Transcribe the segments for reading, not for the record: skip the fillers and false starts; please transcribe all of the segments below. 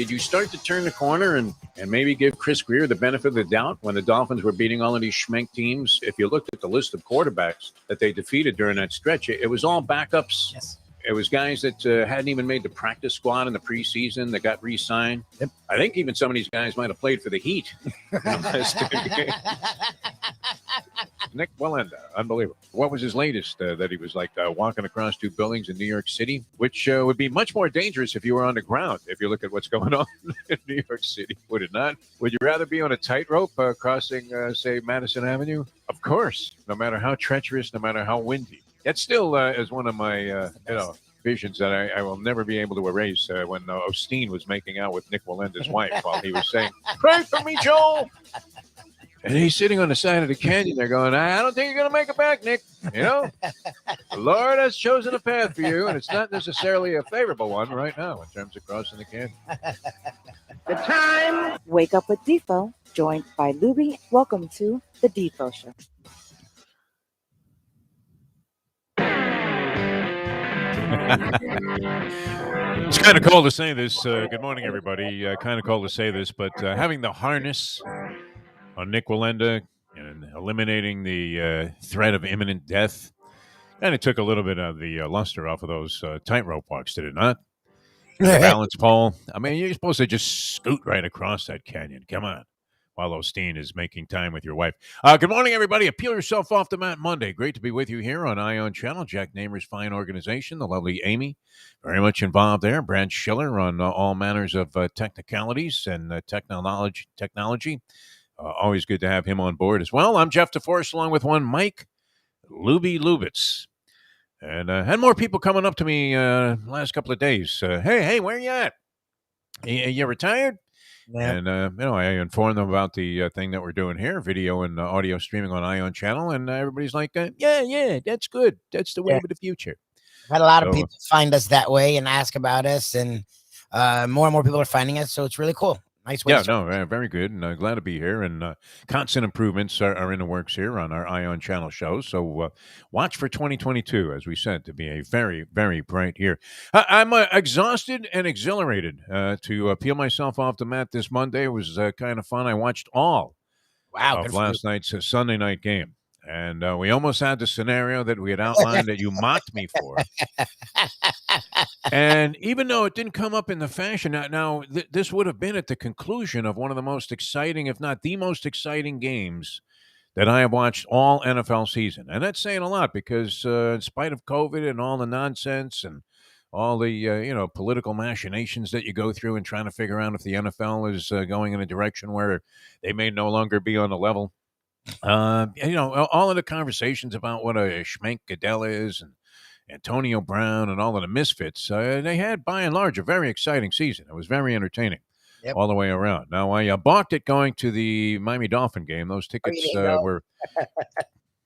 did you start to turn the corner and maybe give Chris Greer the benefit of the doubt when the Dolphins were beating all of these schmenk teams? If you looked at the list of quarterbacks that they defeated during that stretch, it was all backups. Yes. It was guys that hadn't even made the practice squad in the preseason that got re-signed. Yep. I think even some of these guys might have played for the Heat. Nick Wallenda, unbelievable. What was his latest? That he was like walking across two buildings in New York City, which would be much more dangerous if you were on the ground. If you look at what's going on in New York City, would it not? Would you rather be on a tightrope crossing, say, Madison Avenue? Of course, no matter how treacherous, no matter how windy. That still is one of my, visions that I will never be able to erase when Osteen was making out with Nick Wallenda's wife while he was saying, "Pray for me, Joel." And he's sitting on the side of the canyon there going, "I don't think you're going to make it back, Nick. You know, the Lord has chosen a path for you, and it's not necessarily a favorable one right now in terms of crossing the canyon." The time. Wake up with Defo, joined by Lubie. Welcome to the Defo Show. It's kind of cold to say this. Good morning, everybody. Kind of cold to say this, but having the harness on Nick Wallenda and eliminating the threat of imminent death kind of took a little bit of the luster off of those tightrope walks, did it not? The balance pole. I mean, you're supposed to just scoot right across that canyon. Come on. While Osteen is making time with your wife. Good morning, everybody. Peel yourself off the mat Monday. Great to be with you here on Ion Channel. Jack Namer's fine organization, the lovely Amy, very much involved there. Brad Schiller on all manners of technicalities and technology. Always good to have him on board as well. I'm Jeff Deforrest, along with one Mike Lubitz. And had more people coming up to me last couple of days. Hey, where you at? You retired? Yeah. And, I informed them about the thing that we're doing here, video and audio streaming on Ion Channel. And everybody's like, yeah, that's good. That's the way of the future. I've had a lot of people find us that way and ask about us. And more and more people are finding us. So it's really cool. Nice way. Yeah, very good. And glad to be here. And constant improvements are in the works here on our Ion Channel shows. So watch for 2022, as we said, to be a very, very bright year. I'm exhausted and exhilarated to peel myself off the mat this Monday. It was kind of fun. I watched all of last night's Sunday night game. And we almost had the scenario that we had outlined that you mocked me for. And even though it didn't come up in the fashion, now this would have been at the conclusion of one of the most exciting, if not the most exciting games that I have watched all NFL season. And that's saying a lot because in spite of COVID and all the nonsense and all the, political machinations that you go through and trying to figure out if the NFL is going in a direction where they may no longer be on the level. All of the conversations about what a Schmenk Goodell is and Antonio Brown and all of the misfits, they had, by and large, a very exciting season. It was very entertaining all the way around. Now, I balked at going to the Miami Dolphin game. Those tickets were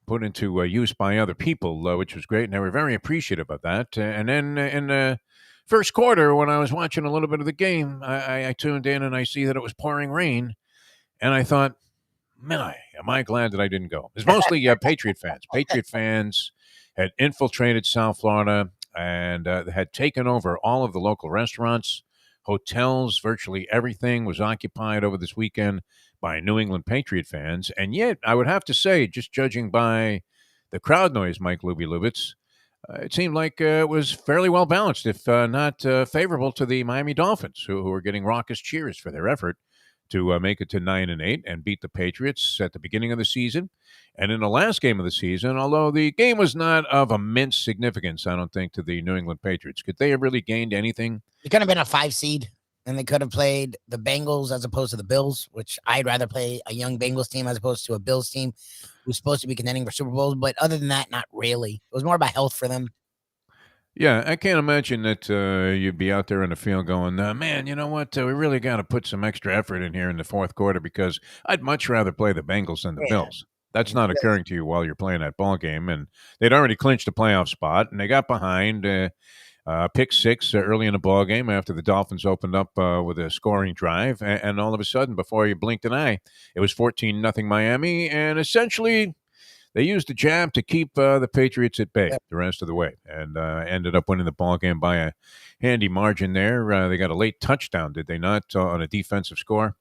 put into use by other people, which was great, and they were very appreciative of that. And then in the first quarter, when I was watching a little bit of the game, I tuned in and I see that it was pouring rain, and I thought, man, am I glad that I didn't go. It's mostly Patriot fans. Patriot fans had infiltrated South Florida and had taken over all of the local restaurants, hotels, virtually everything was occupied over this weekend by New England Patriot fans. And yet, I would have to say, just judging by the crowd noise, Mike Lubitz, it seemed like it was fairly well balanced, if not favorable to the Miami Dolphins, who were getting raucous cheers for their effort to make it to 9-8 and beat the Patriots at the beginning of the season. And in the last game of the season, although the game was not of immense significance, I don't think, to the New England Patriots, could they have really gained anything? It could have been a 5 seed, and they could have played the Bengals as opposed to the Bills, which I'd rather play a young Bengals team as opposed to a Bills team who's supposed to be contending for Super Bowls. But other than that, not really. It was more about health for them. Yeah, I can't imagine that you'd be out there in the field going, man, you know what? We really got to put some extra effort in here in the fourth quarter because I'd much rather play the Bengals than the Bills. That's not occurring to you while you're playing that ball game. And they'd already clinched a playoff spot, and they got behind pick 6 early in the ball game after the Dolphins opened up with a scoring drive. And all of a sudden, before you blinked an eye, it was 14-0 Miami. And essentially, they used the jab to keep the Patriots at bay the rest of the way, and ended up winning the ball game by a handy margin there. They got a late touchdown, did they not, on a defensive score?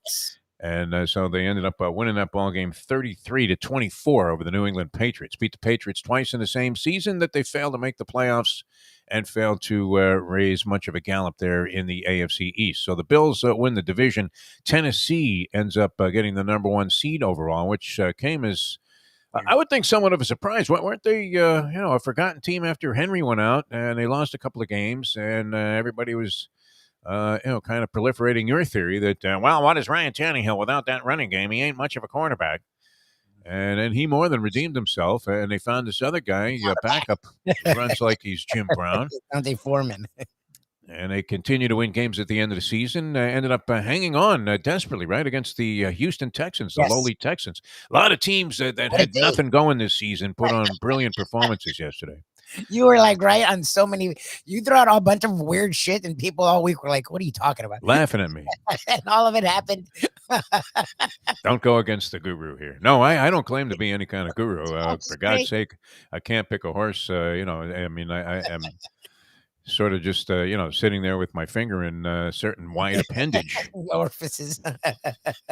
And so they ended up winning that ball game 33-24 over the New England Patriots. Beat the Patriots twice in the same season that they failed to make the playoffs and failed to raise much of a gallop there in the AFC East. So the Bills win the division. Tennessee ends up getting the number 1 seed overall, which came as, I would think, somewhat of a surprise. Weren't they, a forgotten team after Henry went out and they lost a couple of games, and everybody was kind of proliferating your theory that, what is Ryan Tannehill without that running game? He ain't much of a cornerback. And then he more than redeemed himself, and they found this other guy, backup, who runs like he's Jim Brown. Dante Foreman. And they continue to win games at the end of the season. Ended up hanging on desperately, right, against the Houston Texans, the lowly Texans. A lot of teams that had nothing going this season put on brilliant performances yesterday. You were like right on so many. You threw out a bunch of weird shit, and people all week were like, "What are you talking about?" Laughing at me. And all of it happened. Don't go against the guru here. No, I don't claim to be any kind of guru. For God's sake, I can't pick a horse. I am sort of just, sitting there with my finger in a certain wide appendage. Orifices.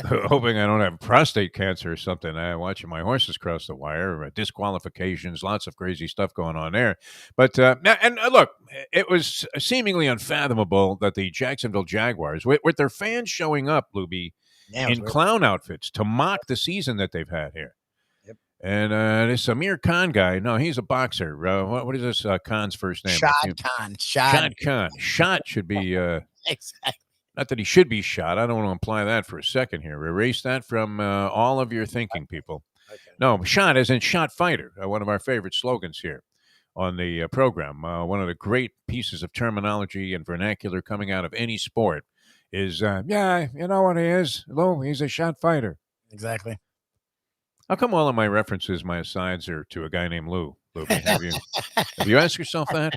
Hoping I don't have prostate cancer or something. I'm watching my horses cross the wire, disqualifications, lots of crazy stuff going on there. But, look, it was seemingly unfathomable that the Jacksonville Jaguars, with their fans showing up, Lubie, in clown outfits to mock the season that they've had here. And this Amir Khan guy, no, he's a boxer. What is this Khan's first name? Shad Khan. Shad Khan. Shot should be, Exactly. not that he should be shot. I don't want to imply that for a second here. Erase that from all of your thinking, people. Okay. No, shot as in shot fighter, one of our favorite slogans here on the program. One of the great pieces of terminology and vernacular coming out of any sport is, you know what he is, Lou? He's a shot fighter. Exactly. How come all of my references, my asides, are to a guy named Lou? Have you asked yourself that?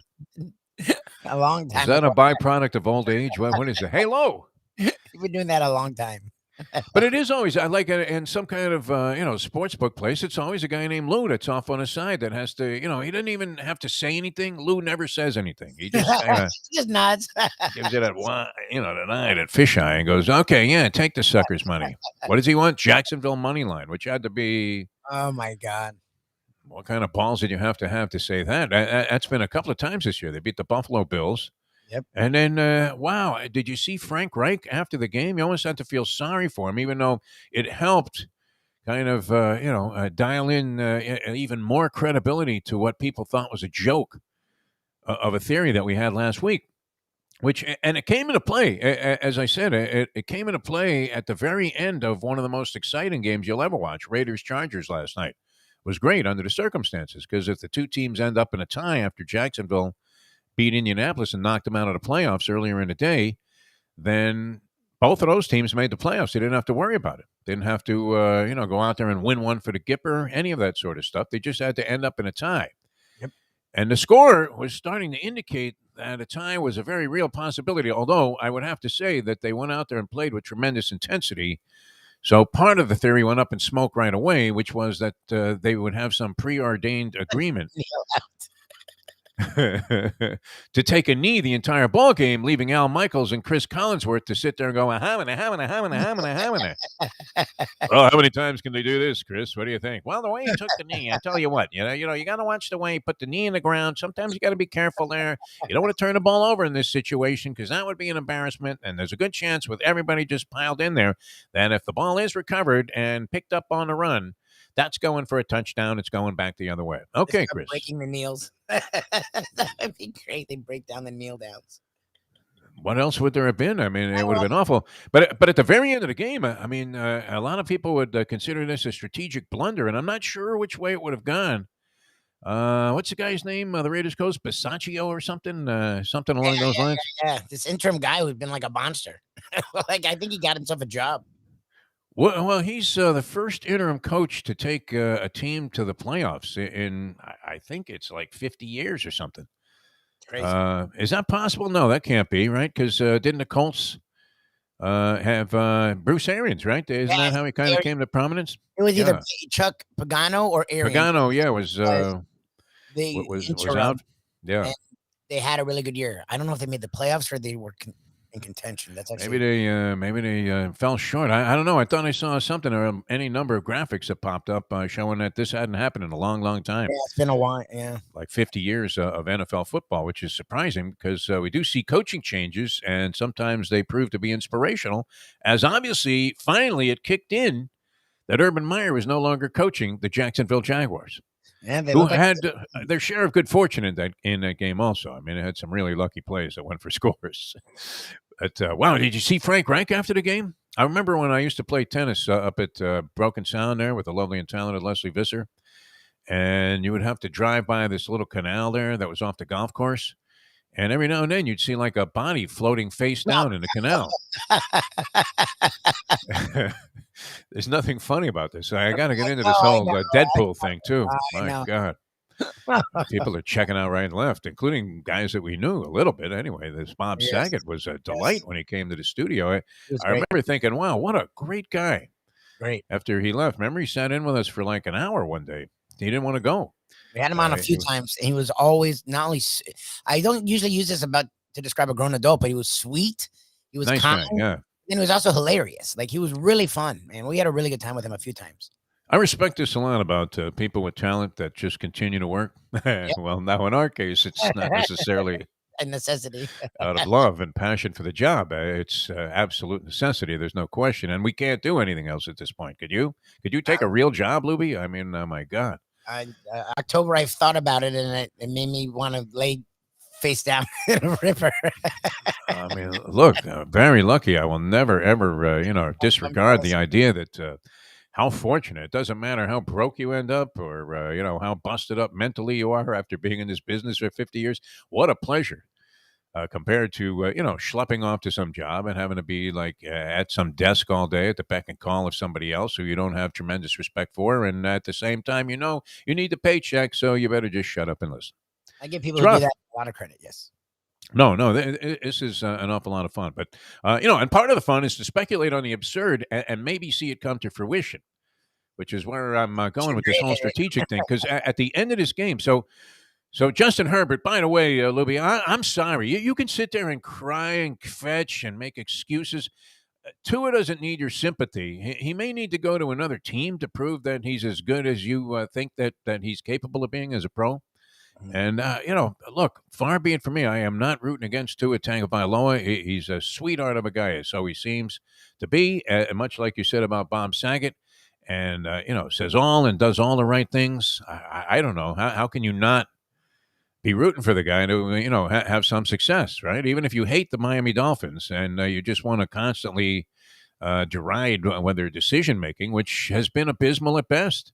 A long time. Is that a byproduct of old age? What is it? Hey, Lou! You've been doing that a long time. But it is always, I like it in some kind of, sports book place, it's always a guy named Lou that's off on his side that has to, he doesn't even have to say anything. Lou never says anything. He just just nods. gives it that, the night at fisheye and goes, okay, yeah, take the sucker's money. What does he want? Jacksonville money line, which had to be. Oh, my God. What kind of balls did you have to say that? That's been a couple of times this year. They beat the Buffalo Bills. Yep. And then, did you see Frank Reich after the game? You almost had to feel sorry for him, even though it helped kind of, dial in even more credibility to what people thought was a joke of a theory that we had last week. And it came into play, as I said, it came into play at the very end of one of the most exciting games you'll ever watch, Raiders-Chargers last night. It was great under the circumstances, because if the two teams end up in a tie after Jacksonville beat Indianapolis and knocked them out of the playoffs earlier in the day, then both of those teams made the playoffs. They didn't have to worry about it. Didn't have to, go out there and win one for the Gipper, any of that sort of stuff. They just had to end up in a tie. Yep. And the score was starting to indicate that a tie was a very real possibility, although I would have to say that they went out there and played with tremendous intensity. So part of the theory went up in smoke right away, which was that they would have some preordained agreement to take a knee the entire ball game, leaving Al Michaels and Chris Collinsworth to sit there and go, hamina. Well, how many times can they do this, Chris? What do you think? Well, the way he took the knee, I tell you what, you got to watch the way he put the knee in the ground. Sometimes you got to be careful there. You don't want to turn the ball over in this situation, because that would be an embarrassment. And there's a good chance, with everybody just piled in there, that if the ball is recovered and picked up on the run, that's going for a touchdown. It's going back the other way. Okay, Chris. Breaking the kneels. That would be great. They break down the kneel downs. What else would there have been? I mean, it would have been awful. But at the very end of the game, a lot of people would consider this a strategic blunder, and I'm not sure which way it would have gone. What's the guy's name? The Raiders coach, Bisaccio or something? Something along those lines? Yeah, this interim guy who's been like a monster. I think he got himself a job. Well, he's the first interim coach to take a team to the playoffs in I think it's like 50 years or something. Crazy. Is that possible? No, that can't be, right? Because didn't the Colts have Bruce Arians, right? Isn't that Yes, how he kind of came to prominence? it was either Yeah. Chuck Pagano or Arians. Pagano, yeah, was The was interim, out. Yeah. and they had a really good year. I don't know if they made the playoffs or they were in contention. That's actually Maybe they fell short. I don't know. I thought I saw something or any number of graphics that popped up showing that this hadn't happened in a long, long time. yeah, it's been a while. Yeah, Like 50 years of NFL football, which is surprising because we do see coaching changes and sometimes they prove to be inspirational. As obviously, finally, it kicked in that Urban Meyer was no longer coaching the Jacksonville Jaguars, and they who look like had their share of good fortune in that game. Also, I mean, it had some really lucky plays that went for scores. But wow, did you see Frank Reich after the game? I remember when I used to play tennis up at Broken Sound there with the lovely and talented Leslie Visser. And you would have to drive by this little canal there that was off the golf course. And every now and then you'd see like a body floating face down in the canal. There's nothing funny about this. I got to get into this whole Deadpool thing too. My God. People are checking out right and left, including guys that we knew a little bit anyway. This Bob Saget was a delight when he came to the studio. I remember thinking, wow, what a great guy. Great. After he left, remember he sat in with us for like an hour one day. He didn't want to go. We had him on a few times. And he was always not only. I don't usually use this to describe a grown adult, but he was sweet. He was nice kind. Guy, yeah. And he was also hilarious. Like he was really fun, man. We had a really good time with him a few times. I respect this a lot about people with talent that just continue to work. Well, now in our case, it's not necessarily a necessity out of love and passion for the job. It's absolute necessity. There's no question. And we can't do anything else at this point. Could you? Could you take a real job, Lubie? I mean, my God. October, I've thought about it, and it made me want to lay face down in a river. I mean, look, very lucky. I will never, ever, disregard the idea that how fortunate. It doesn't matter how broke you end up or, how busted up mentally you are after being in this business for 50 years. What a pleasure compared to, schlepping off to some job and having to be like at some desk all day at the beck and call of somebody else who you don't have tremendous respect for. And at the same time, you need the paycheck, so you better just shut up and listen. I give people who do that a lot of credit, yes. No, this is an awful lot of fun. But, and part of the fun is to speculate on the absurd and maybe see it come to fruition, which is where I'm going with this whole strategic thing. Because at the end of this game, so Justin Herbert, by the way, Lubie, I'm sorry. You can sit there and cry and fetch and make excuses. Tua doesn't need your sympathy. He may need to go to another team to prove that he's as good as you think that he's capable of being as a pro. And, look, far be it from me. I am not rooting against Tua Tagovailoa. He's a sweetheart of a guy, so he seems to be, much like you said about Bob Saget, and, says all and does all the right things. I don't know. How can you not be rooting for the guy to, have some success, right? Even if you hate the Miami Dolphins and you just want to constantly deride their decision-making, which has been abysmal at best.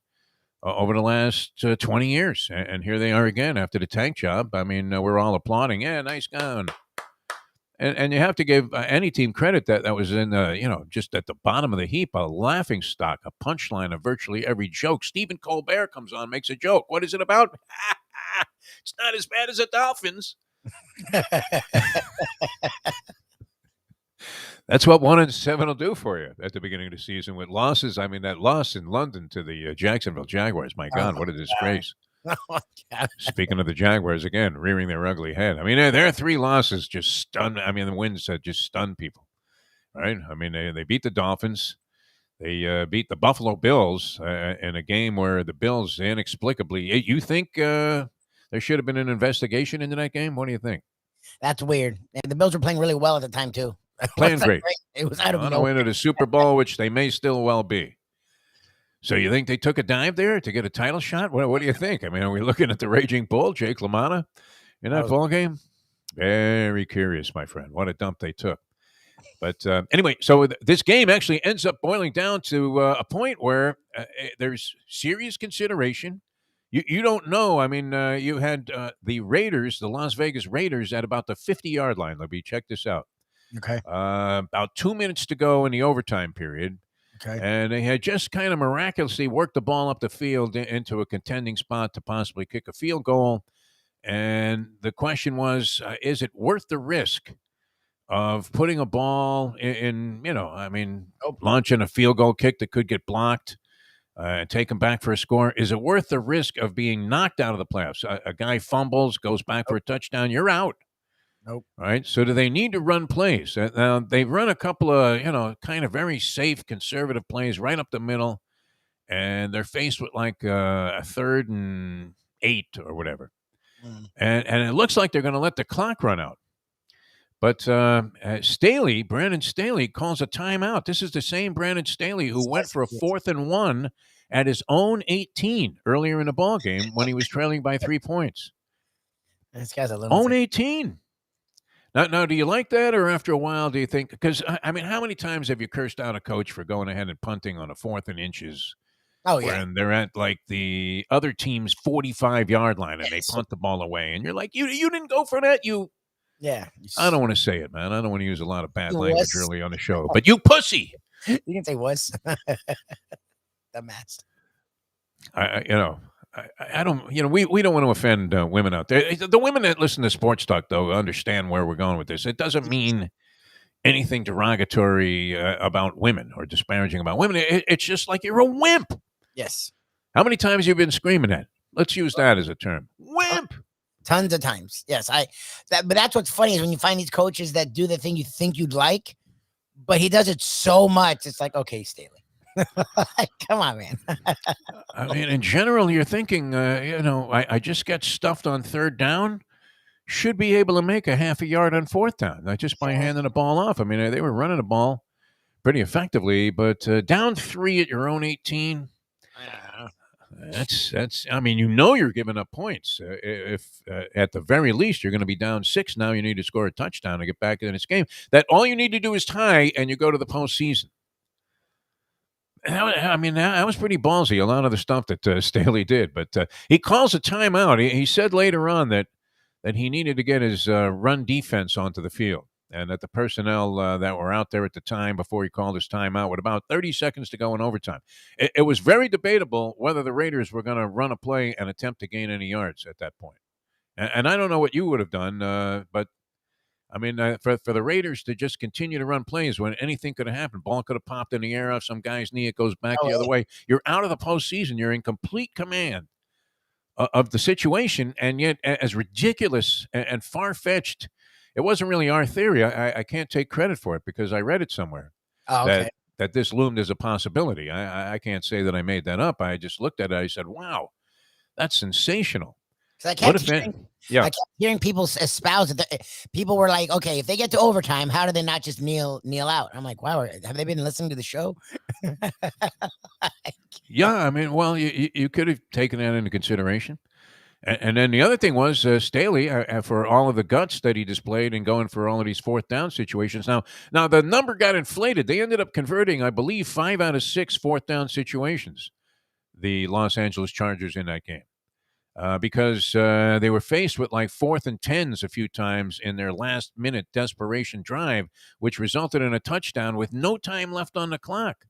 Over the last 20 years. And here they are again after the tank job. I mean, we're all applauding. Yeah, nice gun. And you have to give any team credit that was in, just at the bottom of the heap, a laughing stock, a punchline of virtually every joke. Stephen Colbert comes on, makes a joke. What is it about? It's not as bad as the Dolphins. That's what 1-7 will do for you at the beginning of the season with losses. I mean, that loss in London to the Jacksonville Jaguars, my God, what a disgrace. Speaking of the Jaguars, again, rearing their ugly head. I mean, their 3 losses just stunned. I mean, the wins just stunned people, right? I mean, they beat the Dolphins. They beat the Buffalo Bills in a game where the Bills inexplicably, you think there should have been an investigation into that game? What do you think? That's weird. And the Bills were playing really well at the time, too. Playing great. It was out of on the way to the Super Bowl, which they may still well be. So you think they took a dive there to get a title shot? What do you think? I mean, are we looking at the Raging Bull, Jake LaMotta, in that ball game? Very curious, my friend. What a dump they took. But anyway, so this game actually ends up boiling down to a point where there's serious consideration. You don't know. I mean, you had the Raiders, the Las Vegas Raiders, at about the 50-yard line. Let me check this out. Okay. About 2 minutes to go in the overtime period. Okay. And they had just kind of miraculously worked the ball up the field into a contending spot to possibly kick a field goal. And the question was, is it worth the risk of putting a ball launching a field goal kick that could get blocked, taken back for a score? Is it worth the risk of being knocked out of the playoffs? A guy fumbles, goes back for a touchdown, you're out. Nope. Right? So do they need to run plays? Now, they've run a couple of, kind of very safe, conservative plays right up the middle, and they're faced with like a 3rd and 8 or whatever. And it looks like they're going to let the clock run out. But Brandon Staley calls a timeout. This is the same Brandon Staley who went for a 4th and 1 at his own 18 earlier in the ball game when he was trailing by 3 points. This guy's a little own 18. Now, do you like that, or after a while do you think? Because how many times have you cursed out a coach for going ahead and punting on a 4th and inches? Oh yeah, when they're at like the other team's 45-yard line and they punt the ball away, and you're like, you didn't go for that, you. Yeah. I don't want to say it, man. I don't want to use a lot of bad You language wuss. early on the show, but you pussy. You can say wuss. The mess. I don't, we don't want to offend women out there. The women that listen to sports talk, though, understand where we're going with this. It doesn't mean anything derogatory about women or disparaging about women. It's just like you're a wimp. Yes. How many times have you been screaming that? Let's use that as a term. Wimp. Tons of times. Yes. But that's what's funny is when you find these coaches that do the thing you think you'd like, but he does it so much. It's like, okay, Staley. Come on, man. I mean, in general, you're thinking, I just got stuffed on 3rd down. Should be able to make a half a yard on 4th down, not just by handing the ball off. I mean, they were running the ball pretty effectively, but down 3 at your own 18. That's. I mean, you're giving up points. If at the very least you're going to be down 6, now you need to score a touchdown to get back in this game. That all you need to do is tie, and you go to the postseason. I mean, that was pretty ballsy. A lot of the stuff that Staley did, but he calls a timeout. He said later on that he needed to get his run defense onto the field, and that the personnel that were out there at the time before he called his timeout with about 30 seconds to go in overtime. It was very debatable whether the Raiders were going to run a play and attempt to gain any yards at that point. And I don't know what you would have done, but I mean, for the Raiders to just continue to run plays when anything could have happened, ball could have popped in the air off some guy's knee, it goes back the other way. You're out of the postseason. You're in complete command of the situation, and yet as ridiculous and far-fetched, it wasn't really our theory. I can't take credit for it because I read it somewhere that this loomed as a possibility. I can't say that I made that up. I just looked at it. I said, wow, that's sensational. I kept hearing people espouse it. People were like, okay, if they get to overtime, how do they not just kneel out? I'm like, wow, have they been listening to the show? Yeah, I mean, well, you could have taken that into consideration. And then the other thing was Staley, for all of the guts that he displayed in going for all of these 4th down situations. Now the number got inflated. They ended up converting, I believe, 5 out of 6 4th down situations, the Los Angeles Chargers in that game. Because they were faced with like 4th and 10s a few times in their last-minute desperation drive, which resulted in a touchdown with no time left on the clock.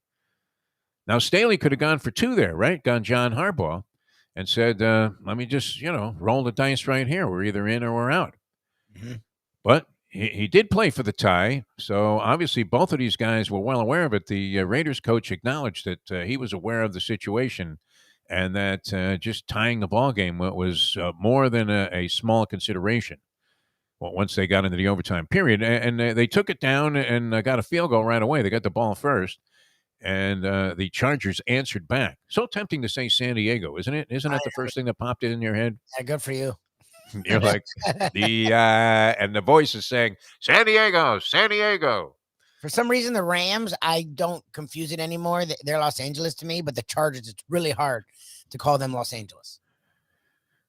Now, Staley could have gone for 2 there, right? Gone John Harbaugh and said, let me just, roll the dice right here. We're either in or we're out. Mm-hmm. But he did play for the tie, so obviously both of these guys were well aware of it. The Raiders coach acknowledged that he was aware of the situation and that just tying the ball game was more than a small consideration. Well, once they got into the overtime period, and they took it down and got a field goal right away. They got the ball first, and the Chargers answered back. So tempting to say San Diego, isn't it? Isn't that the first thing that popped in your head? Yeah, good for you. You're like and the voice is saying San Diego, San Diego. For some reason, the Rams, I don't confuse it anymore. They're Los Angeles to me, but the Chargers, it's really hard to call them Los Angeles.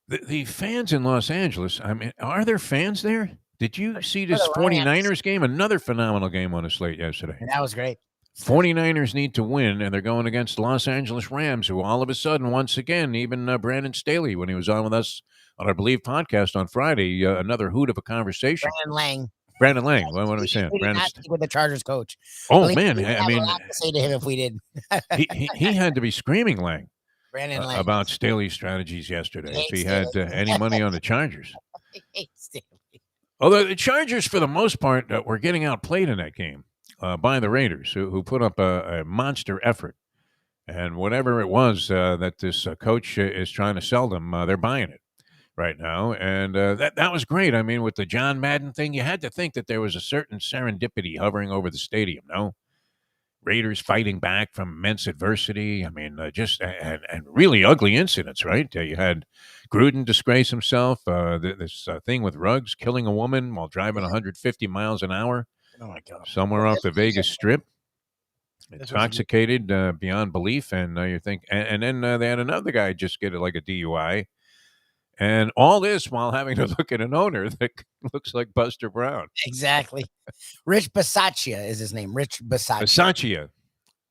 The fans in Los Angeles, I mean, are there fans there? Did you see this 49ers game? Another phenomenal game on the slate yesterday. And that was great. 49ers need to win, and they're going against Los Angeles Rams, who all of a sudden, once again, even Brandon Staley, when he was on with us on our Believe podcast on Friday, another hoot of a conversation. Brandon Lang. What am I saying? Brandon with the Chargers coach. Oh, man. I mean, a lot to say to him if we did. he had to be screaming Lang. Brandon Lang. About Staley's strategies yesterday if he had any money on the Chargers. Although the Chargers, for the most part, were getting outplayed in that game by the Raiders, who put up a monster effort. And whatever it was that this coach is trying to sell them, they're buying it right now. And that was great. I mean, with the John Madden thing, you had to think that there was a certain serendipity hovering over the stadium, no? Raiders fighting back from immense adversity. I mean, and really ugly incidents, right? You had Gruden disgrace himself. This thing with Ruggs killing a woman while driving 150 miles an hour Oh my God. somewhere off the Vegas Strip. Intoxicated beyond belief, and you think, and then they had another guy just get like a DUI, and all this while having to look at an owner that looks like Buster Brown. Exactly. Rich Bisaccia is his name. Rich Bisaccia. Bisaccia.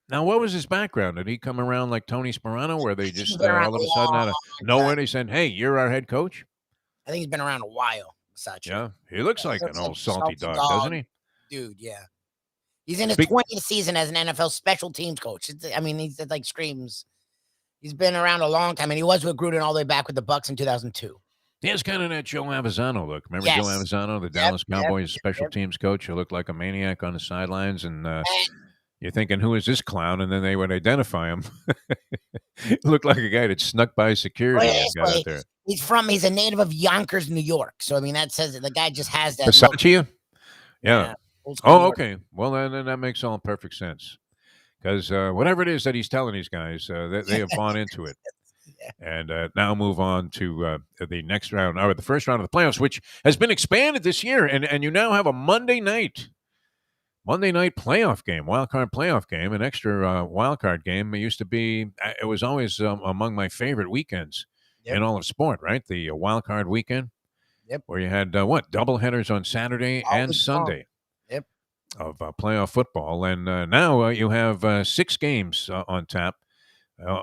Now, what was his background? Did he come around like Tony Sperano, where they just He's been around all of a a sudden out of long nowhere time. they said, "Hey, you're our head coach"? I think he's been around a while. Bisaccia. Yeah, he looks like an old salty dog, doesn't he? Dude, yeah. He's in his Speak- 20th season as an NFL special teams coach. I mean, he's like screams. He's been around a long time, and he was with Gruden all the way back with the Bucks in 2002. He has kind of that Joe Avizano look. Remember Yes. Joe Avizano, the Dallas Cowboys special teams coach, who looked like a maniac on the sidelines, and you're thinking, who is this clown? And then they would identify him. Looked like a guy that snuck by security and got out there. He's a native of Yonkers, New York. So, I mean, that says that the guy just has that look. Bisaccia? Yeah. Old school Oh, New York. okay. Well, then that makes all perfect sense. Because whatever it is that he's telling these guys, they have bought into it. And now move on to the next round, or the first round of the playoffs, which has been expanded this year. And you now have a Monday night playoff game, wild card playoff game, an extra wild card game. It used to be, it was always among my favorite weekends in all of sport, right? The wild card weekend. Yep. Where you had double headers on Saturday and Sunday. Yep. Of playoff football. And now you have 6 games on tap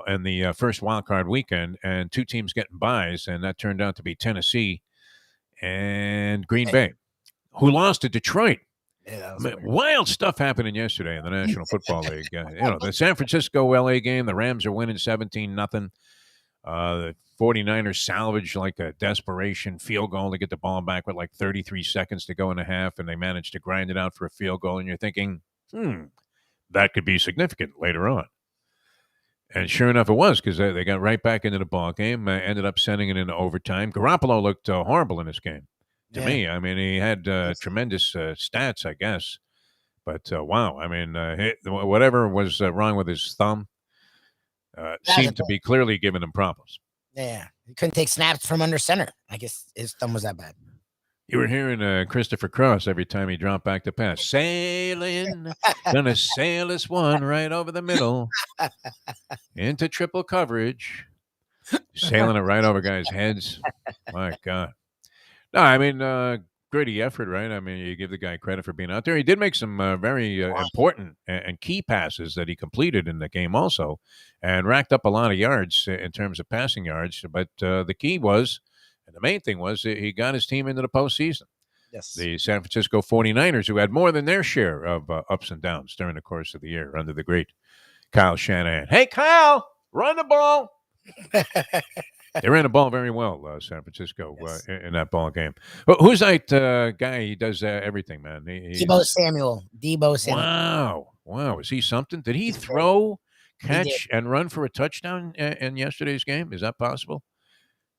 in the first wild card weekend, and 2 teams getting buys, and that turned out to be Tennessee and Green Bay, who lost to Detroit. Yeah, Wild stuff happening yesterday in the National Football League. The San Francisco-LA game, the Rams are winning 17-0. The 49ers salvaged like a desperation field goal to get the ball back with like 33 seconds to go in the half, and they managed to grind it out for a field goal. And you're thinking, that could be significant later on. And sure enough, it was, because they got right back into the ball game, ended up sending it into overtime. Garoppolo looked horrible in this game. To me, I mean, he had tremendous stats, I guess. But, wow, I mean, whatever was wrong with his thumb seemed to be clearly giving him problems. Yeah. He couldn't take snaps from under center. I guess his thumb was that bad. You were hearing Christopher Cross every time he dropped back to pass. Sailing, gonna sail this one right over the middle into triple coverage. Sailing it right over guys' heads. My God. No, I mean, gritty effort, right? I mean, you give the guy credit for being out there. He did make some very important and key passes that he completed in the game also, and racked up a lot of yards in terms of passing yards. But the key was, and the main thing was, he got his team into the postseason. Yes. The San Francisco 49ers, who had more than their share of ups and downs during the course of the year under the great Kyle Shanahan. Hey, Kyle, run the ball. They ran the ball very well, San Francisco, in that ball game. Who's that guy? He does everything, man. Deebo Samuel. Wow. Is he something? Did he throw, catch, and run for a touchdown in yesterday's game? Is that possible?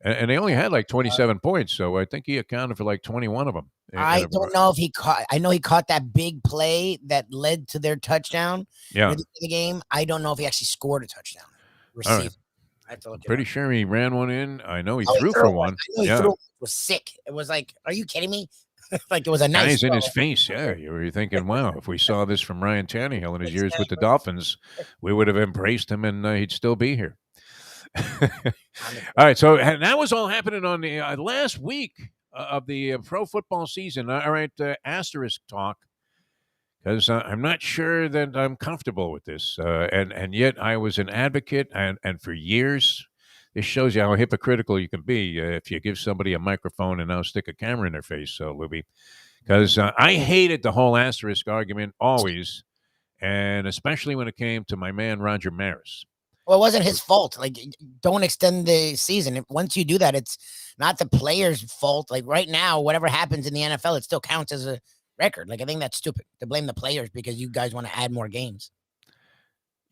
And they only had like 27 points, so I think he accounted for like 21 of them. I don't know if he caught. I know he caught that big play that led to their touchdown. Yeah. In the game. I don't know if he actually scored a touchdown. Right. I have to look. Pretty sure he ran one in. I know he threw for one. I know he threw. It was sick. It was like, are you kidding me? Like it was a nice guys in throw. his face. Yeah, you were thinking, wow, if we saw this from Ryan Tannehill in his years with the Dolphins, we would have embraced him and he'd still be here. All right, so that was all happening on the last week of the pro football season. All right, asterisk talk, because I'm not sure that I'm comfortable with this, and yet I was an advocate, and for years. This shows you how hypocritical you can be if you give somebody a microphone and now stick a camera in their face, Lubie. Because I hated the whole asterisk argument always, and especially when it came to my man Roger Maris. Well, it wasn't his fault. Like, don't extend the season. Once you do that, it's not the player's fault. Like right now, whatever happens in the NFL, it still counts as a record. Like I think that's stupid to blame the players because you guys want to add more games.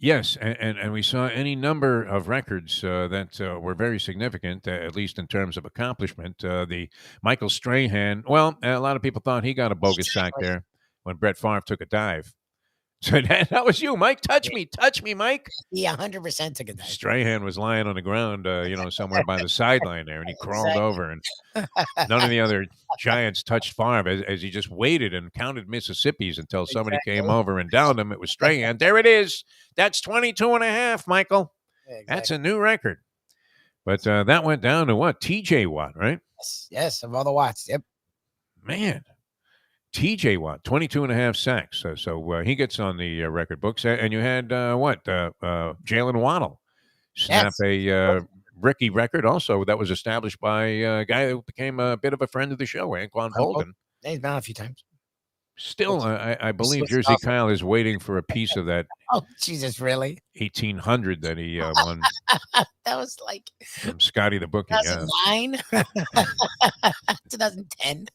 Yes, and we saw any number of records that were very significant, at least in terms of accomplishment. The Michael Strahan, well, a lot of people thought he got a bogus sack there when Brett Favre took a dive. So that was you, Mike. Touch me, Mike. He 100% took a dive. Strahan was lying on the ground, somewhere by the sideline there, and he crawled over, and none of the other Giants touched Favre as he just waited and counted Mississippis until somebody came over and downed him. It was Strahan. There it is. That's 22.5, Michael. Exactly. That's a new record. But that went down to what? TJ Watt, right? Yes, of all the Watts. Yep. Man. TJ Watt, 22.5 sacks. So he gets on the record books. And you had Jalen Waddle snap a rookie record also that was established by a guy who became a bit of a friend of the show, Anquan Bolden. He's been on a few times. Still, I believe Jersey Kyle is waiting for a piece of that. Oh, Jesus, really? 1800 that he won. That was like from Scotty the Bookie. 2009, 2010.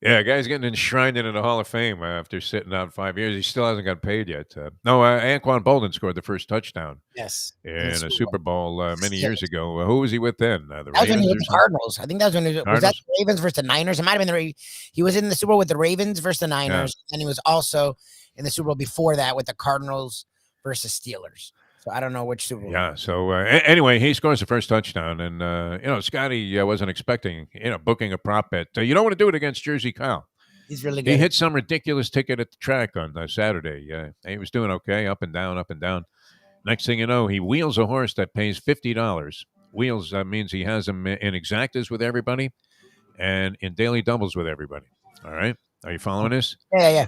Yeah, guy's getting enshrined into the Hall of Fame after sitting out 5 years. He still hasn't got paid yet. Anquan Bolden scored the first touchdown. Yes, in a Super Bowl many years ago. Who was he with then? The Ravens, when he was with the Cardinals. I think that was when was that the Ravens versus the Niners. It might have been he was in the Super Bowl with the Ravens versus the Niners, and he was also in the Super Bowl before that with the Cardinals versus Steelers. So I don't know which Super Bowl. Yeah. So anyway, he scores the first touchdown, and Scotty wasn't expecting booking a prop bet. You don't want to do it against Jersey Kyle. He's really good. He hit some ridiculous ticket at the track on Saturday. He was doing okay, up and down, up and down. Next thing you know, he wheels a horse that pays $50. Wheels means he has him in exactas with everybody, and in daily doubles with everybody. All right, are you following this? Yeah.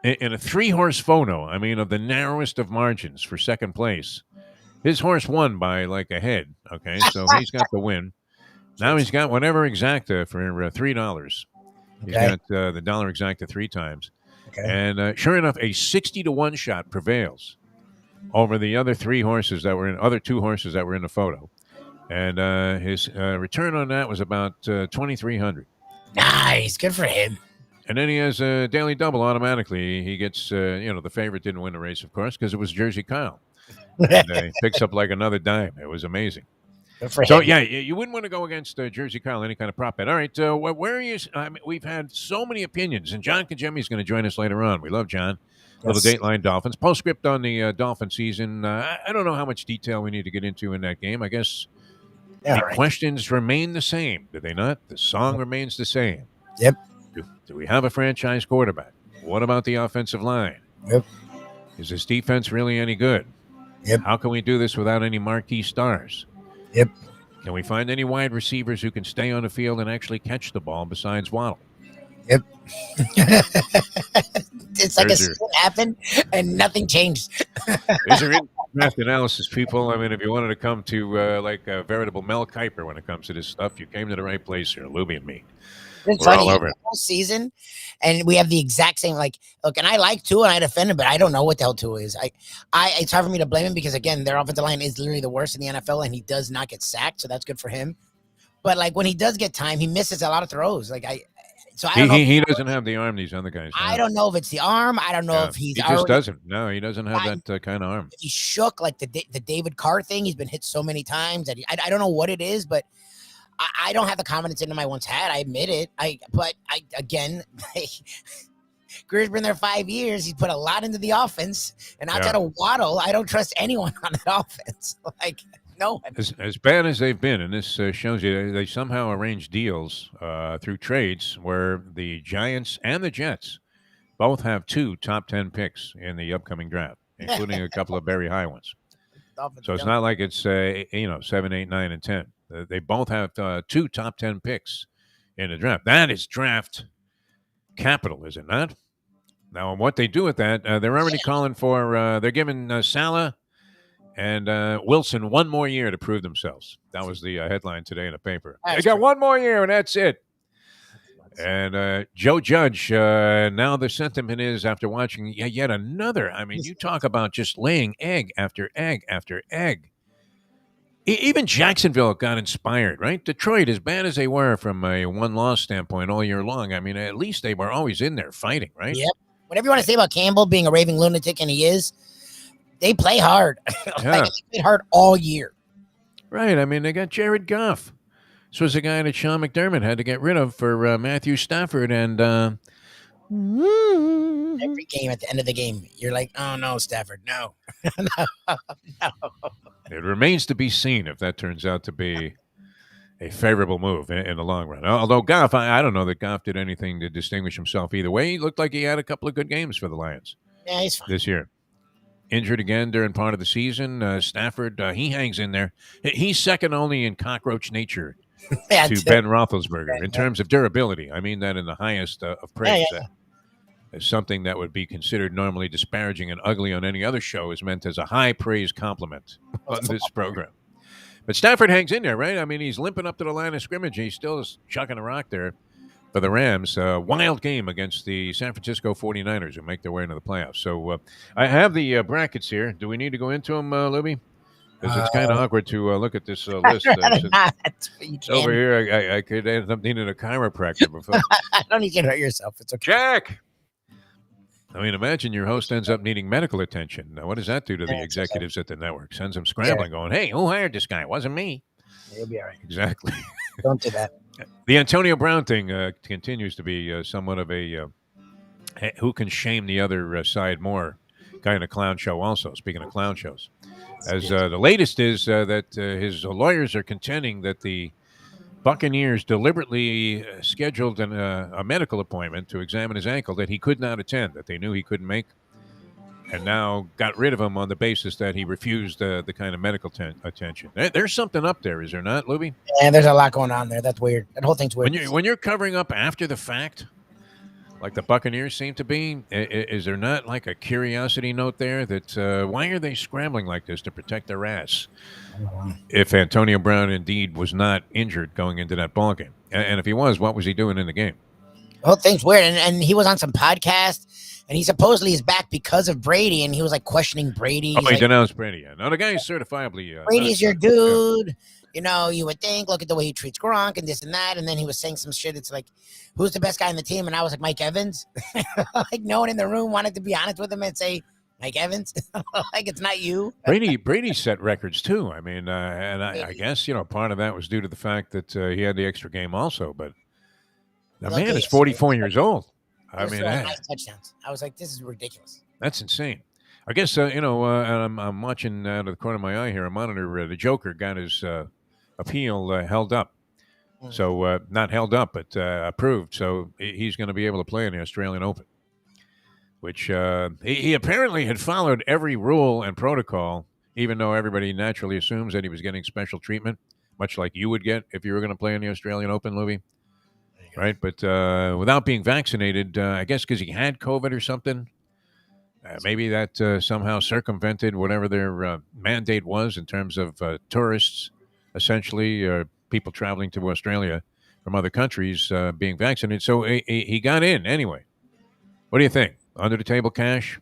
In a 3-horse photo, of the narrowest of margins for second place, his horse won by like a head. Okay, so he's got the win. Now he's got whatever exacta for $3. He's got the dollar exacta 3 times. Okay. And sure enough, a 60-1 shot prevails over the other 2 horses that were in the photo. And his return on that was about $2,300. Nice, good for him. And then he has a daily double automatically. He gets, the favorite didn't win the race, of course, because it was Jersey Kyle. And he picks up like another dime. It was amazing. So, yeah, you wouldn't want to go against Jersey Kyle, any kind of prop bet. All right, where are you? We've had so many opinions, and John Kajemi is going to join us later on. We love John. Little Dateline Dolphins. Postscript on the Dolphin season. I don't know how much detail we need to get into in that game. I guess the questions remain the same, do they not? The song remains the same. Yep. Do we have a franchise quarterback? What about the offensive line? Yep. Is this defense really any good? Yep. How can we do this without any marquee stars? Yep. Can we find any wide receivers who can stay on the field and actually catch the ball besides Waddle? Yep. It's like a season happened and nothing changed. These are in-draft analysis, people. If you wanted to come to like a veritable Mel Kiper when it comes to this stuff, you came to the right place here, Lubie and me. It's funny, all over it. Whole season, and we have the exact same. Look, and I like Tua, and I defend him, but I don't know what the hell Tua is. It's hard for me to blame him because again, their offensive line is literally the worst in the NFL, and he does not get sacked, so that's good for him. But when he does get time, he misses a lot of throws. I don't know. He doesn't have the arm these other guys have. I don't know if it's the arm. I don't know if he just doesn't. No, he doesn't have that kind of arm. He's shook like the David Carr thing. He's been hit so many times that I don't know what it is, but. I don't have the confidence in him I once had. I admit it. Greer's been there 5 years. He's put a lot into the offense, and outside of Waddle, I don't trust anyone on that offense. No one. As bad as they've been, and this shows you they somehow arranged deals through trades where the Giants and the Jets both have 2 top 10 picks in the upcoming draft, including a couple of very high ones. So it's not like it's 7, 8, 9, and 10. They both have 2 top 10 picks in the draft. That is draft capital, is it not? Now, what they do with that, they're already calling for, they're giving Salah and Wilson 1 more year to prove themselves. That was the headline today in the paper. They got 1 more year, and that's it. And Joe Judge, now the sentiment is after watching yet another. I mean, you talk about just laying egg after egg after egg. Even Jacksonville got inspired, right? Detroit, as bad as they were from a one-loss standpoint all year long, I mean, at least they were always in there fighting, right? Yep. Whatever you want to say about Campbell being a raving lunatic, and he is, they play hard. Yeah. They played hard all year. Right. I mean, they got Jared Goff. This was the guy that Sean McDermott had to get rid of for Matthew Stafford. And Every game, at the end of the game, you're like, oh, no, Stafford, no. no. It remains to be seen if that turns out to be a favorable move in the long run. Although Goff, I don't know that Goff did anything to distinguish himself either way. He looked like he had a couple of good games for the Lions Yeah, he's fine. this year. Injured again during part of the season. Stafford, he hangs in there. He's second only in cockroach nature Yeah, to Ben Roethlisberger in terms of durability. I mean that in the highest of praise. Yeah. As something that would be considered normally disparaging and ugly on any other show is meant as a high praise compliment on this program. But Stafford hangs in there, right? I mean, he's limping up to the line of scrimmage. He's still chucking a rock there for the Rams. Wild game against the San Francisco 49ers who make their way into the playoffs. So I have the brackets here. Do we need to go into them, Lubie? Because it's kind of awkward to look at this list. Over here, I could end up needing a chiropractor before. I don't need you to hurt yourself. It's okay. Jack! I mean, imagine your host ends up needing medical attention. Now, what does that do to the executives at the network? Sends them scrambling, going, hey, who hired this guy? It wasn't me. You'll be all right. Exactly. Don't do that. The Antonio Brown thing continues to be somewhat of a who can shame the other side more kind of clown show also, speaking of clown shows. As the latest is that his lawyers are contending that the Buccaneers deliberately scheduled a medical appointment to examine his ankle that he could not attend, that they knew he couldn't make, and now got rid of him on the basis that he refused the kind of medical attention. There's something up there, is there not, Lubie? Yeah, there's a lot going on there. That's weird. That whole thing's weird. When you're covering up after the fact, like the Buccaneers seem to be, is there not like a curiosity note there that why are they scrambling like this to protect their ass? If Antonio Brown indeed was not injured going into that ball game, and if he was, what was he doing in the game? The whole thing's weird. And he was on some podcast, and he supposedly is back because of Brady, and he was like questioning Brady. Oh, He's he like, denounced Brady. Yeah. No, the guy is certifiably Brady's your not- dude. Yeah. You know, you would think, look at the way he treats Gronk and this and that. And then he was saying some shit. It's like, who's the best guy on the team? And I was like, Mike Evans. Like, no one in the room wanted to be honest with him and say, Mike Evans. Like, it's not you. Brady set records too. I mean, and I guess part of that was due to the fact that he had the extra game also. But the man is 44 years old. I mean, nice touchdowns. I was like, this is ridiculous. That's insane. I guess and I'm watching out of the corner of my eye here. A monitor. The Joker got his appeal held up. So not held up, but approved. So he's going to be able to play in the Australian Open, which he apparently had followed every rule and protocol, even though everybody naturally assumes that he was getting special treatment, much like you would get if you were going to play in the Australian Open, Lubie. Right? But without being vaccinated, I guess because he had COVID or something, maybe that somehow circumvented whatever their mandate was in terms of tourists, essentially, people traveling to Australia from other countries being vaccinated. So he got in anyway. What do you think? Under the table cash?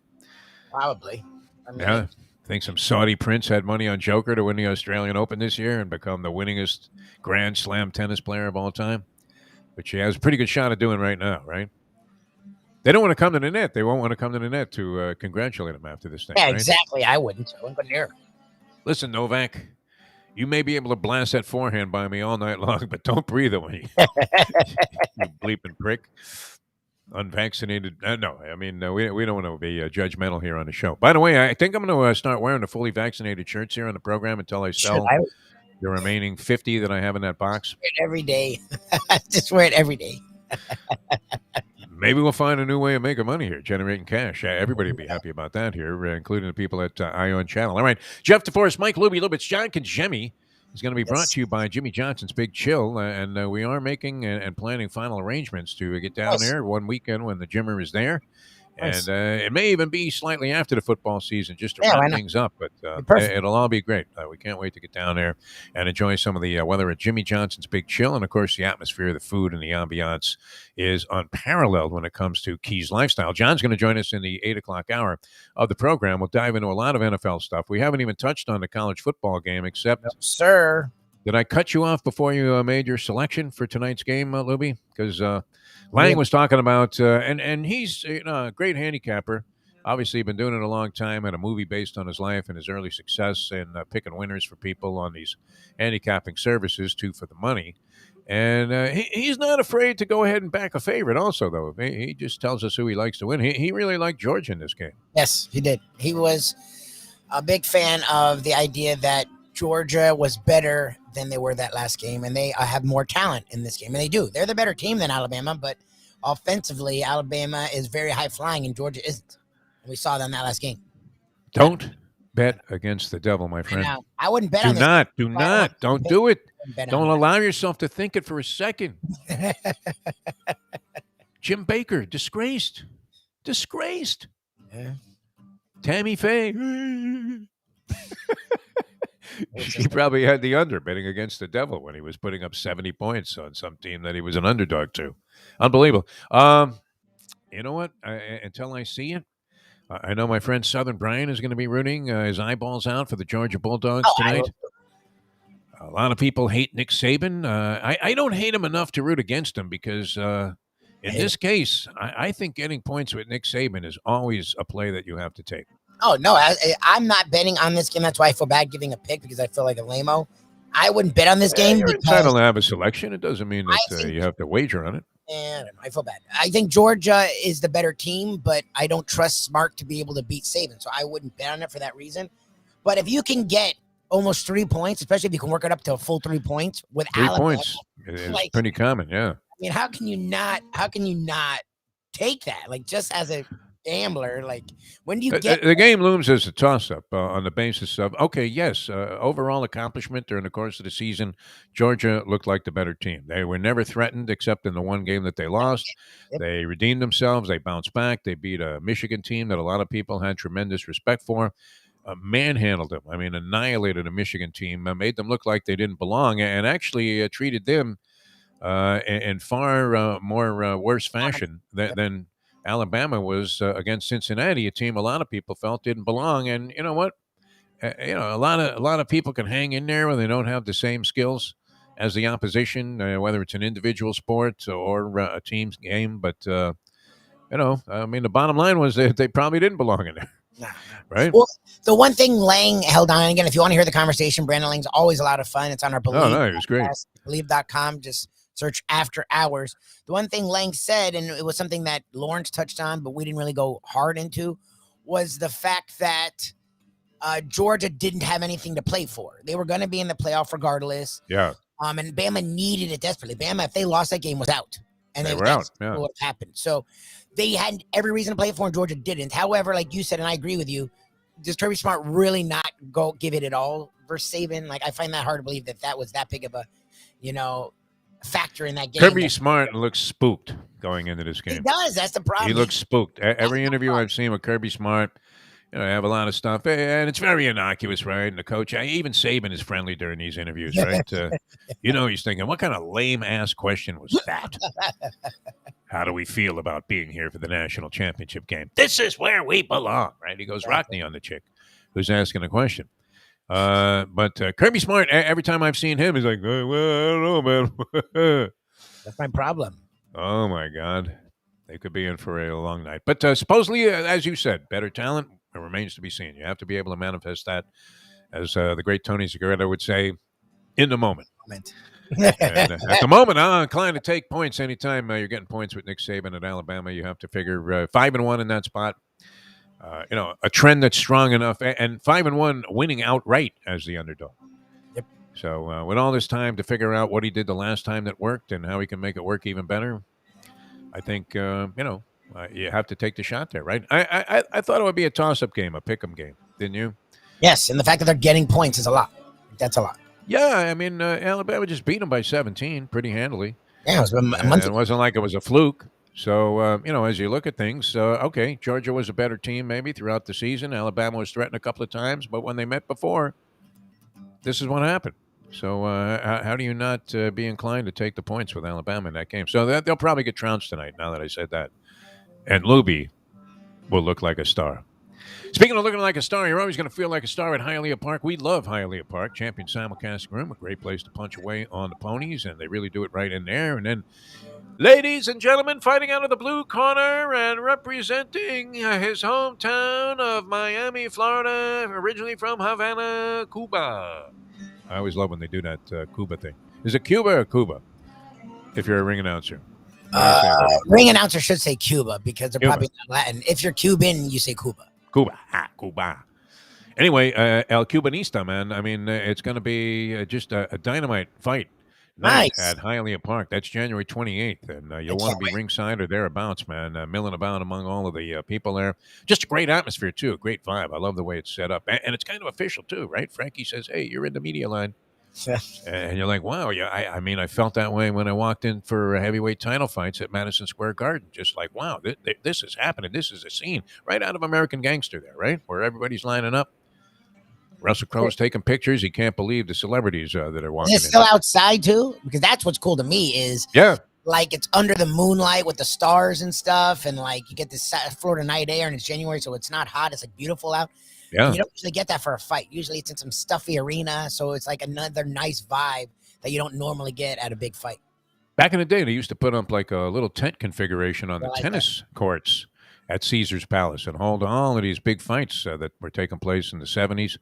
Probably. I mean, Yeah. Think some Saudi prince had money on Joker to win the Australian Open this year and become the winningest Grand Slam tennis player of all time, which he has a pretty good shot at doing right now, right? They don't want to come to the net. They won't want to come to the net to congratulate him after this thing. yeah, right? exactly. I wouldn't. I wouldn't go near. Listen, Novak, you may be able to blast that forehand by me all night long, but don't breathe on me. You bleeping prick. Unvaccinated. No, I mean, we don't want to be judgmental here on the show. By the way, I think I'm going to start wearing the fully vaccinated shirts here on the program until I sell the remaining 50 that I have in that box. Wear it every day. Just wear it every day. Maybe we'll find a new way of making money here, generating cash. Everybody will be happy about that here, including the people at Ion Channel. All right. Jeff Deforrest, Mike Lubie, Lubitz, John Conjemi is going to be brought to you by Jimmy Johnson's Big Chill. And we are making and planning final arrangements to get down there one weekend when the Jimmer is there Nice. And it may even be slightly after the football season just to Yeah, why wrap not? things up. But Perfect. it'll all be great. We can't wait to get down there and enjoy some of the weather at Jimmy Johnson's Big Chill. And, of course, the atmosphere, the food, and the ambiance is unparalleled when it comes to Keys lifestyle. John's going to join us in the 8 o'clock hour of the program. We'll dive into a lot of NFL stuff. We haven't even touched on the college football game except No, sir. Did I cut you off before you made your selection for tonight's game, Lubie? Because Lang was talking about, and he's a great handicapper. Obviously, been doing it a long time. Had a movie based on his life and his early success and picking winners for people on these handicapping services, 2 for the money. And he's not afraid to go ahead and back a favorite also, though. He just tells us who he likes to win. He really liked Georgia in this game. Yes, he did. He was a big fan of the idea that Georgia was better than they were that last game, and they have more talent in this game. And they do. They're the better team than Alabama, but offensively, Alabama is very high-flying, and Georgia isn't. And we saw that in that last game. Don't bet against the devil, my friend. I wouldn't bet Do on this. not. Don't do it. Bet Don't on allow yourself to think it for a second. that. Jim Baker, disgraced. Yeah. Tammy Faye. He probably had the under betting against the devil when he was putting up 70 points on some team that he was an underdog to. Unbelievable. You know what? Until I see it, I know my friend Southern Brian is going to be rooting his eyeballs out for the Georgia Bulldogs tonight. A lot of people hate Nick Saban. I don't hate him enough to root against him because in this case, I think getting points with Nick Saban is always a play that you have to take. Oh, no, I'm not betting on this game. That's why I feel bad giving a pick because I feel like a lame-o. I wouldn't bet on this game. You're because entitled to have a selection. It doesn't mean that you have to wager on it. I don't know. I feel bad. I think Georgia is the better team, but I don't trust Smart to be able to beat Saban, so I wouldn't bet on it for that reason. But if you can get almost 3 points, especially if you can work it up to a full 3 points with 3 Alabama, points is pretty common, yeah. I mean, how can you not take that? Like, just as a gambler, like, when do you get the game looms as a toss-up on the basis of, okay, yes, overall accomplishment during the course of the season, Georgia looked like the better team. They were never threatened except in the one game that they lost. Yep. They redeemed themselves. They bounced back. They beat a Michigan team that a lot of people had tremendous respect for. Manhandled them. I mean, annihilated a Michigan team, made them look like they didn't belong, and actually treated them in far more worse fashion than Alabama was against Cincinnati, a team a lot of people felt didn't belong. And you know what? A lot of people can hang in there when they don't have the same skills as the opposition, whether it's an individual sport or a team's game. But I mean, the bottom line was that they probably didn't belong in there. Right? Well, the one thing Lang held on, again, if you want to hear the conversation, Brandon Lang's always a lot of fun. It's on our Believe. Oh, no, it was great. Believe.com. Just search After Hours. The one thing Lang said, and it was something that Lawrence touched on, but we didn't really go hard into, was the fact that Georgia didn't have anything to play for. They were going to be in the playoff regardless. Yeah. And Bama needed it desperately. Bama, if they lost that game, was out. And they were out. Yeah. What would have happened. So they had every reason to play for, and Georgia didn't. However, like you said, and I agree with you, does Kirby Smart really not go give it at all versus Saban? Like, I find that hard to believe that was that big of a, factor in that game. Kirby Smart looks spooked going into this game. He does. That's the problem. He looks spooked. Every interview I've seen with Kirby Smart, I have a lot of stuff, and it's very innocuous, right? And the coach, even Saban is friendly during these interviews, right? He's thinking, what kind of lame-ass question was that? How do we feel about being here for the national championship game? This is where we belong, right? He goes Rockney on the chick who's asking a question. But Kirby Smart, every time I've seen him, he's like, well, I don't know, man. That's my problem. Oh, my God. They could be in for a long night. But supposedly, as you said, better talent remains to be seen. You have to be able to manifest that, as the great Tony Segura would say, in the moment. And, at the moment, I'm inclined to take points anytime you're getting points with Nick Saban at Alabama. You have to figure 5-1 in that spot. A trend that's strong enough, and 5-1 winning outright as the underdog. Yep. So with all this time to figure out what he did the last time that worked and how he can make it work even better, I think you have to take the shot there, right? I thought it would be a toss-up game, a pick-em game, didn't you? Yes, and the fact that they're getting points is a lot. That's a lot. Yeah, I mean, Alabama just beat them by 17 pretty handily. Yeah, it was a month. It wasn't like it was a fluke. So, as you look at things, okay, Georgia was a better team maybe throughout the season. Alabama was threatened a couple of times, but when they met before, this is what happened. So, how do you not be inclined to take the points with Alabama in that game? So they'll probably get trounced tonight. Now that I said that, and Lubie will look like a star. Speaking of looking like a star, you're always going to feel like a star at Hialeah Park. We love Hialeah Park, champion simulcasting room, a great place to punch away on the ponies, and they really do it right in there. And then, ladies and gentlemen, fighting out of the blue corner and representing his hometown of Miami, Florida, originally from Havana, Cuba. I always love when they do that Cuba thing. Is it Cuba or Cuba? If you're a ring announcer. Ring announcer should say Cuba because they're Cuba. probably not Latin. If you're Cuban, you say Cuba. Cuba. Cuba. Anyway, El Cubanista, man. I mean, it's going to be just a dynamite fight. Nice. At Hialeah Park. That's January 28th, and you'll want to be ringside or thereabouts, man. Milling about among all of the people there. Just a great atmosphere, too. A great vibe. I love the way it's set up. And it's kind of official, too, right? Frankie says, hey, you're in the media line. And you're like, wow. Yeah, I felt that way when I walked in for heavyweight title fights at Madison Square Garden. Just like, wow, this is happening. This is a scene right out of American Gangster there, right? Where everybody's lining up. Russell Crowe's taking pictures. He can't believe the celebrities that are walking in. Is it still outside, too? Because that's what's cool to me is, like, it's under the moonlight with the stars and stuff, and, like, you get this Florida night air, and it's January, so it's not hot. It's, like, beautiful out. Yeah. And you don't usually get that for a fight. Usually it's in some stuffy arena, so it's, like, another nice vibe that you don't normally get at a big fight. Back in the day, they used to put up, like, a little tent configuration on the tennis courts at Caesar's Palace and hold all of these big fights that were taking place in the 70s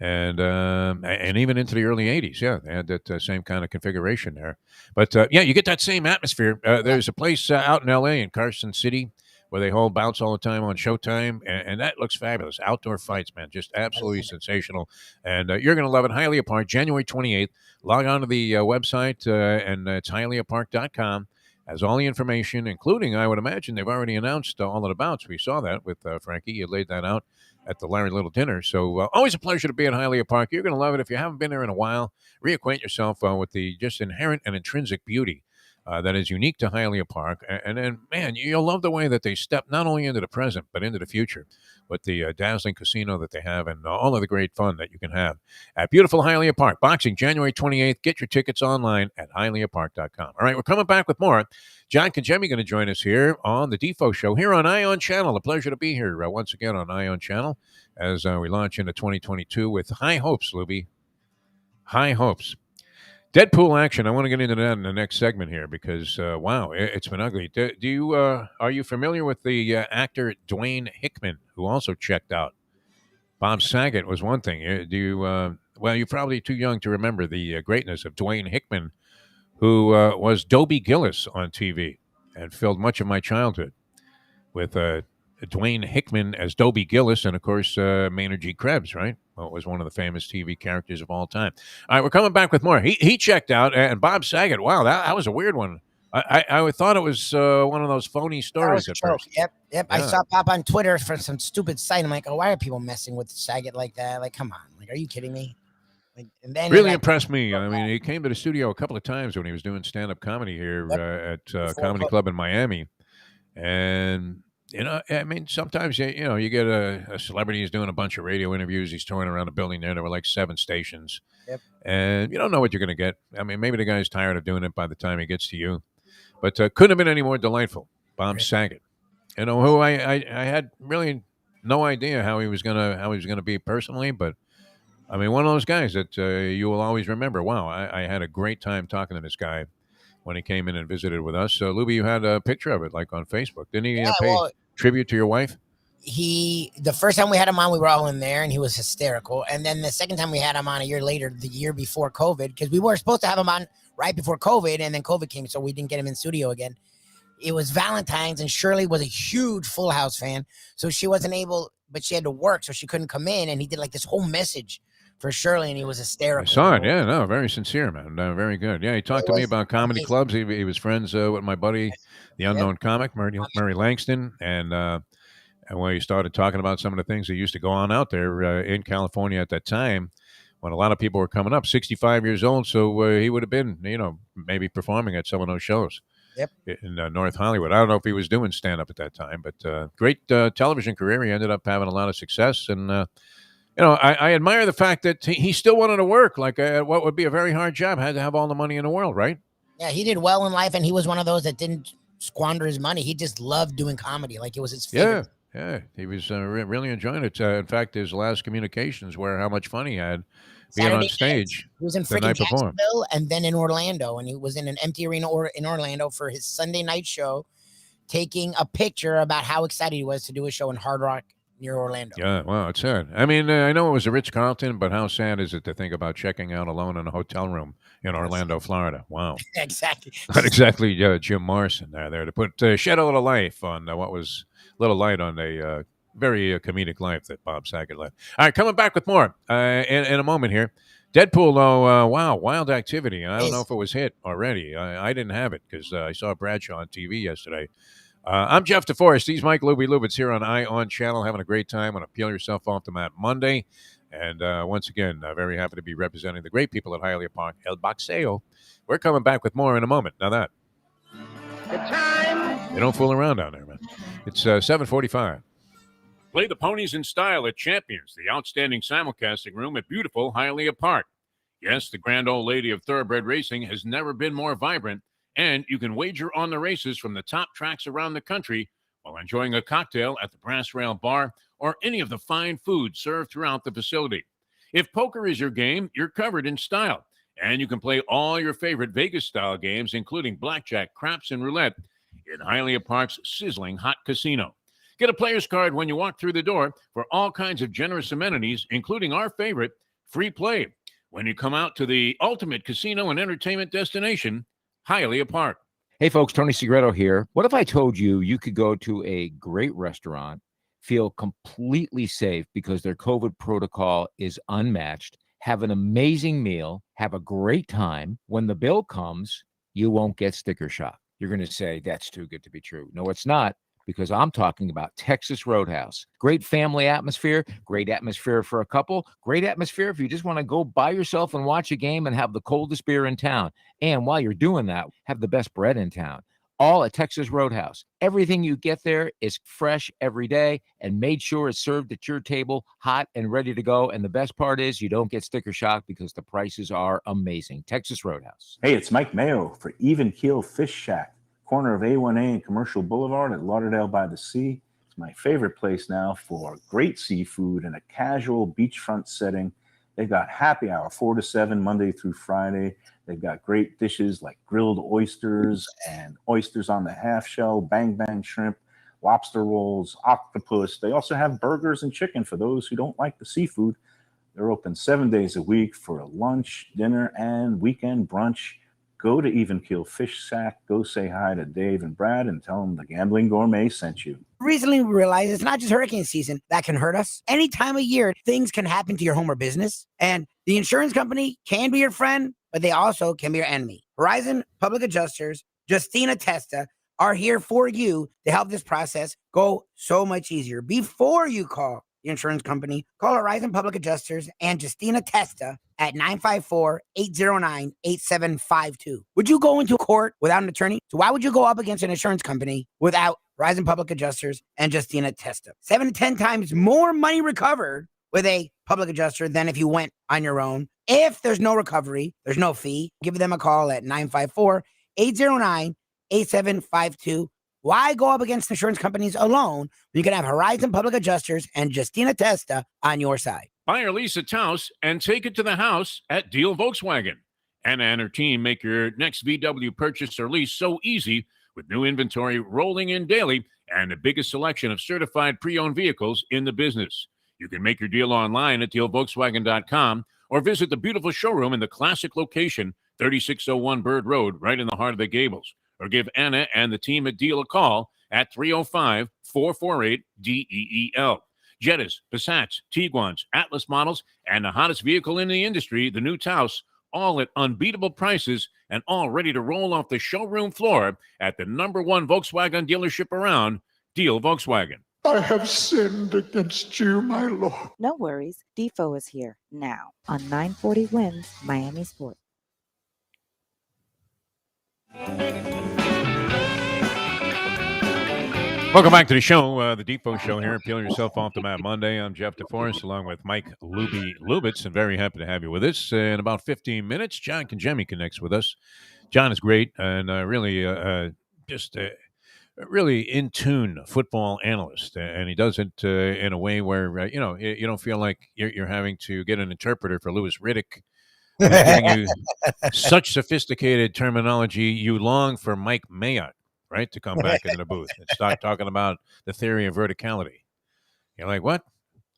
and even into the early 80s. Yeah, they had that same kind of configuration there. But, you get that same atmosphere. There's a place out in L.A. in Carson City where they hold bouts all the time on Showtime, and that looks fabulous. Outdoor fights, man, just absolutely sensational. And you're going to love it. Hialeah Park, January 28th. Log on to the website, and it's hialeahpark.com. Has all the information, including, I would imagine, they've already announced all of the bouts. We saw that with Frankie. You laid that out at the Larry Little dinner. So always a pleasure to be at Hialeah Park. You're going to love it. If you haven't been there in a while, reacquaint yourself with the just inherent and intrinsic beauty that is unique to Hialeah Park. And then, man, you'll love the way that they step not only into the present, but into the future with the dazzling casino that they have and all of the great fun that you can have at beautiful Hialeah Park. Boxing, January 28th. Get your tickets online at hialeahpark.com. All right, we're coming back with more. John Kajemi going to join us here on the Defo Show here on Ion Channel. A pleasure to be here once again on Ion Channel as we launch into 2022 with high hopes, Lubie. High hopes. Deadpool action. I want to get into that in the next segment here because, wow, it's been ugly. Are you familiar with the actor Dwayne Hickman, who also checked out? Bob Saget was one thing. Well, you're probably too young to remember the greatness of Dwayne Hickman, who was Dobie Gillis on TV and filled much of my childhood with Dwayne Hickman as Dobie Gillis and, of course, Maynard G. Krebs, right? Well, was one of the famous TV characters of all time. All right, we're coming back with more. He checked out, and Bob Saget, wow, that was a weird one. I thought it was one of those phony stories at first. Yep. Yeah. I saw it pop on Twitter for some stupid site. I'm like, oh, why are people messing with Saget like that? Like, come on. Like, are you kidding me? Like, and then really impressed me. I mean, he came to the studio a couple of times when he was doing stand-up comedy here at Comedy Club in Miami. And, I mean, sometimes, you get a celebrity who's doing a bunch of radio interviews. He's touring around the building there. There were like 7 stations. Yep. And you don't know what you're going to get. I mean, maybe the guy's tired of doing it by the time he gets to you. But couldn't have been any more delightful. Bob Saget. Who I had really no idea how he was gonna be personally, but I mean, one of those guys that you will always remember. Wow, I had a great time talking to this guy when he came in and visited with us. So, Lubie, you had a picture of it, like on Facebook. Didn't he pay tribute to your wife? The first time we had him on, we were all in there, and he was hysterical. And then the second time we had him on a year later, the year before COVID, because we were supposed to have him on right before COVID, and then COVID came, so we didn't get him in studio again. It was Valentine's, and Shirley was a huge Full House fan, so she wasn't able, but she had to work, so she couldn't come in, and he did like this whole message for Shirley, and he was hysterical. I saw it, yeah, no, very sincere, man, very good. Yeah, he talked to me about comedy clubs. He was friends with my buddy, the unknown comic, Murray Langston, and when he started talking about some of the things that used to go on out there in California at that time, when a lot of people were coming up, 65 years old, so he would have been, maybe performing at some of those shows. in North Hollywood. I don't know if he was doing stand-up at that time, but great television career. He ended up having a lot of success. And, I admire the fact that he still wanted to work. Like what would be a very hard job, had to have all the money in the world, right? Yeah, he did well in life, and he was one of those that didn't squander his money. He just loved doing comedy. Like it was his favorite. Yeah, he was really enjoying it. In fact, his last communications were how much fun he had being Saturday on stage. nights. He was in the freaking night before. Jacksonville and then in Orlando, and he was in an empty arena in Orlando for his Sunday night show, taking a picture about how excited he was to do a show in Hard Rock near Orlando. Yeah, well, it's sad. I mean, I know it was a Ritz-Carlton, but how sad is it to think about checking out alone in a hotel room in Orlando, Florida? Wow. Exactly. Not exactly Jim Morrison there to put shed a little life on what was a little light on a very comedic life that Bob Saget led. All right, coming back with more in a moment here. Deadpool, though, wow, wild activity. I don't know if it was hit already. I didn't have it because I saw Bradshaw on TV yesterday. I'm Jeff Deforrest. He's Mike Lubitz here on On Channel, having a great time on a Peel Yourself Off the Mat Monday. And once again, very happy to be representing the great people at Hialeah Park, El Boxeo. We're coming back with more in a moment. Now that. The time. They don't fool around down there, man. It's 7:45. Play the ponies in style at Champions, the outstanding simulcasting room at beautiful Hialeah Park. Yes, the grand old lady of thoroughbred racing has never been more vibrant, and you can wager on the races from the top tracks around the country while enjoying a cocktail at the Brass Rail Bar or any of the fine food served throughout the facility. If poker is your game, you're covered in style, and you can play all your favorite Vegas-style games, including blackjack, craps, and roulette in Hialeah Park's sizzling hot casino. Get a player's card when you walk through the door for all kinds of generous amenities, including our favorite, free play, when you come out to the ultimate casino and entertainment destination, Hialeah Park. Hey, folks, Tony Segreto here. What if I told you you could go to a great restaurant, feel completely safe because their COVID protocol is unmatched, have an amazing meal, have a great time. When the bill comes, you won't get sticker shock. You're going to say, that's too good to be true. No, it's not, because I'm talking about Texas Roadhouse. Great family atmosphere, great atmosphere for a couple, great atmosphere if you just want to go by yourself and watch a game and have the coldest beer in town. And while you're doing that, have the best bread in town. All at Texas Roadhouse. Everything you get there is fresh every day and made sure it's served at your table, hot and ready to go. And the best part is you don't get sticker shock because the prices are amazing. Texas Roadhouse. Hey, it's Mike Mayo for Even Keel Fish Shack, corner of A1A and Commercial Boulevard at Lauderdale by the Sea. It's my favorite place now for great seafood in a casual beachfront setting. They've got happy hour 4 to 7 Monday through Friday. They've got great dishes like grilled oysters and oysters on the half shell, bang bang shrimp, lobster rolls, octopus. They also have burgers and chicken for those who don't like the seafood. They're open 7 days a week for lunch, dinner, and weekend brunch. Go to Even Keel Fish Shack. Go say hi to Dave and Brad and tell them the Gambling Gourmet sent you. Recently, we realized it's not just hurricane season that can hurt us. Any time of year, things can happen to your home or business. And the insurance company can be your friend, but they also can be your enemy. Horizon Public Adjusters, Justina Testa, are here for you to help this process go so much easier. Before you call the insurance company, call Horizon Public Adjusters and Justina Testa at 954-809-8752. Would you go into court without an attorney? So why would you go up against an insurance company without Horizon Public Adjusters and Justina Testa? 7 to 10 times more money recovered with a public adjuster than if you went on your own. If there's no recovery, there's no fee. Give them a call at 954-809-8752. Why go up against insurance companies alone when you can have Horizon Public Adjusters and Justina Testa on your side? Buy or lease a Taos and take it to the house at Deal Volkswagen. Anna and her team make your next VW purchase or lease so easy with new inventory rolling in daily and the biggest selection of certified pre-owned vehicles in the business. You can make your deal online at dealvolkswagen.com or visit the beautiful showroom in the classic location, 3601 Bird Road, right in the heart of the Gables. Or give Anna and the team at Deal a call at 305-448-DEEL. Jettas, Passats, Tiguans, Atlas models, and the hottest vehicle in the industry, the new Taos, all at unbeatable prices and all ready to roll off the showroom floor at the #1 Volkswagen dealership around, Deal Volkswagen. I have sinned against you, my Lord. No worries. Defo is here now on 940 Wins Miami Sports. Welcome back to the show, the Defo Show here. Peeling yourself off the mat Monday. I'm Jeff Deforrest, along with Mike Lubitz, and very happy to have you with us. In about 15 minutes, John Conjemi connects with us. John is great and just really in tune football analyst, and he does it in a way where you don't feel like you're having to get an interpreter for Louis Riddick, who's giving you such sophisticated terminology. You long for Mike Mayock, right, to come back into the booth and start talking about the theory of verticality. You're like, what?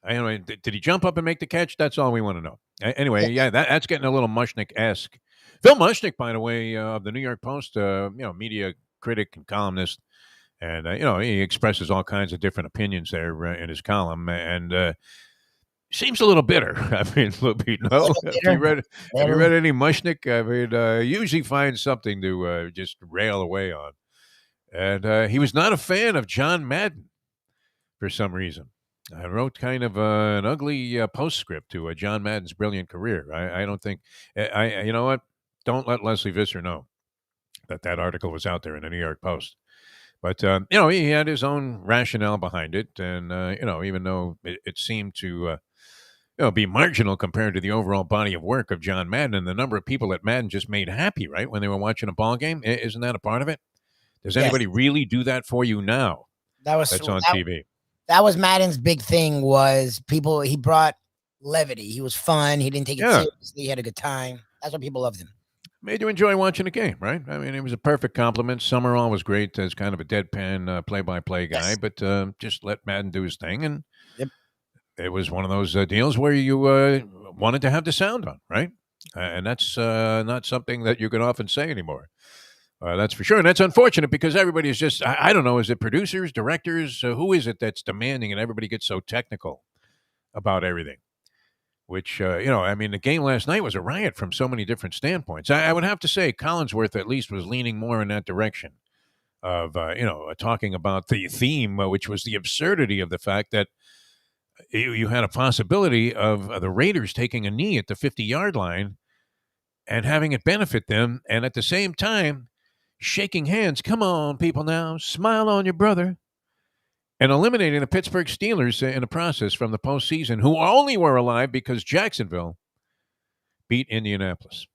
Did he jump up and make the catch? That's all we want to know. Anyway, yeah, that's getting a little Mushnick-esque. Phil Mushnick, by the way, of the New York Post, media critic and columnist, and he expresses all kinds of different opinions there in his column, and seems a little bitter. I mean, no. Have you read any Mushnick? I mean, usually finds something to just rail away on. And he was not a fan of John Madden for some reason. I wrote kind of an ugly postscript to John Madden's brilliant career. I don't think you know what? Don't let Leslie Visser know that article was out there in the New York Post. But he had his own rationale behind it, and even though it seemed to be marginal compared to the overall body of work of John Madden and the number of people that Madden just made happy, right, when they were watching a ball game, isn't that a part of it? Does anybody really do that for you now? That's on TV. That was Madden's big thing. Was people? He brought levity. He was fun. He didn't take it seriously. He had a good time. That's why people loved him. Made you enjoy watching a game, right? I mean, it was a perfect compliment. Summerall was great as kind of a deadpan play-by-play guy, but just let Madden do his thing, and it was one of those deals where you wanted to have the sound on, right? And that's not something that you can often say anymore. That's for sure. And that's unfortunate because everybody is just, I don't know, is it producers, directors? Who is it that's demanding and everybody gets so technical about everything? Which, the game last night was a riot from so many different standpoints. I would have to say Collinsworth at least was leaning more in that direction of, talking about the theme, which was the absurdity of the fact that you had a possibility of the Raiders taking a knee at the 50-yard line and having it benefit them. And at the same time, shaking hands, come on, people now, smile on your brother, and eliminating the Pittsburgh Steelers in the process from the postseason, who only were alive because Jacksonville beat Indianapolis.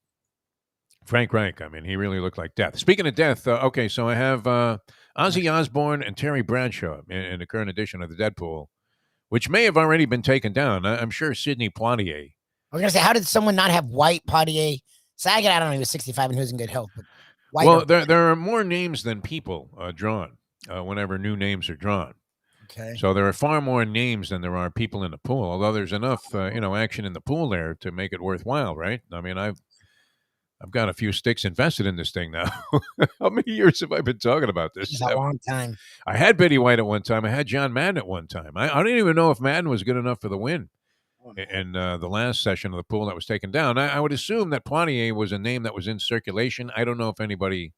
Frank Reich, I mean, he really looked like death. Speaking of death, so I have Ozzy Osbourne and Terry Bradshaw in the current edition of the Deadpool, which may have already been taken down. I'm sure Sidney Poitier. I was going to say, how did someone not have white Poitier? Saget, I don't know, he was 65 and he was in good health. But there are more names than people drawn whenever new names are drawn. Okay. So there are far more names than there are people in the pool, although there's enough, action in the pool there to make it worthwhile, right? I mean, I've got a few sticks invested in this thing now. How many years have I been talking about this? It's a long time. I had Betty White at one time. I had John Madden at one time. I didn't even know if Madden was good enough for the win. In the last session of the pool that was taken down. I would assume that Poitier was a name that was in circulation. I don't know if anybody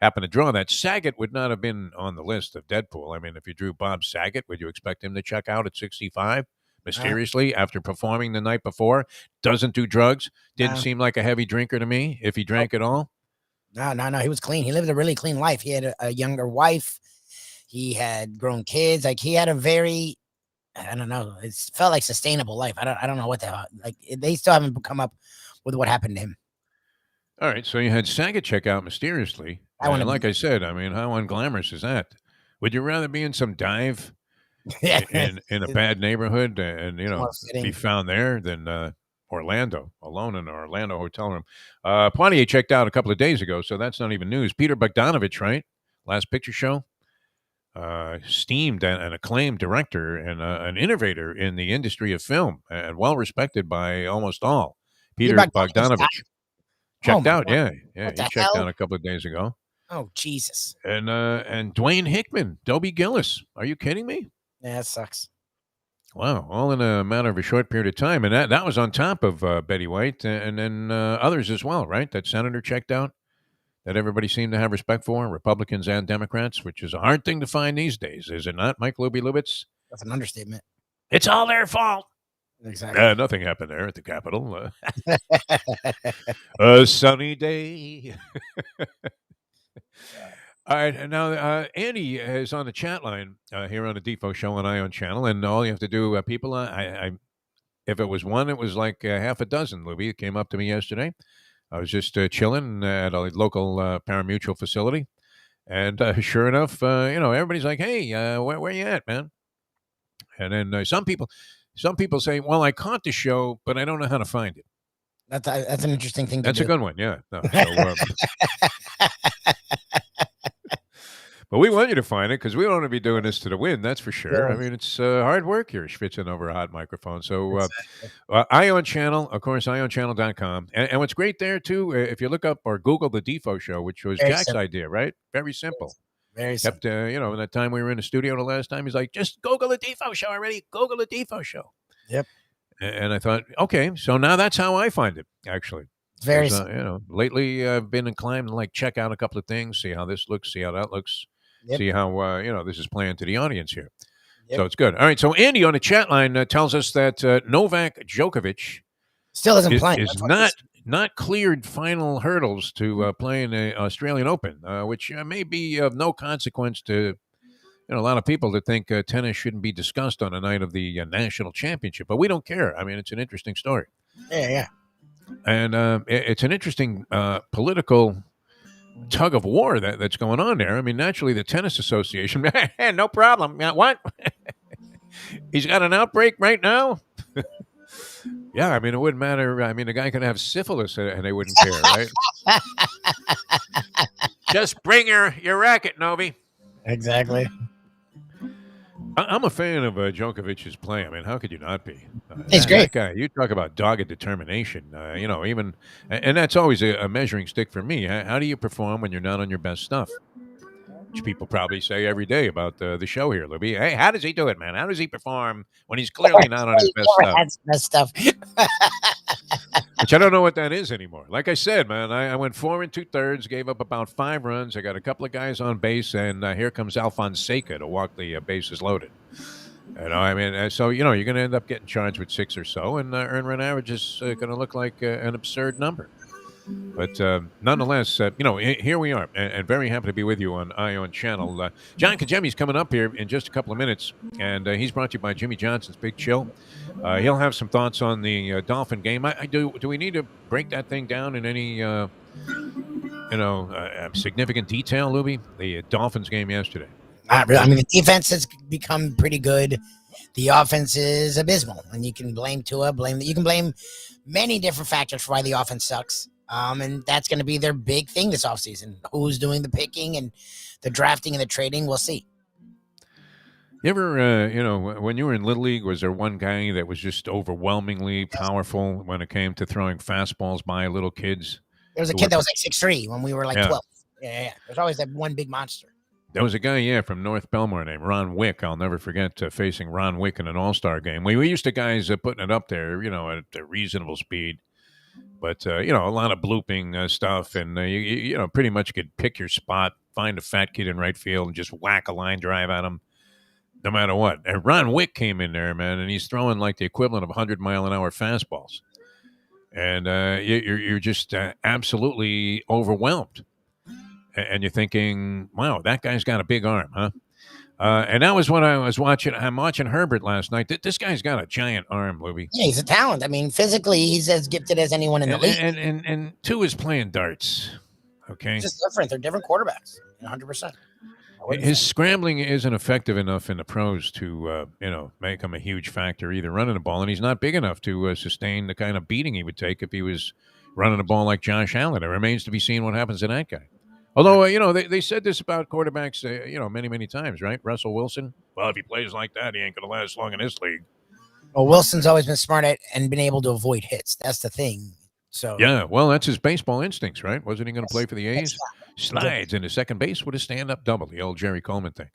happened to draw that. Saget would not have been on the list of Deadpool. I mean, if you drew Bob Saget, would you expect him to check out at 65 mysteriously after performing the night before? Doesn't do drugs. Didn't seem like a heavy drinker to me, if he drank at all. No. He was clean. He lived a really clean life. He had a younger wife. He had grown kids. Like, he had a very... I don't know. It felt like sustainable life. I don't know what the hell. Like, they still haven't come up with what happened to him. All right. So you had Saget check out mysteriously. And like I said, I mean, how unglamorous is that? Would you rather be in some dive in a bad neighborhood and be found there than Orlando, alone in an Orlando hotel room? Poitier checked out a couple of days ago, so that's not even news. Peter Bogdanovich, right? Last Picture Show. Esteemed and acclaimed director and an innovator in the industry of film and well respected by almost all. Peter Bogdanovich checked out. Yeah. He checked out a couple of days ago. Oh, Jesus. And Dwayne Hickman, Dobie Gillis. Are you kidding me? Yeah, that sucks. Wow. All in a matter of a short period of time. And that was on top of Betty White and then others as well, right? That senator checked out. That everybody seemed to have respect for, Republicans and Democrats, which is a hard thing to find these days, is it not, Mike Lubitz? That's an understatement. It's all their fault. Exactly. Nothing happened there at the Capitol. A sunny day. All right, and now Andy is on the chat line here on the Defo Show on Ion Channel, and all you have to do, people, if it was one, it was like half a dozen. Lubie it came up to me yesterday. I was just chilling at a local parimutuel facility, and sure enough, everybody's like, "Hey, where you at, man?" And then some people say, "Well, I caught the show, but I don't know how to find it." That's an interesting thing to That's do. a good one, yeah. No, so, but we want you to find it because we don't want to be doing this to the wind. That's for sure. Yeah. I mean, it's hard work here, schwitzing over a hot microphone. So, Ion Channel, of course, ionchannel.com. And what's great there, too, if you look up or Google the Defo Show, which was Very Jack's simple. idea, right? Very simple. Very simple. Kept, in that time we were in the studio the last time, he's like, just Google the Defo Show already. Google the Defo Show. Yep. And I thought, okay, so now that's how I find it, actually. It's very simple. Lately I've been inclined to check out a couple of things, see how this looks, see how that looks. Yep. See how this is playing to the audience here. Yep. So it's good. All right. So Andy on the chat line tells us that Novak Djokovic Still isn't playing. is not cleared final hurdles to play in the Australian Open, which may be of no consequence to a lot of people that think tennis shouldn't be discussed on the night of the national championship. But we don't care. I mean, it's an interesting story. Yeah. And it's an interesting political tug of war that's going on there. I mean, naturally, the Tennis Association, no problem. What? He's got an outbreak right now? Yeah, I mean, it wouldn't matter. I mean, the guy can have syphilis and they wouldn't care, right? Just bring your racket, Novi. Exactly. I'm a fan of Djokovic's play. I mean, how could you not be? He's great. That guy, you talk about dogged determination. Even, and that's always a measuring stick for me. How do you perform when you're not on your best stuff? Which people probably say every day about the show here, Lubie. Hey, how does he do it, man? How does he perform when he's clearly not on his best stuff? Which I don't know what that is anymore. Like I said, man, I went 4 2/3, gave up about 5 runs. I got a couple of guys on base, and here comes Alphonse Saget to walk the bases loaded. I mean, so you're going to end up getting charged with 6 or so, and earned run average is going to look like an absurd number. But nonetheless, here we are, and very happy to be with you on Ion Channel. John Kajemi's coming up here in just a couple of minutes, and he's brought to you by Jimmy Johnson's Big Chill. He'll have some thoughts on the Dolphin game. Do we need to break that thing down in any significant detail, Lubie? The Dolphins game yesterday. Not really. I mean, the defense has become pretty good. The offense is abysmal, and you can blame Tua. You can blame many different factors for why the offense sucks. And that's going to be their big thing this offseason. Who's doing the picking and the drafting and the trading? We'll see. You ever, when you were in Little League, was there one guy that was just overwhelmingly powerful when it came to throwing fastballs by little kids? There was a kid that was like 6'3" when we were like 12. Yeah. There's always that one big monster. There was a guy, from North Belmore named Ron Wick. I'll never forget facing Ron Wick in an all-star game. We used to guys putting it up there, at a reasonable speed. But, a lot of blooping stuff. And, you pretty much could pick your spot, find a fat kid in right field, and just whack a line drive at him, no matter what. And Ron Wick came in there, man, and he's throwing like the equivalent of 100-mile-an-hour fastballs. And you're just absolutely overwhelmed. And you're thinking, wow, that guy's got a big arm, huh? And that was when I was watching. I'm watching Herbert last night. This guy's got a giant arm, Lubie. Yeah, he's a talent. I mean, physically, he's as gifted as anyone in the league. And two is playing darts. Okay, it's just different. They're different quarterbacks. 100%. His scrambling isn't effective enough in the pros to make him a huge factor either running the ball, and he's not big enough to sustain the kind of beating he would take if he was running the ball like Josh Allen. It remains to be seen what happens to that guy. Although, they said this about quarterbacks, many, many times, right? Russell Wilson, well, if he plays like that, he ain't going to last long in this league. Well, Wilson's always been smart at and been able to avoid hits. That's the thing. So yeah, well, that's his baseball instincts, right? Wasn't he going to play for the A's? Slides into second base with a stand-up double, the old Jerry Coleman thing.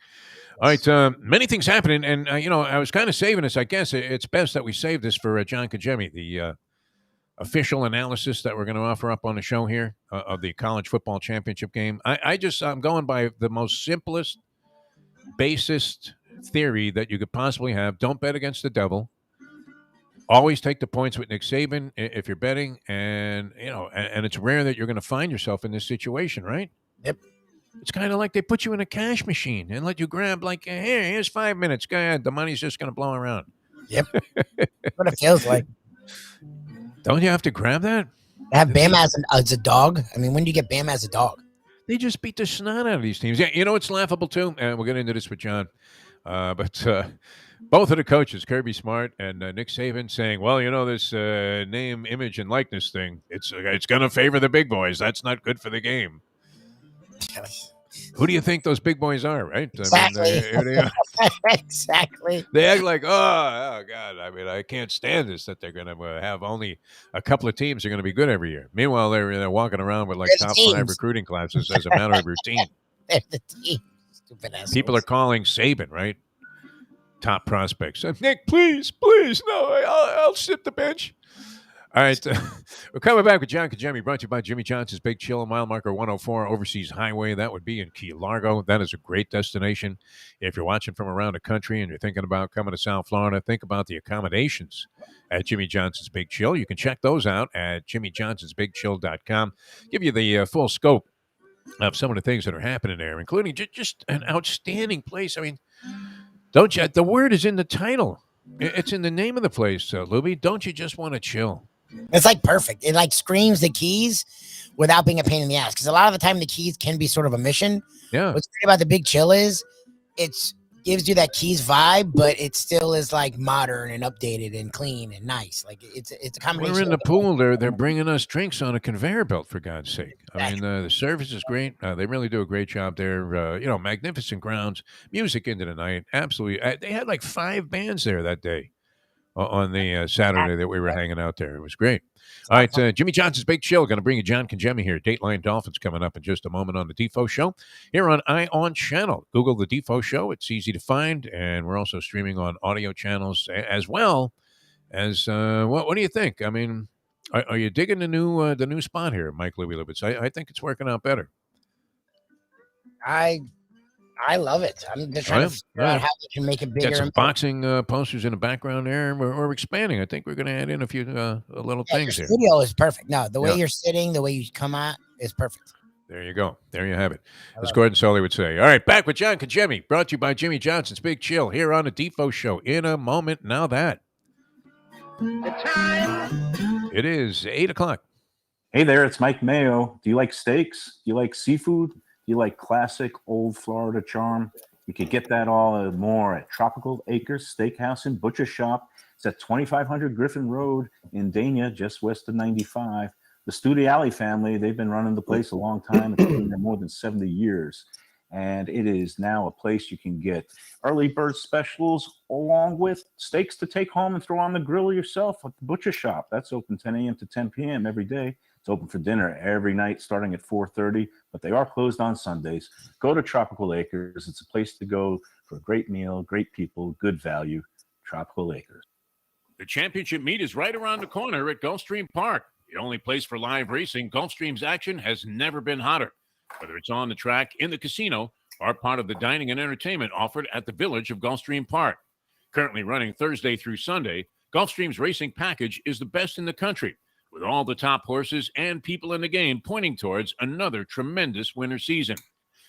All right, many things happening, and, I was kind of saving this. I guess it's best that we save this for John Kajemi, the official analysis that we're going to offer up on the show here of the college football championship game. I'm going by the most simplest, basest theory that you could possibly have. Don't bet against the devil. Always take the points with Nick Saban if you're betting, and it's rare that you're going to find yourself in this situation, right? Yep. It's kind of like they put you in a cash machine and let you grab, like, here's 5 minutes. Go ahead. The money's just going to blow around. Yep. What it feels like. Don't you have to grab that? Have Bam as a dog. I mean, when do you get Bam as a dog? They just beat the snot out of these teams. Yeah, you know what's laughable too? And we'll get into this with John. But both of the coaches, Kirby Smart and Nick Saban, saying, well, you know, this name, image, and likeness thing, it's going to favor the big boys. That's not good for the game. Who do you think those big boys are, right? Exactly. I mean, Exactly. they act like, oh, God. I mean, I can't stand this, that they're going to have only a couple of teams are going to be good every year. Meanwhile, they're walking around with like top 5 recruiting classes as a matter of routine. They're the team. Stupid assholes. People are calling Saban, right? Top prospects. Nick, please, no, I'll sit the bench. All right, we're coming back with John Kajemi, brought to you by Jimmy Johnson's Big Chill, mile marker 104, Overseas Highway. That would be in Key Largo. That is a great destination. If you're watching from around the country and you're thinking about coming to South Florida, think about the accommodations at Jimmy Johnson's Big Chill. You can check those out at jimmyjohnsonsbigchill.com. Give you the full scope of some of the things that are happening there, including just an outstanding place. I mean, don't you? The word is in the title. It's in the name of the place, Lubie. Don't you just want to chill? It's like perfect. It like screams the Keys without being a pain in the ass. Because a lot of the time the Keys can be sort of a mission. Yeah. What's great about the Big Chill is it gives you that Keys vibe, but it still is like modern and updated and clean and nice. Like it's a combination. We're in the pool. They're bringing us drinks on a conveyor belt, for God's sake. I mean, the service is great. They really do a great job there. Magnificent grounds, music into the night. Absolutely. They had like 5 bands there that day. On the Saturday that we were hanging out there. It was great. All right, Jimmy Johnson's Big Chill. Going to bring you John Kajemi here. Dateline Dolphins coming up in just a moment on the Defo Show. Here on ION Channel. Google the Defo Show. It's easy to find. And we're also streaming on audio channels as well as, what do you think? I mean, are you digging the new spot here, Mike Lubitz? I think it's working out better. I love it. I'm just trying to figure out how we can make it bigger. Got some boxing posters in the background there. We're expanding. I think we're going to add in a few little things here. The studio is perfect. No, the way you're sitting, the way you come out is perfect. There you go. There you have it. As Gordon Soley would say. All right, back with John Kajemi, brought to you by Jimmy Johnson's Big Chill here on the Defo Show in a moment. Now that. The time. It is 8 o'clock. Hey there, it's Mike Mayo. Do you like steaks? Do you like seafood? You like classic old Florida charm? You could get that all and more at Tropical Acres Steakhouse and Butcher Shop. It's at 2500 Griffin Road in Dania, just west of 95. The Studiali family, they've been running the place a long time. It's been there more than 70 years. And it is now a place you can get early bird specials along with steaks to take home and throw on the grill yourself at the Butcher Shop. That's open 10 a.m. to 10 p.m. every day. It's open for dinner every night starting at 4:30, but they are closed on Sundays. Go to Tropical Acres. It's a place to go for a great meal, great people, good value. Tropical Acres. The championship meet is right around the corner at Gulfstream Park. The only place for live racing, Gulfstream's action has never been hotter. Whether it's on the track, in the casino, or part of the dining and entertainment offered at the Village of Gulfstream Park. Currently running Thursday through Sunday, Gulfstream's racing package is the best in the country, with all the top horses and people in the game pointing towards another tremendous winter season.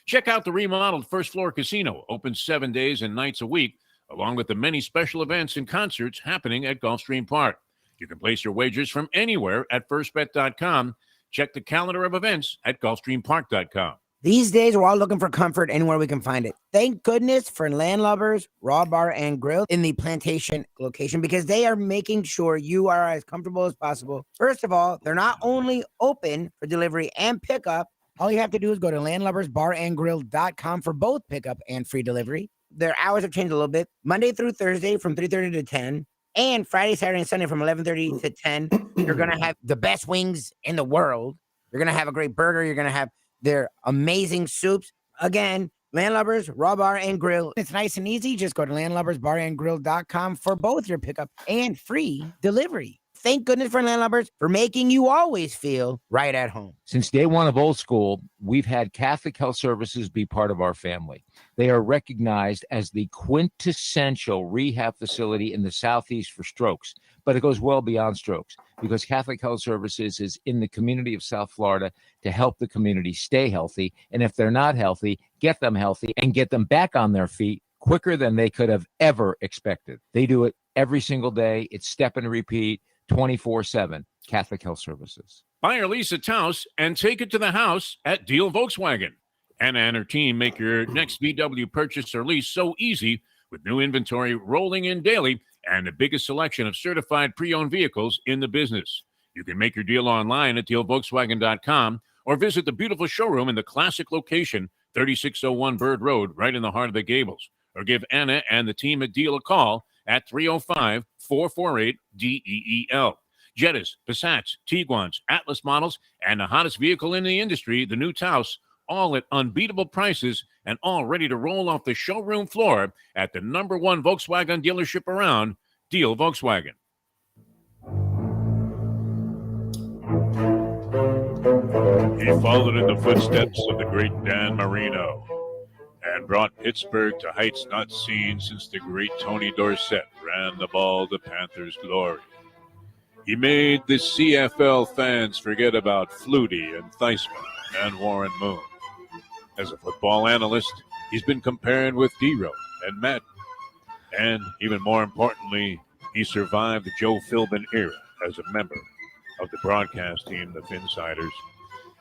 Check out the remodeled first floor casino, open 7 days and nights a week, along with the many special events and concerts happening at Gulfstream Park. You can place your wagers from anywhere at firstbet.com. Check the calendar of events at gulfstreampark.com. These days, we're all looking for comfort anywhere we can find it. Thank goodness for Landlubbers Raw Bar and Grill in the Plantation location, because they are making sure you are as comfortable as possible. First of all, they're not only open for delivery and pickup. All you have to do is go to landlubbersbarandgrill.com for both pickup and free delivery. Their hours have changed a little bit. Monday through Thursday from 3:30 to 10. And Friday, Saturday, and Sunday from 11:30 to 10. You're going to have the best wings in the world. You're going to have a great burger. You're going to have their amazing soups. Again, Landlubbers, Raw Bar and Grill. It's nice and easy. Just go to landlubbersbarandgrill.com for both your pickup and free delivery. thank goodness for landlubbers for making you always feel right at home. Since day one of Old School, we've had Catholic Health Services be part of our family. They are recognized as the quintessential rehab facility in the Southeast for strokes, but it goes well beyond strokes because Catholic Health Services is in the community of South Florida to help the community stay healthy. And if they're not healthy, get them healthy and get them back on their feet quicker than they could have ever expected. They do it every single day. It's step and repeat 24/7. Catholic Health Services. Buy or lease a house and take it to the house at Deal Volkswagen. Anna and her team make your next VW purchase or lease so easy with new inventory rolling in daily and the biggest selection of certified pre-owned vehicles in the business. You can make your deal online at dealvolkswagen.com or visit the beautiful showroom in the classic location, 3601 Bird Road, right in the heart of the Gables. Or give Anna and the team at Deal a call at 305-448-DEEL. Jettas, Passats, Tiguans, Atlas models, and the hottest vehicle in the industry, the new Taos, all at unbeatable prices and all ready to roll off the showroom floor at the #1 Volkswagen dealership around, Deal Volkswagen. He followed in the footsteps of the great Dan Marino and brought Pittsburgh to heights not seen since the great Tony Dorsett ran the ball to Panthers' glory. He made the CFL fans forget about Flutie and Theismann and Warren Moon. As a football analyst, he's been compared with D-Row and Madden. And even more importantly, he survived the Joe Philbin era as a member of the broadcast team, the Finsiders.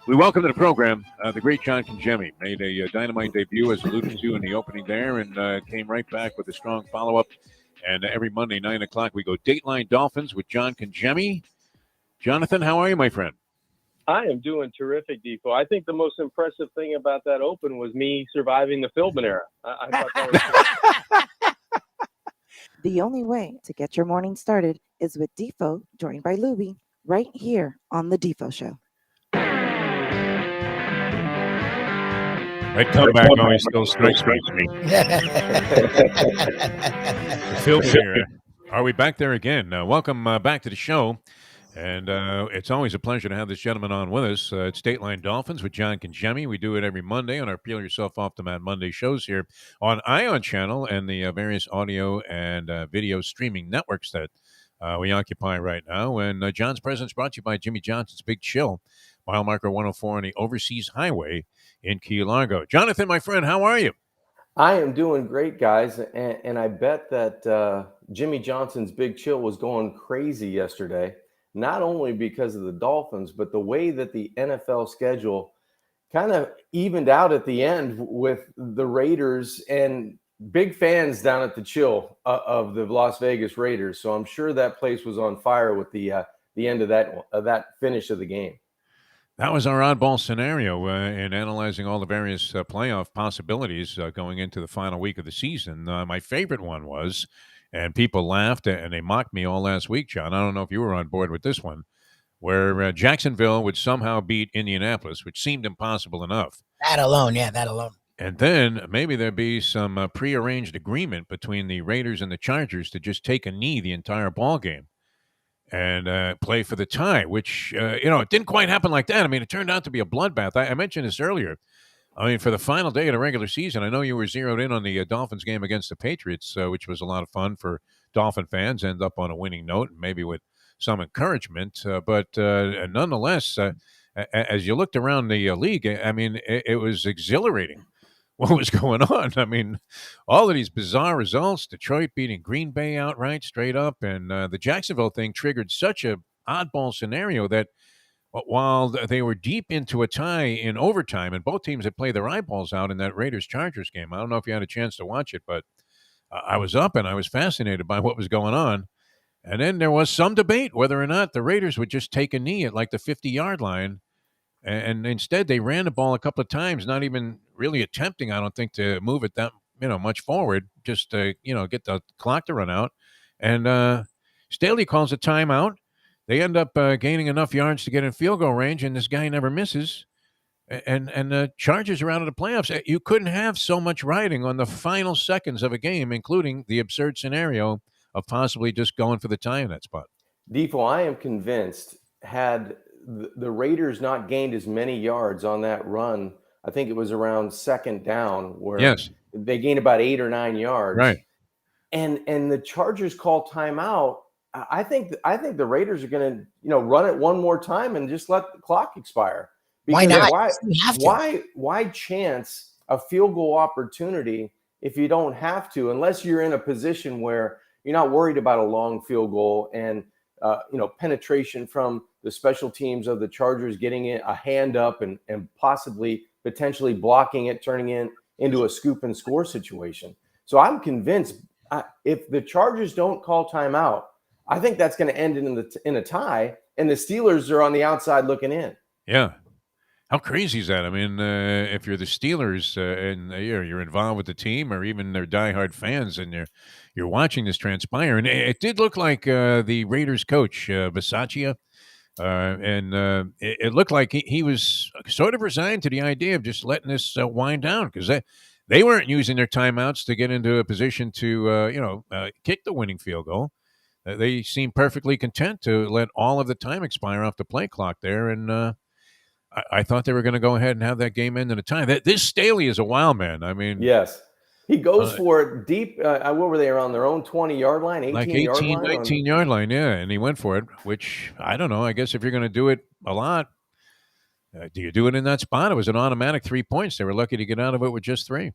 We welcome to the program the great John Congemi. Made a dynamite debut, as alluded to in the opening there, and came right back with a strong follow-up. And every Monday, 9 o'clock, we go Dateline Dolphins with John Congemi. Jonathan, how are you, my friend? I am doing terrific, Defo. I think the most impressive thing about that open was me surviving the Philbin era. I thought that was The only way to get your morning started is with Defo, joined by Lubie, right here on the Defo Show. That comeback always still strikes me. Phil here. Are we back there again? Welcome back to the show. And it's always a pleasure to have this gentleman on with us. It's Dateline Dolphins with John Congemi. We do it every Monday on our Peel Yourself Off the Mat Monday shows here on Ion Channel and the various audio and video streaming networks that we occupy right now. And John's presence brought to you by Jimmy Johnson's Big Chill, mile marker 104 on the Overseas Highway in Key Largo. Jonathan, my friend, how are you? I am doing great, guys. And I bet that Jimmy Johnson's Big Chill was going crazy yesterday, not only because of the Dolphins, but the way that the NFL schedule kind of evened out at the end with the Raiders, and big fans down at the Chill of the Las Vegas Raiders. So I'm sure that place was on fire with the end of that finish of the game. That was our oddball scenario in analyzing all the various playoff possibilities going into the final week of the season. My favorite one was, and people laughed and they mocked me all last week, John. I don't know if you were on board with this one, where Jacksonville would somehow beat Indianapolis, which seemed impossible enough. That alone, yeah, that alone. And then maybe there'd be some prearranged agreement between the Raiders and the Chargers to just take a knee the entire ball game and play for the tie, which, it didn't quite happen like that. I mean, it turned out to be a bloodbath. I mentioned this earlier. I mean, for the final day of the regular season, I know you were zeroed in on the Dolphins game against the Patriots, which was a lot of fun for Dolphin fans, end up on a winning note, and maybe with some encouragement. But nonetheless, as you looked around the league, I mean, it was exhilarating what was going on. I mean, all of these bizarre results, Detroit beating Green Bay outright, straight up, and the Jacksonville thing triggered such a oddball scenario that while they were deep into a tie in overtime, and both teams had played their eyeballs out in that Raiders-Chargers game. I don't know if you had a chance to watch it, but I was up and I was fascinated by what was going on. And then there was some debate whether or not the Raiders would just take a knee at like the 50-yard line. And instead, they ran the ball a couple of times, not even really attempting, I don't think, to move it that much forward, just to get the clock to run out. And Staley calls a timeout. They end up gaining enough yards to get in field goal range, and this guy never misses. And the Chargers are out of the playoffs. You couldn't have so much riding on the final seconds of a game, including the absurd scenario of possibly just going for the tie in that spot. Defo, I am convinced, had the Raiders not gained as many yards on that run, I think it was around second down where Yes. they gained about 8 or 9 yards. Right. And the Chargers call timeout. I think the Raiders are going to, run it one more time and just let the clock expire. Why not? Why chance a field goal opportunity if you don't have to, unless you're in a position where you're not worried about a long field goal and penetration from the special teams of the Chargers getting it a hand up and potentially blocking it, turning it into a scoop and score situation. So I'm convinced if the Chargers don't call timeout, I think that's going to end in a tie, and the Steelers are on the outside looking in. Yeah. How crazy is that? I mean, if you're the Steelers and you're involved with the team, or even their diehard fans, and you're watching this transpire, and it did look like the Raiders coach Bisaccia, and it looked like he was sort of resigned to the idea of just letting this wind down, because they weren't using their timeouts to get into a position to kick the winning field goal. They seemed perfectly content to let all of the time expire off the play clock there, and I thought they were going to go ahead and have that game end in a tie. This Staley is a wild man. I mean, yes, he goes for it deep. What were they, around their own 20-yard line, 19-yard line, yeah, and he went for it, which I don't know. I guess if you're going to do it a lot, do you do it in that spot? It was an automatic 3 points. They were lucky to get out of it with just 3.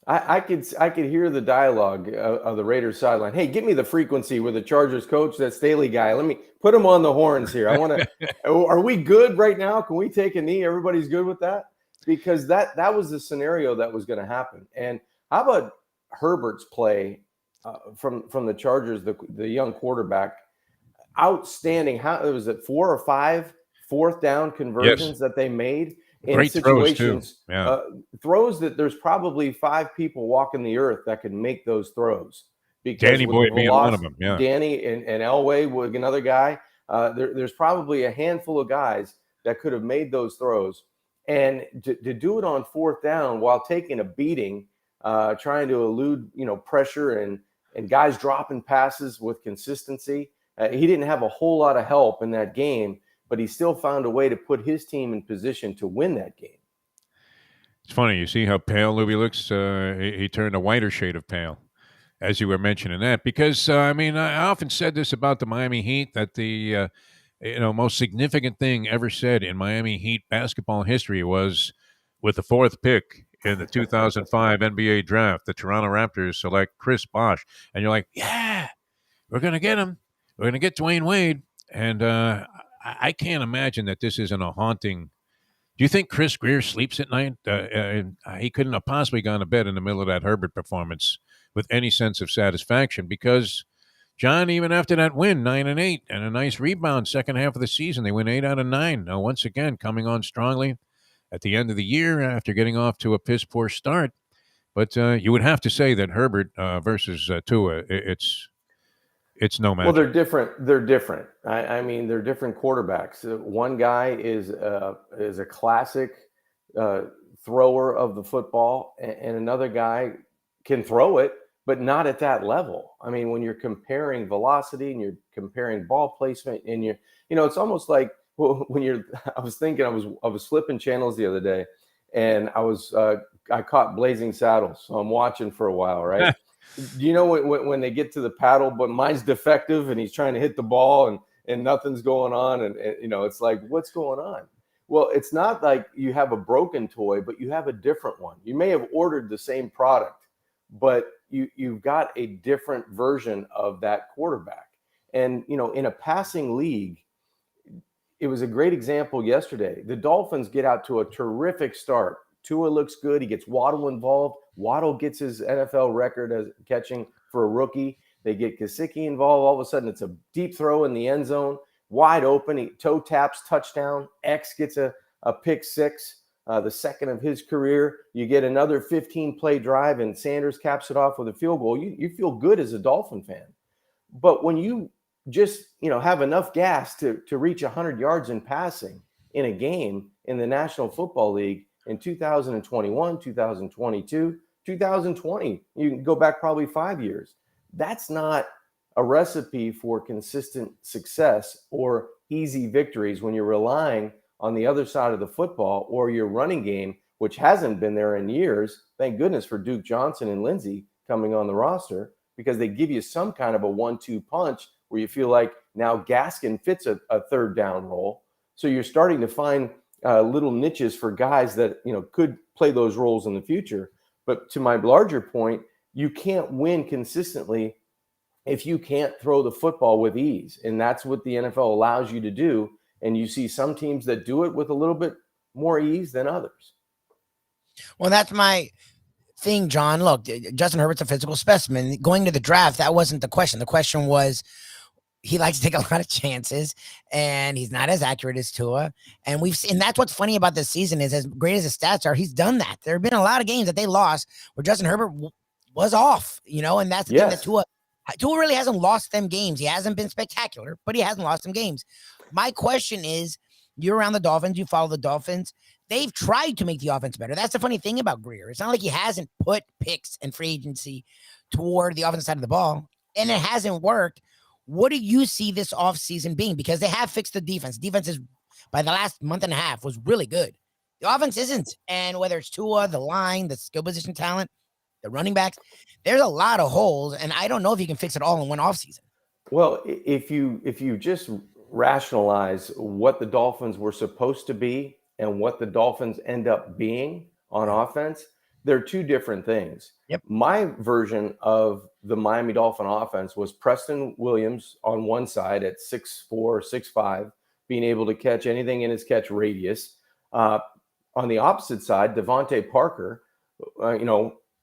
I could hear the dialogue of the Raiders sideline. Hey, give me the frequency with the Chargers coach, that Staley guy. Let me put him on the horns here. I want to. Are we good right now? Can we take a knee? Everybody's good with that, because that was the scenario that was going to happen. And how about Herbert's play from the Chargers, the young quarterback? Outstanding. How was it 4 or 5 fourth down conversions that they made? In great situations, throws, too. Yeah. Throws that there's probably 5 people walking the earth that can make those throws. Because Danny Boyd being one of them, yeah. Danny and Elway with another guy. There's probably a handful of guys that could have made those throws. And to do it on fourth down while taking a beating, trying to elude pressure and guys dropping passes with consistency. He didn't have a whole lot of help in that game, but he still found a way to put his team in position to win that game. It's funny. You see how pale Lubie looks? He turned a whiter shade of pale, as you were mentioning that. Because, I often said this about the Miami Heat, that the most significant thing ever said in Miami Heat basketball history was with the 4th pick in the 2005 NBA draft, the Toronto Raptors select Chris Bosh. And you're like, yeah, we're going to get him. We're going to get Dwayne Wade. And I can't imagine that this isn't a haunting. Do you think Chris Greer sleeps at night? He couldn't have possibly gone to bed in the middle of that Herbert performance with any sense of satisfaction, because, John, even after that win, 9-8, and a nice rebound second half of the season, they win 8 out of 9. Now, once again, coming on strongly at the end of the year after getting off to a piss-poor start. But you would have to say that Herbert versus Tua, it's no match. Well, they're different. They're different. They're different quarterbacks. One guy is a classic thrower of the football, and another guy can throw it, but not at that level. When you're comparing velocity and you're comparing ball placement, and it's almost like when I was flipping channels the other day, and I caught Blazing Saddles, so I'm watching for a while, right? Do you know when they get to the paddle, but mine's defective and he's trying to hit the ball and nothing's going on, and it's like, what's going on? Well, it's not like you have a broken toy, but you have a different one. You may have ordered the same product, but you've got a different version of that quarterback. And in a passing league, it was a great example yesterday. The Dolphins get out to a terrific start. Tua looks good. He gets Waddle involved. Waddle gets his NFL record as catching for a rookie. They get Gesicki involved. All of a sudden, it's a deep throw in the end zone, wide open. He toe taps, touchdown. X gets a pick 6, the second of his career. You get another 15-play drive, and Sanders caps it off with a field goal. You feel good as a Dolphin fan. But when you just have enough gas to reach 100 yards in passing in a game in the National Football League, in 2021, 2022, 2020, you can go back probably 5 years. That's not a recipe for consistent success or easy victories when you're relying on the other side of the football or your running game, which hasn't been there in years. Thank goodness for Duke Johnson and Lindsey coming on the roster, because they give you some kind of a 1-2 punch where you feel like now Gaskin fits a third down role. So you're starting to find little niches for guys that, could play those roles in the future. But to my larger point, you can't win consistently if you can't throw the football with ease. And that's what the NFL allows you to do. And you see some teams that do it with a little bit more ease than others. Well, that's my thing, John. Look, Justin Herbert's a physical specimen. Going to the draft, that wasn't the question. The question was, he likes to take a lot of chances, and he's not as accurate as Tua. And we've seen, and that's what's funny about this season is, as great as his stats are, he's done that. There have been a lot of games that they lost where Justin Herbert was off, and that's the thing that Tua really hasn't lost them games. He hasn't been spectacular, but he hasn't lost them games. My question is, you're around the Dolphins, you follow the Dolphins. They've tried to make the offense better. That's the funny thing about Greer. It's not like he hasn't put picks and free agency toward the offensive side of the ball, and it hasn't worked. What do you see this offseason being? Because they have fixed the defense. Defense is, by the last month and a half, was really good. The offense isn't. And whether it's Tua, the line, the skill position talent, the running backs, there's a lot of holes, and I don't know if you can fix it all in one offseason. Well, if you just rationalize what the Dolphins were supposed to be and what the Dolphins end up being on offense, they're two different things. Yep. My version of the Miami Dolphin offense was Preston Williams on one side at 6'4", 6'5", being able to catch anything in his catch radius. On the opposite side, Devontae Parker,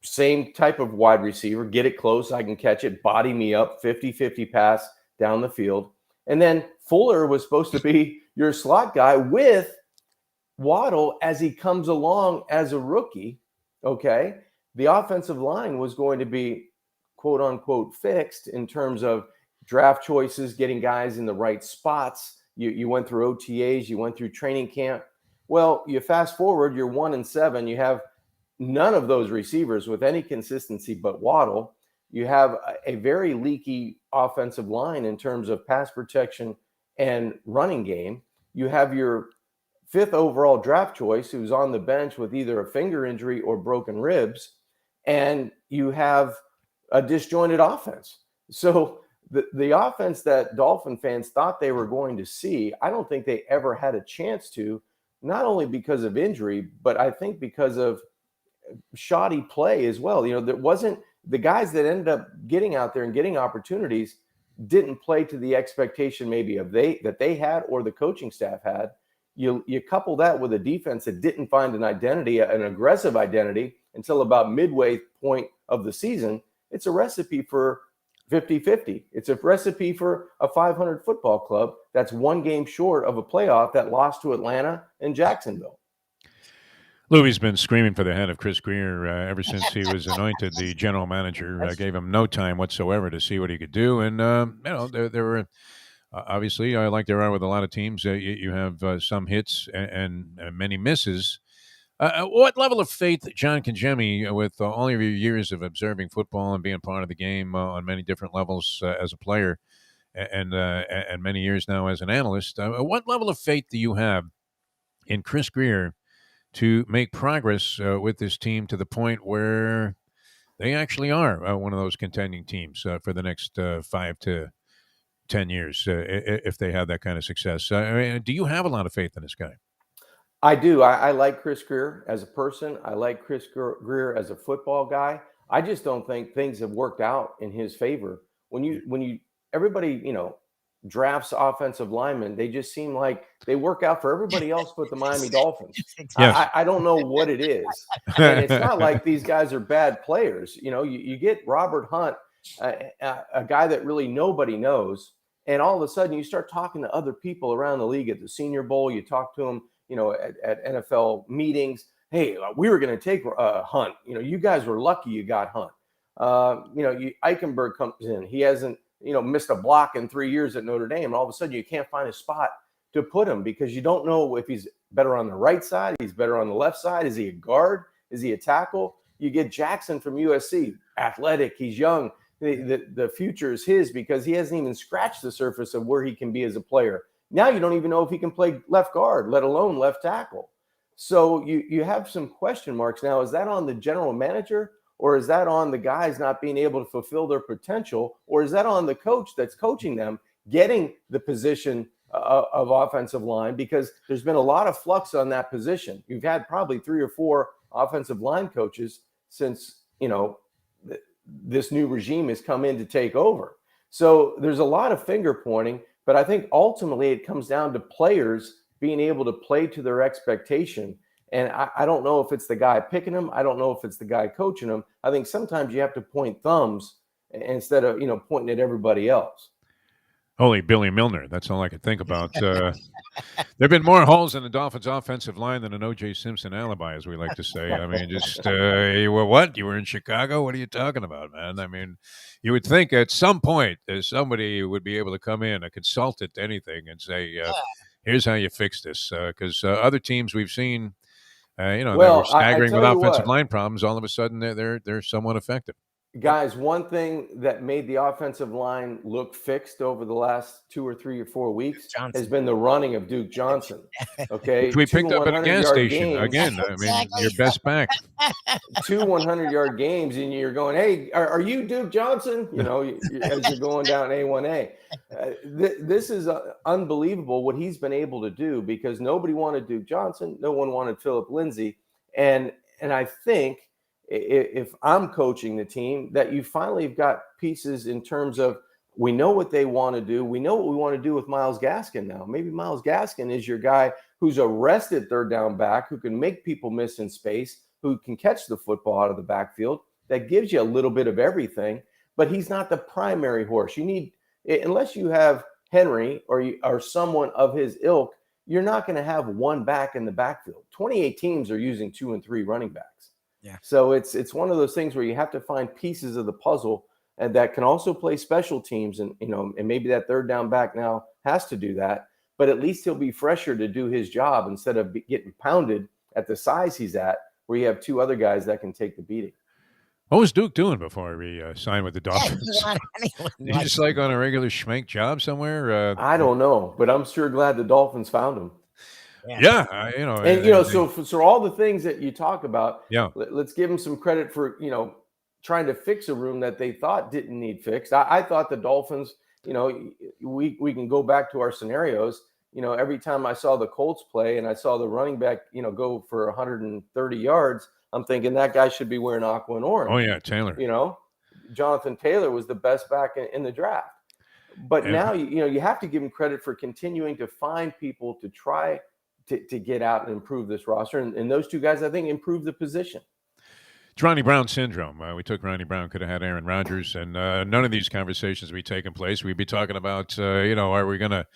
same type of wide receiver, get it close, I can catch it, body me up, 50-50 pass down the field. And then Fuller was supposed to be your slot guy with Waddle as he comes along as a rookie. Okay. The offensive line was going to be quote unquote fixed in terms of draft choices, getting guys in the right spots. You went through OTAs, you went through training camp. Well, you fast forward, you're 1-7. You have none of those receivers with any consistency but Waddle. You have a very leaky offensive line in terms of pass protection and running game. You have your 5th overall draft choice who's on the bench with either a finger injury or broken ribs, and you have a disjointed offense. So the offense that Dolphin fans thought they were going to see, I don't think they ever had a chance to, not only because of injury, but I think because of shoddy play as well. There wasn't, the guys that ended up getting out there and getting opportunities didn't play to the expectation maybe that they had or the coaching staff had. You couple that with a defense that didn't find an identity, an aggressive identity, until about midway point of the season. It's a recipe for 50-50. It's a recipe for a 500 football club that's one game short of a playoff that lost to Atlanta and Jacksonville. Lubie's been screaming for the head of Chris Greer ever since he was anointed the general manager. Gave him no time whatsoever to see what he could do. And, there were obviously, like there are with a lot of teams, you have some hits and many misses. What level of faith, John Congemi, with all of your years of observing football and being part of the game on many different levels as a player and many years now as an analyst, what level of faith do you have in Chris Greer to make progress with this team to the point where they actually are one of those contending teams for the next 5 to 10 years if they have that kind of success? Do you have a lot of faith in this guy? I do. I like Chris Greer as a person. I like Chris Greer as a football guy. I just don't think things have worked out in his favor. When everybody, drafts offensive linemen, they just seem like they work out for everybody else but the Miami Dolphins. Yes. I don't know what it is. And it's not like these guys are bad players. You get Robert Hunt, a guy that really nobody knows, and all of a sudden you start talking to other people around the league at the Senior Bowl. You talk to them, at NFL meetings. Hey, we were going to take Hunt. You guys were lucky you got Hunt. Eichenberg comes in. He hasn't, missed a block in 3 years at Notre Dame. And all of a sudden you can't find a spot to put him because you don't know if he's better on the right side. He's better on the left side. Is he a guard? Is he a tackle? You get Jackson from USC, athletic. He's young. The future is his because he hasn't even scratched the surface of where he can be as a player. Now you don't even know if he can play left guard, let alone left tackle. So you have some question marks now. Is that on the general manager, or is that on the guys not being able to fulfill their potential, or is that on the coach that's coaching them getting the position of offensive line? Because there's been a lot of flux on that position. You've had probably 3 or 4 offensive line coaches since, this new regime has come in to take over. So there's a lot of finger pointing, but I think ultimately it comes down to players being able to play to their expectation. And I don't know if it's the guy picking them. I don't know if it's the guy coaching them. I think sometimes you have to point thumbs instead of, pointing at everybody else. Holy Billy Milner. That's all I could think about. There have been more holes in the Dolphins' offensive line than an O.J. Simpson alibi, as we like to say. I mean, just, you were what? You were in Chicago? What are you talking about, man? I mean, you would think at some point somebody would be able to come in, a consultant, anything, and say, here's how you fix this. Because other teams we've seen, that were staggering with offensive line problems, all of a sudden they're somewhat effective. Guys, one thing that made the offensive line look fixed over the last 2 or 3 or 4 weeks has been the running of Duke Johnson. Okay, which we picked up at a gas station games. Again. I mean, your best back. 2 100-yard games, and you're going, "Hey, are you Duke Johnson?" As you're going down A1A. This is unbelievable what he's been able to do, because nobody wanted Duke Johnson, no one wanted Philip Lindsay, and I think, if I'm coaching the team, that you finally have got pieces in terms of, we know what they want to do. We know what we want to do with Myles Gaskin now. Maybe Myles Gaskin is your guy who's a rested third down back, who can make people miss in space, who can catch the football out of the backfield. That gives you a little bit of everything, but he's not the primary horse. You need, unless you have Henry or someone of his ilk, you're not going to have one back in the backfield. 28 teams are using 2 and 3 running backs. Yeah. So it's one of those things where you have to find pieces of the puzzle, and that can also play special teams, and maybe that third down back now has to do that, but at least he'll be fresher to do his job instead of getting pounded at the size he's at, where you have 2 other guys that can take the beating. What was Duke doing before he signed with the Dolphins? Yeah, He's just like on a regular schmank job somewhere. I don't know, but I'm sure glad the Dolphins found him. Yeah, so all the things that you talk about, yeah, let's give them some credit for trying to fix a room that they thought didn't need fixed. I thought the Dolphins, we can go back to our scenarios. Every time I saw the Colts play and I saw the running back, go for 130 yards, I'm thinking that guy should be wearing aqua and orange. Oh yeah, Taylor. Jonathan Taylor was the best back in the draft. But now you have to give him credit for continuing to find people to try to get out and improve this roster. And those 2 guys, I think, improve the position. It's Ronnie Brown syndrome. We took Ronnie Brown, could have had Aaron Rodgers, and none of these conversations would be taking place. We'd be talking about, are we going to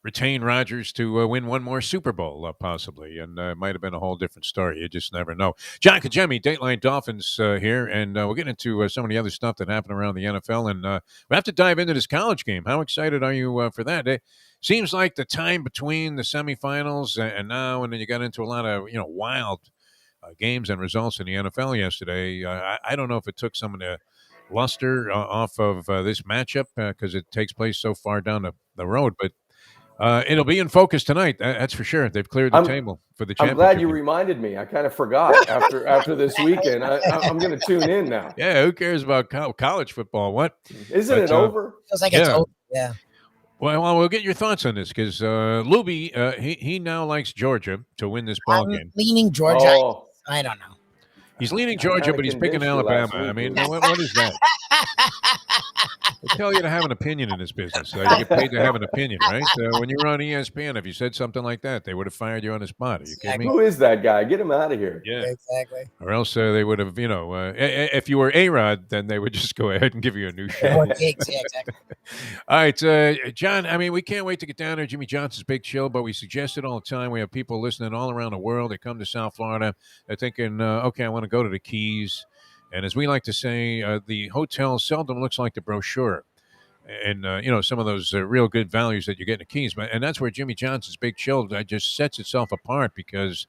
retain Rodgers to win one more Super Bowl, possibly? And it might have been a whole different story. You just never know. John Kajemi, Dateline Dolphins here, and we'll get into some of the other stuff that happened around the NFL, and we have to dive into this college game. How excited are you for that? It seems like the time between the semifinals and now, and then you got into a lot of, wild games and results in the NFL yesterday. I don't know if it took some of the luster off of this matchup because it takes place so far down the road, but it'll be in focus tonight. That's for sure. They've cleared the table for the championship. I'm glad you reminded me. I kind of forgot after this weekend. I'm going to tune in now. Yeah, who cares about college football? What? Isn't it over? Feels like it's over. Yeah. Well, we'll get your thoughts on this because Lubie, he now likes Georgia to win this ball game. Leaning Georgia. Oh. I don't know. He's leaning Georgia, but he's picking Alabama. I mean, what is that? They tell you to have an opinion in this business. You get paid to have an opinion, right? When you were on ESPN, if you said something like that, they would have fired you on the spot. Are you kidding me? Who is that guy? Get him out of here. Yeah, exactly. Or else they would have, if you were A-Rod, then they would just go ahead and give you a new show. More gigs, yeah, exactly. All right, John, I mean, we can't wait to get down there. Jimmy Johnson's Big Chill, but we suggest it all the time. We have people listening all around the world. They come to South Florida. They're thinking, okay, I want to go to the Keys. And as we like to say, the hotel seldom looks like the brochure. And, some of those real good values that you get in the Keys. And that's where Jimmy Johnson's Big Chill just sets itself apart because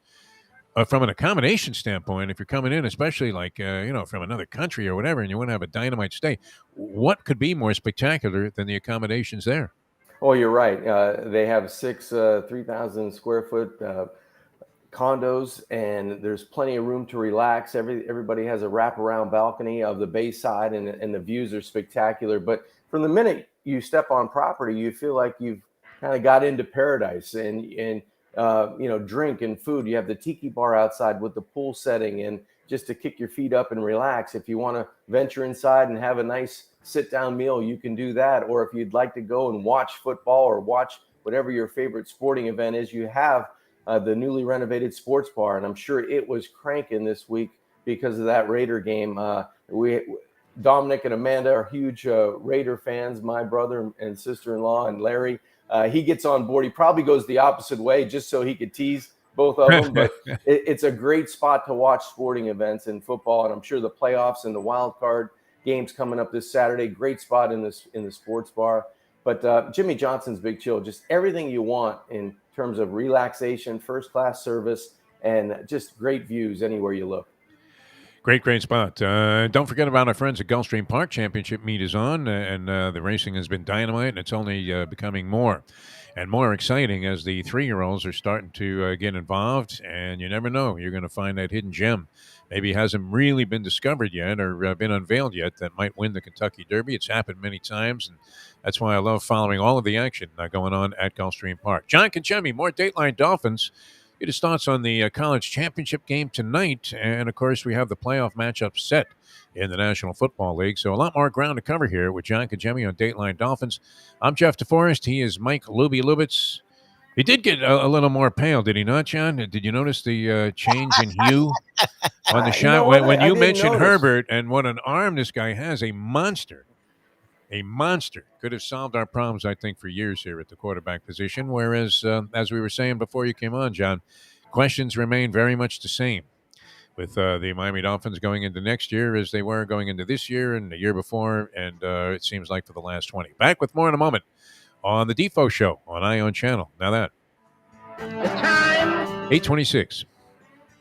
from an accommodation standpoint, if you're coming in, especially like, from another country or whatever, and you want to have a dynamite stay, what could be more spectacular than the accommodations there? Oh, you're right. They have 6 3,000 square foot condos, and there's plenty of room to relax. Everybody has a wraparound balcony of the Bayside, and the views are spectacular. But from the minute you step on property, you feel like you've kind of got into paradise, and drink and food. You have the tiki bar outside with the pool setting, and just to kick your feet up and relax. If you want to venture inside and have a nice sit-down meal, you can do that. Or if you'd like to go and watch football or watch whatever your favorite sporting event is, you have the newly renovated sports bar, and I'm sure it was cranking this week because of that Raider game. Dominic and Amanda are huge Raider fans. My brother and sister-in-law and Larry, he gets on board. He probably goes the opposite way just so he could tease both of them. But it's a great spot to watch sporting events and football, and I'm sure the playoffs and the wild card games coming up this Saturday. Great spot in the sports bar. But Jimmy Johnson's Big Chill, just everything you want in terms of relaxation, first-class service, and just great views anywhere you look. Great spot. Don't forget about our friends at Gulfstream Park. Championship meet is on, and the racing has been dynamite, and it's only becoming more and more exciting as the 3-year-olds are starting to get involved, and you never know. You're going to find that hidden gem. Maybe hasn't really been discovered yet or been unveiled yet that might win the Kentucky Derby. It's happened many times, and that's why I love following all of the action going on at Gulfstream Park. John Conchemi, more Dateline Dolphins. Get his thoughts on the college championship game tonight. And, of course, we have the playoff matchup set in the National Football League. So a lot more ground to cover here with John Conchemi on Dateline Dolphins. I'm Jeff Deforrest. He is Mike Lubitz. He did get a little more pale, did he not, John? Did you notice the change in hue on the shot? When you mentioned Herbert and what an arm this guy has, a monster. A monster. Could have solved our problems, I think, for years here at the quarterback position. Whereas, as we were saying before you came on, John, questions remain very much the same with the Miami Dolphins going into next year as they were going into this year and the year before, and it seems like for the last 20. Back with more in a moment on the Defo Show on Ion Channel. Now that. The time. 8:26.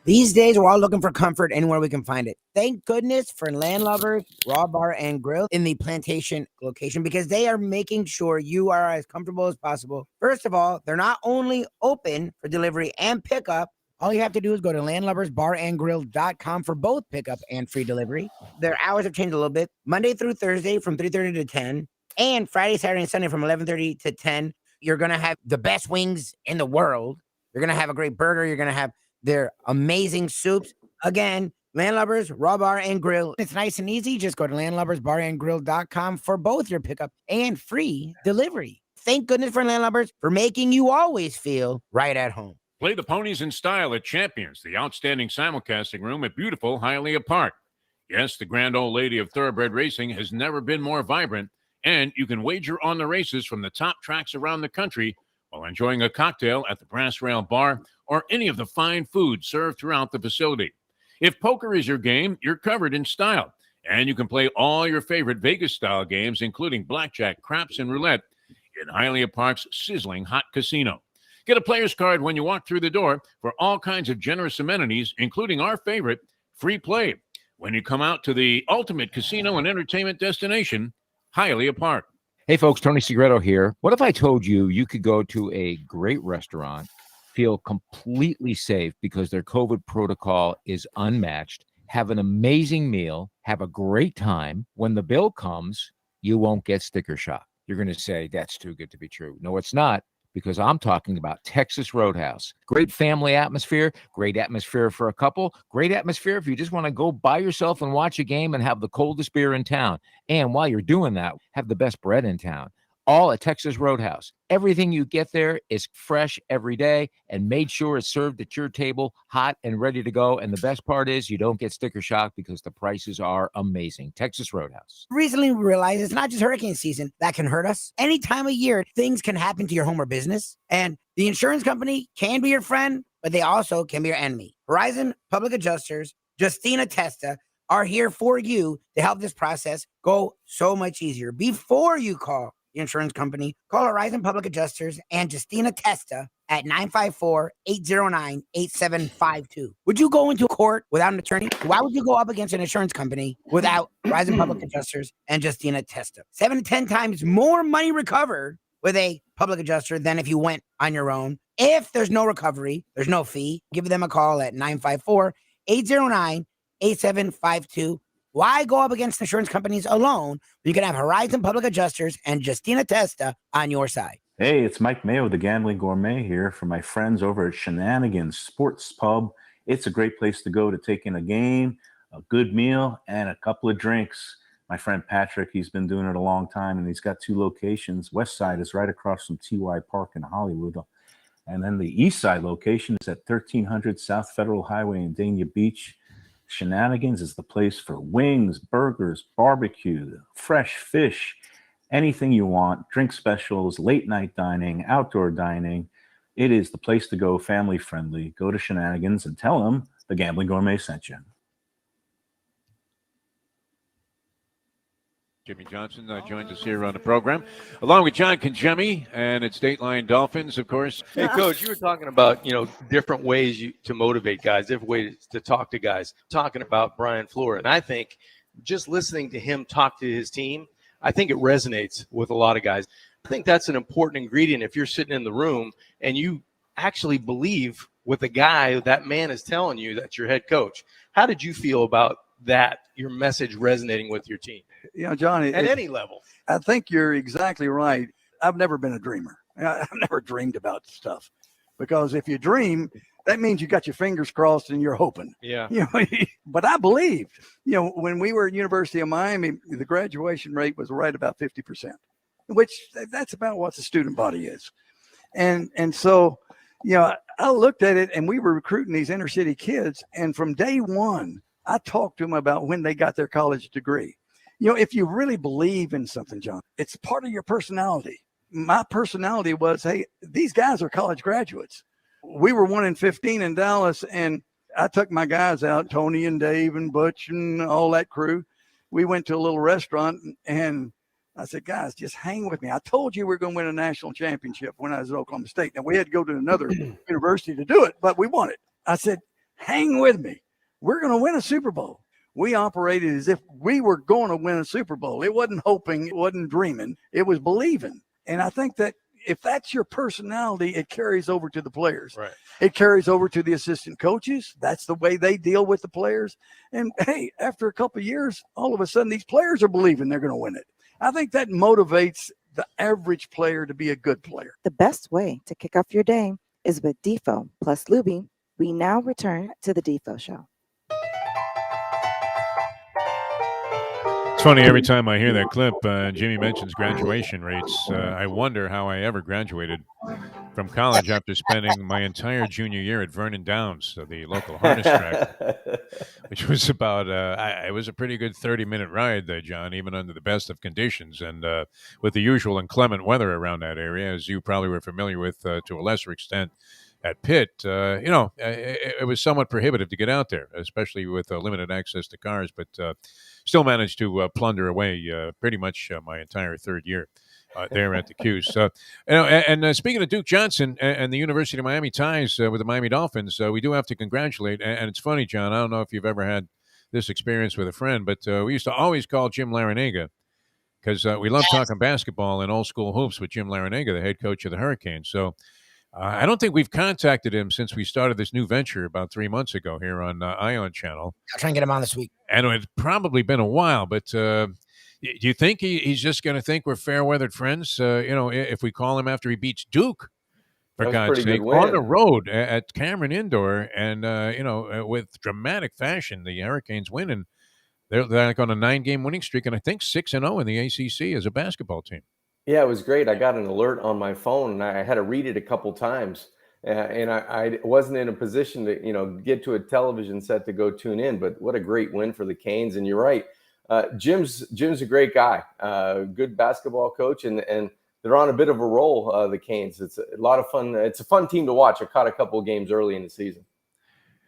These days, we're all looking for comfort anywhere we can find it. Thank goodness for Landlubbers Raw Bar and Grill in the Plantation location, because they are making sure you are as comfortable as possible. First of all, they're not only open for delivery and pickup. All you have to do is go to landlubbersbarandgrill.com for both pickup and free delivery. Their hours have changed a little bit. Monday through Thursday from 3:30 to 10, and Friday, Saturday, and Sunday from 11:30 to 10. You're going to have the best wings in the world. You're going to have a great burger. You're going to have their amazing soups. Again, Landlubbers Raw Bar and Grill. It's nice and easy. Just go to landlubbersbarandgrill.com for both your pickup and free delivery. Thank goodness for Landlubbers for making you always feel right at home. Play the ponies in style at Champions, the outstanding simulcasting room at beautiful Hialeah Park. Yes, the grand old lady of thoroughbred racing has never been more vibrant, and you can wager on the races from the top tracks around the country while enjoying a cocktail at the Brass Rail Bar or any of the fine food served throughout the facility. If poker is your game, you're covered in style, and you can play all your favorite Vegas-style games, including blackjack, craps, and roulette in Hialeah Park's sizzling hot casino. Get a player's card when you walk through the door for all kinds of generous amenities, including our favorite, free play, when you come out to the ultimate casino and entertainment destination, Hialeah Park. Hey, folks, Tony Segreto here. What if I told you you could go to a great restaurant, feel completely safe because their COVID protocol is unmatched, have an amazing meal, have a great time. When the bill comes, you won't get sticker shock. You're going to say, that's too good to be true. No, it's not, because I'm talking about Texas Roadhouse. Great family atmosphere, great atmosphere for a couple, great atmosphere if you just want to go by yourself and watch a game and have the coldest beer in town. And while you're doing that, have the best bread in town. All at Texas Roadhouse. Everything you get there is fresh every day and made sure it's served at your table, hot and ready to go. And the best part is you don't get sticker shock because the prices are amazing. Texas Roadhouse. Recently, we realized it's not just hurricane season that can hurt us. Any time of year, things can happen to your home or business. And the insurance company can be your friend, but they also can be your enemy. Horizon Public Adjusters, Justina Testa, are here for you to help this process go so much easier. Before you call your insurance company, call Horizon Public Adjusters and Justina Testa at 954-809-8752. Would you go into court without an attorney? Why would you go up against an insurance company without Horizon Public Adjusters and Justina Testa? 7 to 10 times more money recovered with a public adjuster than if you went on your own. If there's no recovery, there's no fee. Give them a call at 954-809-8752. Why go up against insurance companies alone? You can have Horizon Public Adjusters and Justina Testa on your side. Hey, it's Mike Mayo, the Gambling Gourmet here for my friends over at Shenanigans Sports Pub. It's a great place to go to take in a game, a good meal, and a couple of drinks. My friend Patrick, he's been doing it a long time, and he's got 2 locations. West Side is right across from TY Park in Hollywood. And then the East Side location is at 1300 South Federal Highway in Dania Beach. Shenanigans is the place for wings, burgers, barbecue, fresh fish, anything you want, drink specials, late night dining, outdoor dining. It is the place to go, family friendly. Go to Shenanigans and tell them the Gambling Gourmet sent you. Jimmy Johnson joins us here on the program, along with John Congemi, and it's Dateline Dolphins, of course. Hey, Coach, you were talking about, different ways to motivate guys, different ways to talk to guys, talking about Brian Fleur. And I think just listening to him talk to his team, I think it resonates with a lot of guys. I think that's an important ingredient if you're sitting in the room and you actually believe what the guy, that man is telling you that's your head coach. How did you feel about that, your message resonating with your team? John, at any level. I think you're exactly right. I've never been a dreamer. I've never dreamed about stuff, because if you dream, that means you got your fingers crossed and you're hoping. Yeah. But I believed, when we were at University of Miami, the graduation rate was right about 50%, which that's about what the student body is. And so, I looked at it, and we were recruiting these inner city kids. And from day one, I talked to them about when they got their college degree. If you really believe in something, John, it's part of your personality. My personality was, hey, these guys are college graduates. We were 1 in 15 in Dallas, and I took my guys out, Tony and Dave and Butch and all that crew. We went to a little restaurant, and I said, guys, just hang with me. I told you we were going to win a national championship when I was at Oklahoma State. Now, we had to go to another university to do it, but we won it. I said, hang with me. We're going to win a Super Bowl. We operated as if we were going to win a Super Bowl. It wasn't hoping, it wasn't dreaming, it was believing. And I think that if that's your personality, it carries over to the players. Right. It carries over to the assistant coaches. That's the way they deal with the players. And hey, after a couple of years, all of a sudden these players are believing they're going to win it. I think that motivates the average player to be a good player. The best way to kick off your day is with Defo plus Lubie. We now return to the Defo Show. It's funny, every time I hear that clip, Jimmy mentions graduation rates. I wonder how I ever graduated from college after spending my entire junior year at Vernon Downs, the local harness track, which was about, it was a pretty good 30-minute ride there, John, even under the best of conditions. And with the usual inclement weather around that area, as you probably were familiar with to a lesser extent at Pitt, it was somewhat prohibitive to get out there, especially with limited access to cars, but still managed to plunder away pretty much my entire third year there at the Q's. And speaking of Duke Johnson and the University of Miami ties with the Miami Dolphins, we do have to congratulate. And it's funny, John, I don't know if you've ever had this experience with a friend, but we used to always call Jim Larinaga because we love talking basketball and old school hoops with Jim Larinaga, the head coach of the Hurricanes. So I don't think we've contacted him since we started this new venture about 3 months ago here on Ion Channel. I'll try and get him on this week. And it's probably been a while, but do you think he's just going to think we're fair-weathered friends? If we call him after he beats Duke, for God's sake, on the road at Cameron Indoor, and with dramatic fashion, the Hurricanes win, and they're like on a 9-game winning streak, and I think 6-0 in the ACC as a basketball team. Yeah, it was great. I got an alert on my phone, and I had to read it a couple times. And I wasn't in a position to, get to a television set to go tune in. But what a great win for the Canes. And you're right. Jim's a great guy, good basketball coach, and they're on a bit of a roll, the Canes. It's a lot of fun. It's a fun team to watch. I caught a couple of games early in the season.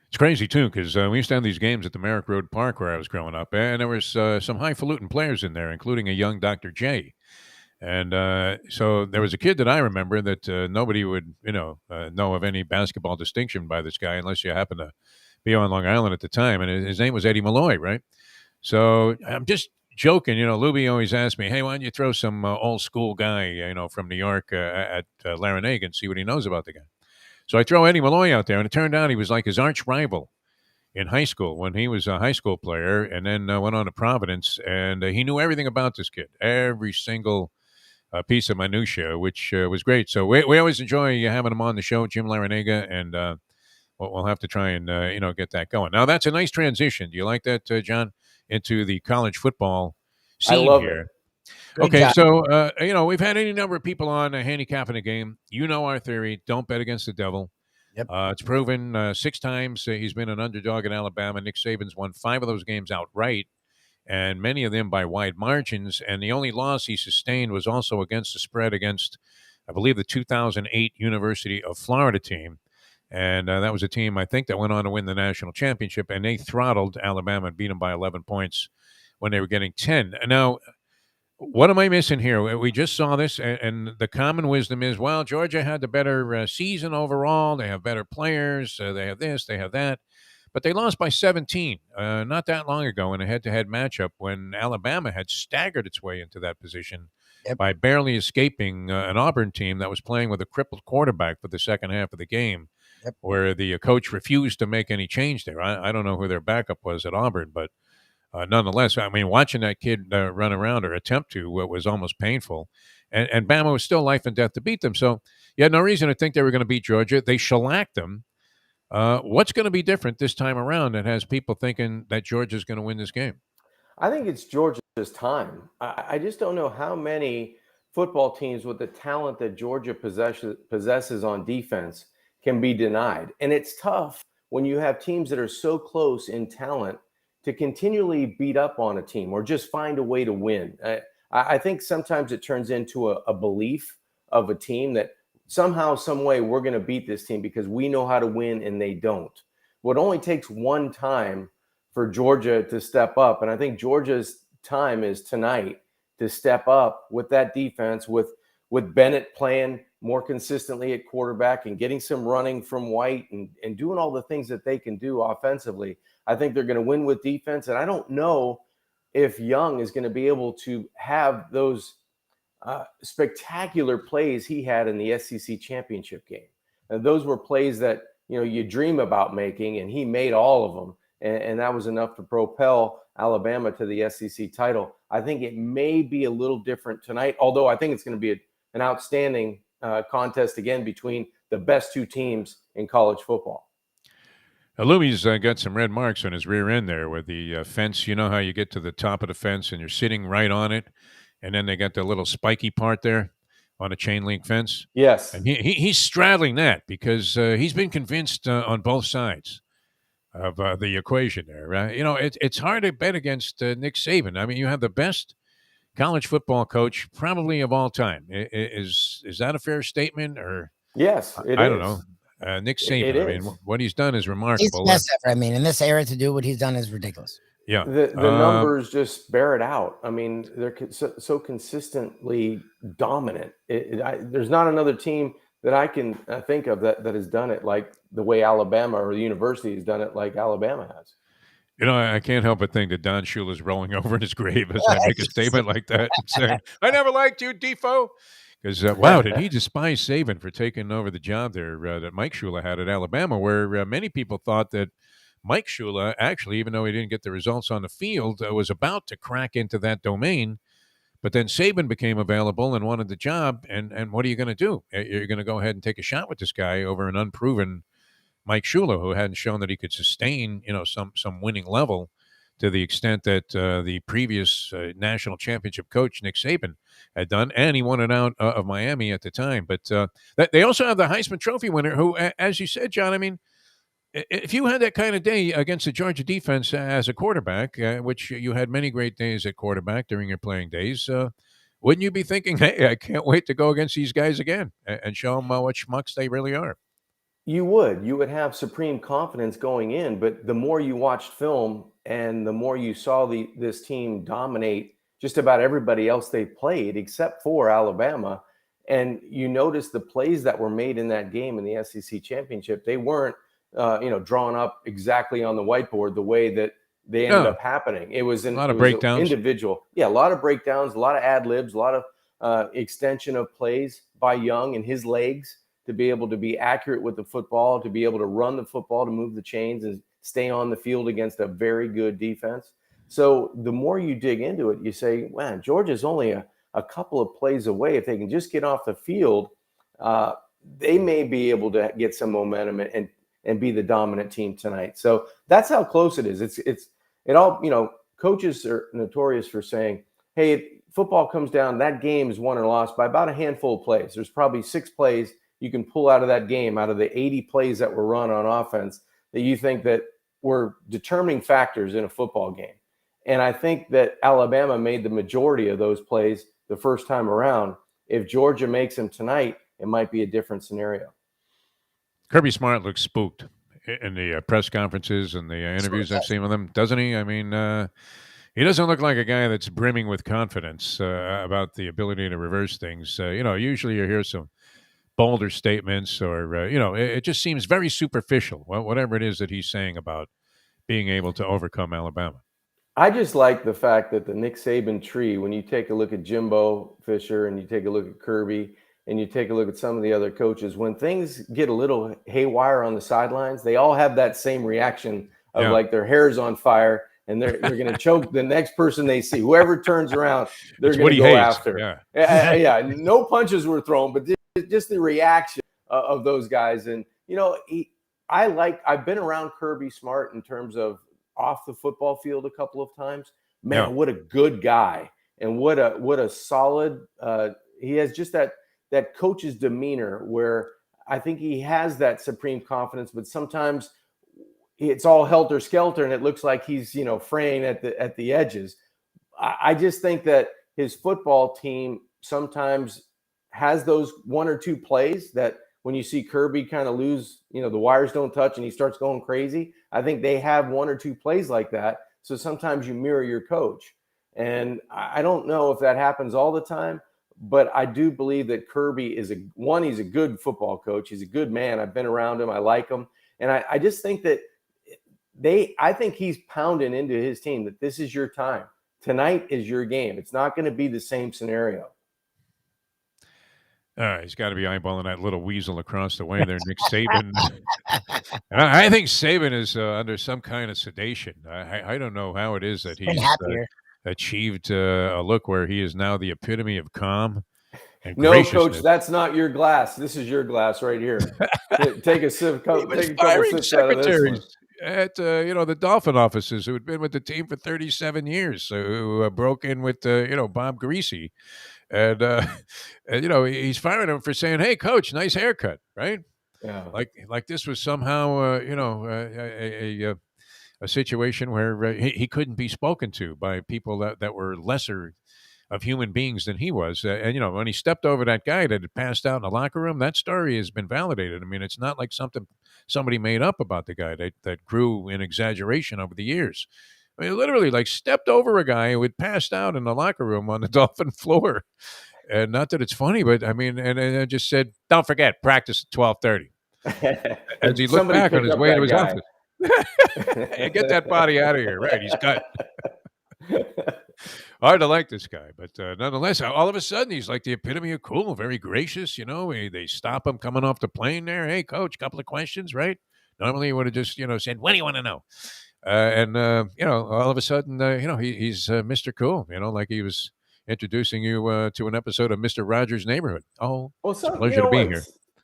It's crazy, too, because we used to have these games at the Merrick Road Park where I was growing up, and there was some highfalutin players in there, including a young Dr. J. And so there was a kid that I remember that nobody would, know of any basketball distinction by this guy unless you happen to be on Long Island at the time. And his name was Eddie Malloy, right? So I'm just joking. Lubie always asked me, hey, why don't you throw some old school guy, from New York at Larinaga and see what he knows about the guy. So I throw Eddie Malloy out there, and it turned out he was like his arch rival in high school when he was a high school player, and then went on to Providence, and he knew everything about this kid, every single piece of minutia, which was great. So we always enjoy having him on the show, Jim Larinaga, and we'll have to try and get that going. Now that's a nice transition. Do you like that, John, into the college football I scene love here? it. Okay, job. so we've had any number of people on handicapping a game. Our theory: don't bet against the devil. Yep. It's proven 6 times he's been an underdog in Alabama. Nick Saban's won 5 of those games outright, and many of them by wide margins. And the only loss he sustained was also against the spread against, I believe, the 2008 University of Florida team. And that was a team, I think, that went on to win the national championship, and they throttled Alabama and beat them by 11 points when they were getting 10. Now, what am I missing here? We just saw this, and the common wisdom is, well, Georgia had the better season overall. They have better players. They have this, they have that. But they lost by 17 not that long ago in a head-to-head matchup when Alabama had staggered its way into that position by barely escaping an Auburn team that was playing with a crippled quarterback for the second half of the game, where the coach refused to make any change there. I don't know who their backup was at Auburn, but nonetheless, I mean, watching that kid run around or attempt to was almost painful. And Bama was still life and death to beat them. So you had no reason to think they were going to beat Georgia. They shellacked them. What's going to be different this time around that has people thinking that Georgia's going to win this game? I think it's Georgia's time. I just don't know how many football teams with the talent that Georgia possesses on defense can be denied. And it's tough when you have teams that are so close in talent to continually beat up on a team or just find a way to win. I think sometimes it turns into a belief of a team that somehow, some way, we're going to beat this team because we know how to win and they don't. Well, it only takes one time for Georgia to step up. And I think Georgia's time is tonight to step up with that defense, with Bennett playing more consistently at quarterback and getting some running from White and doing all the things that they can do offensively. I think they're going to win with defense. And I don't know if Young is going to be able to have those spectacular plays he had in the SEC championship game. And those were plays that, you dream about making, and he made all of them. And that was enough to propel Alabama to the SEC title. I think it may be a little different tonight, although I think it's going to be an outstanding contest again between the best 2 teams in college football. Lubie's got some red marks on his rear end there with the fence. You know how you get to the top of the fence and you're sitting right on it, and then they got the little spiky part there on a chain link fence? Yes. And he's straddling that because he's been convinced on both sides of the equation there. Right? It's hard to bet against Nick Saban. I mean, you have the best college football coach probably of all time. Is that a fair statement? Or yes, it I is. don't know. Nick Saban, I mean, what he's done is He's remarkable. the best ever. I mean, in this era to do what he's done is ridiculous. Yeah. The numbers just bear it out. I mean, they're so consistently dominant. There's not another team that I can think of that has done it like the way Alabama or the university has done it like Alabama has. I can't help but think that Don Shula's rolling over in his grave as I make a statement like that and saying, I never liked you, Defo. Because, wow, did he despise Saban for taking over the job there that Mike Shula had at Alabama, where many people thought that Mike Shula, actually, even though he didn't get the results on the field, was about to crack into that domain. But then Saban became available and wanted the job. And what are you going to do? You're going to go ahead and take a shot with this guy over an unproven Mike Shula, who hadn't shown that he could sustain, some winning level to the extent that the previous national championship coach, Nick Saban, had done. And he won it out of Miami at the time. But they also have the Heisman Trophy winner who, as you said, John, I mean, if you had that kind of day against the Georgia defense as a quarterback, which you had many great days at quarterback during your playing days, wouldn't you be thinking, hey, I can't wait to go against these guys again and show them what schmucks they really are? You would have supreme confidence going in, but the more you watched film and the more you saw this team dominate just about everybody else they played except for Alabama. And you notice the plays that were made in that game in the SEC championship, they weren't, drawn up exactly on the whiteboard the way that they ended up happening. It was a lot of breakdowns, individual. Yeah, a lot of breakdowns, a lot of ad libs, a lot of extension of plays by Young and his legs to be able to be accurate with the football, to be able to run the football, to move the chains and stay on the field against a very good defense. So the more you dig into it, you say, man, Georgia's only a couple of plays away. If they can just get off the field, they may be able to get some momentum and be the dominant team tonight. So that's how close it is. It all, coaches are notorious for saying, hey, football comes down, that game is won or lost by about a handful of plays. There's probably 6 plays you can pull out of that game, out of the 80 plays that were run on offense, that you think that were determining factors in a football game. And I think that Alabama made the majority of those plays the first time around. If Georgia makes them tonight, it might be a different scenario. Kirby Smart looks spooked in the press conferences and the interviews I've seen with him, doesn't he? I mean, he doesn't look like a guy that's brimming with confidence about the ability to reverse things. Usually you hear some bolder statements or, it just seems very superficial, whatever it is that he's saying about being able to overcome Alabama. I just like the fact that the Nick Saban tree, when you take a look at Jimbo Fisher and you take a look at Kirby and you take a look at some of the other coaches, when things get a little haywire on the sidelines, they all have that same reaction of like their hair's on fire and they're going to choke the next person they see. Whoever turns around, they're going to go after. Yeah. No punches were thrown, but just the reaction of those guys. And, I've been around Kirby Smart in terms of off the football field a couple of times. Man, what a good guy. And what a solid, he has just that coach's demeanor where I think he has that supreme confidence, but sometimes it's all helter-skelter and it looks like he's, fraying at the edges. I just think that his football team sometimes has those 1 or 2 plays that when you see Kirby kind of lose, the wires don't touch and he starts going crazy. I think they have 1 or 2 plays like that. So sometimes you mirror your coach. And I don't know if that happens all the time, but I do believe that Kirby is he's a good football coach. He's a good man. I've been around him. I like him. And I just think that I think he's pounding into his team that this is your time. Tonight is your game. It's not going to be the same scenario. He's got to be eyeballing that little weasel across the way there, Nick Saban. I think Saban is under some kind of sedation. I don't know how it is that he's achieved a look where he is now the epitome of calm and graciousness. Coach, that's not your glass. This is your glass right here. Take a sip. Take a couple sips out of this one. At the Dolphin offices who had been with the team for 37 years, who broke in with Bob Greasy. And he's firing him for saying, "Hey, coach, nice haircut," right? Yeah. Like this was somehow, a situation where he couldn't be spoken to by people that were lesser of human beings than he was. And when he stepped over that guy that had passed out in the locker room, that story has been validated. I mean, it's not like something somebody made up about the guy that grew in exaggeration over the years. I mean, literally, stepped over a guy who had passed out in the locker room on the Dolphin floor. And not that it's funny, but I mean, and I just said, "Don't forget, practice at 12:30." As he looked back on his way to his office. Hey, get that body out of here. Right, he's cut. Hard to like this guy, but nonetheless, all of a sudden, he's like the epitome of cool, very gracious. They stop him coming off the plane there. "Hey, coach, couple of questions, right?" Normally, he would have just, said, "What do you want to know?" All of a sudden, he's Mr. Cool, like he was introducing you to an episode of Mr. Rogers' Neighborhood. Oh, well, it's a pleasure to be here.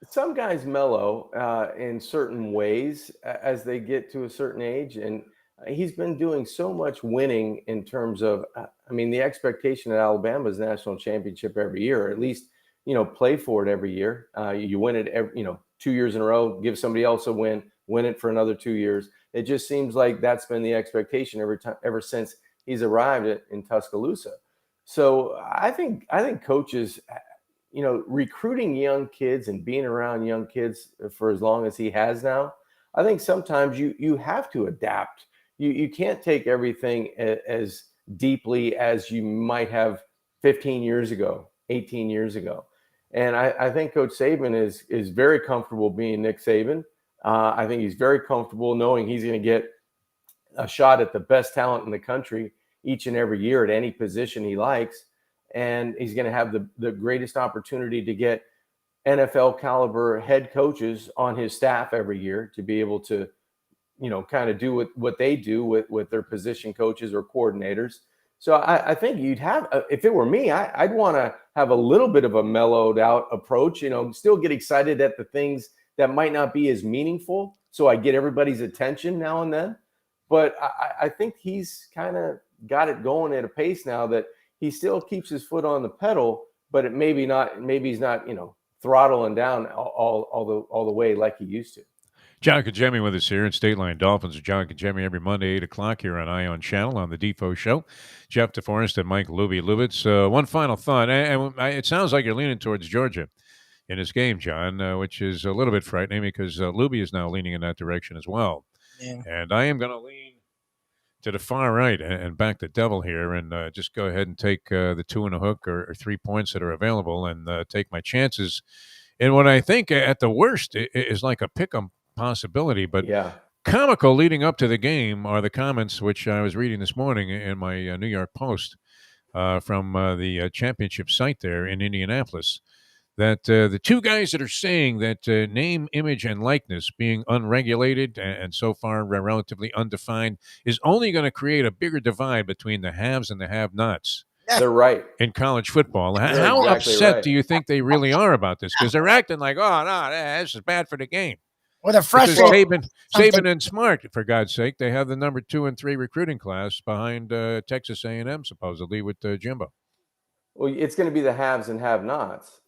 Some guys mellow in certain ways as they get to a certain age. And he's been doing so much winning in terms of, the expectation at Alabama's national championship every year, or at least, play for it every year. You win it, 2 years in a row, give somebody else a win it for another 2 years. It just seems like that's been the expectation ever since he's arrived in Tuscaloosa. So I think coaches, recruiting young kids and being around young kids for as long as he has now, I think sometimes you have to adapt. You can't take everything as deeply as you might have 15 years ago, 18 years ago. And I think Coach Saban is very comfortable being Nick Saban. I think he's very comfortable knowing he's going to get a shot at the best talent in the country each and every year at any position he likes. And he's going to have the greatest opportunity to get NFL caliber head coaches on his staff every year to be able to, kind of do what they do with their position coaches or coordinators. So I think you'd have, if it were me, I'd want to have a little bit of a mellowed out approach, still get excited at the things that might not be as meaningful. So I get everybody's attention now and then. But I think he's kind of got it going at a pace now that he still keeps his foot on the pedal, but maybe he's not, throttling down all the way like he used to. John Kajemi with us here in State Line Dolphins. John Kajemi every Monday, 8 o'clock here on Ion Channel on the Defo Show. Jeff Deforrest and Mike Lubitz. One final thought. And it sounds like you're leaning towards Georgia in this game, John, which is a little bit frightening because Lubie is now leaning in that direction as well. Yeah. And I am going to lean to the far right and back the devil here and just go ahead and take the 2 and a hook or 3 points that are available and take my chances in what I think at the worst is like a pick-em possibility. But yeah, comical leading up to the game are the comments which I was reading this morning in my New York Post from the championship site there in Indianapolis, that the two guys that are saying that name, image, and likeness being unregulated and so far relatively undefined is only going to create a bigger divide between the haves and the have-nots. They're right. In college football. They're How exactly upset right. do you think they really are about this? Because they're acting like, oh, no, this is bad for the game. Well, they're frustrated. Saban and Smart, for God's sake, they have the number 2 and 3 recruiting class behind Texas A&M, supposedly, with Jimbo. Well, it's going to be the haves and have-nots.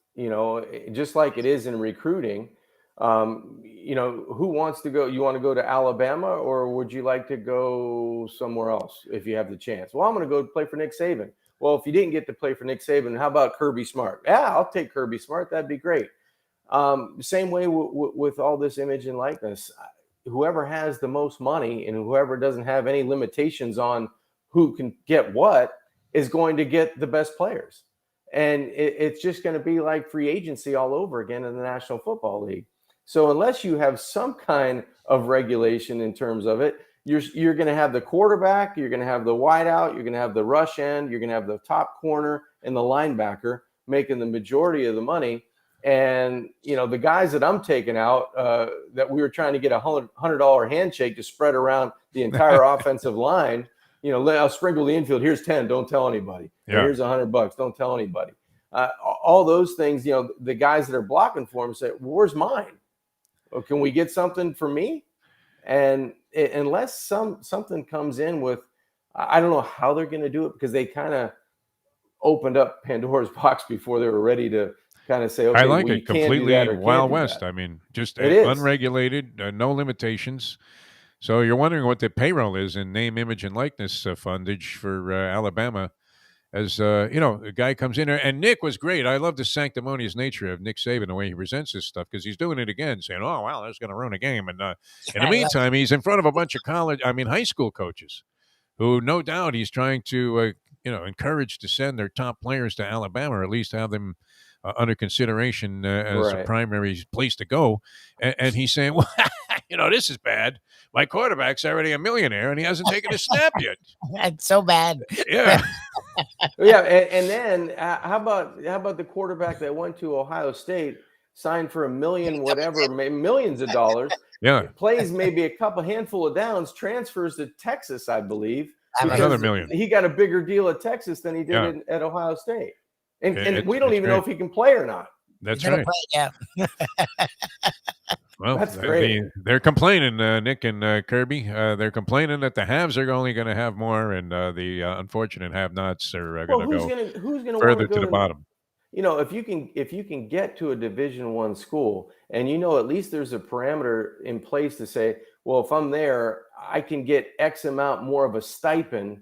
Just like it is in recruiting, who wants to go? You want to go to Alabama or would you like to go somewhere else if you have the chance? Well, I'm going to go play for Nick Saban. Well, if you didn't get to play for Nick Saban, how about Kirby Smart? Yeah, I'll take Kirby Smart. That'd be great. Same way with all this image and likeness. Whoever has the most money and whoever doesn't have any limitations on who can get what is going to get the best players. And it's just going to be like free agency all over again in the National Football League. So unless you have some kind of regulation in terms of it, you're going to have the quarterback, you're going to have the wideout, you're going to have the rush end, you're going to have the top corner and the linebacker making the majority of the money. And, the guys that I'm taking out that we were trying to get $100 handshake to spread around the entire offensive line, I'll sprinkle the infield. Here's 10. Don't tell anybody. Yeah. Here's $100. Don't tell anybody. All those things, the guys that are blocking for him say, where's mine? Well, can we get something for me? And unless something comes in with, I don't know how they're going to do it because they kind of opened up Pandora's box before they were ready to kind of say, okay, I like well, it completely Wild West. I mean, just unregulated, no limitations. So you're wondering what the payroll is in name, image, and likeness fundage for Alabama. As a guy comes in there, and Nick was great. I love the sanctimonious nature of Nick Saban, the way he presents this stuff, because he's doing it again, saying, "Oh, wow, that's going to ruin a game." And in the meantime, he's in front of a bunch of high school coaches, who no doubt he's trying to, encourage to send their top players to Alabama, or at least have them under consideration as a primary place to go. And he's saying, well, this is bad. My quarterback's already a millionaire, and he hasn't taken a snap yet. That's so bad. Yeah. Yeah. And then how about the quarterback that went to Ohio State, signed for $1 million, whatever, millions of dollars. Yeah. Plays maybe a handful of downs, transfers to Texas, I believe. Another $1 million. He got a bigger deal at Texas than he did at Ohio State. And we don't even know if he can play or not. That's right. Yeah. Well, that's great. They're complaining, Nick and Kirby. They're complaining that the haves are only going to have more, and the unfortunate have-nots are going to go who's going to further to the bottom. If you can get to a Division I school, and at least there's a parameter in place to say, well, if I'm there, I can get X amount more of a stipend.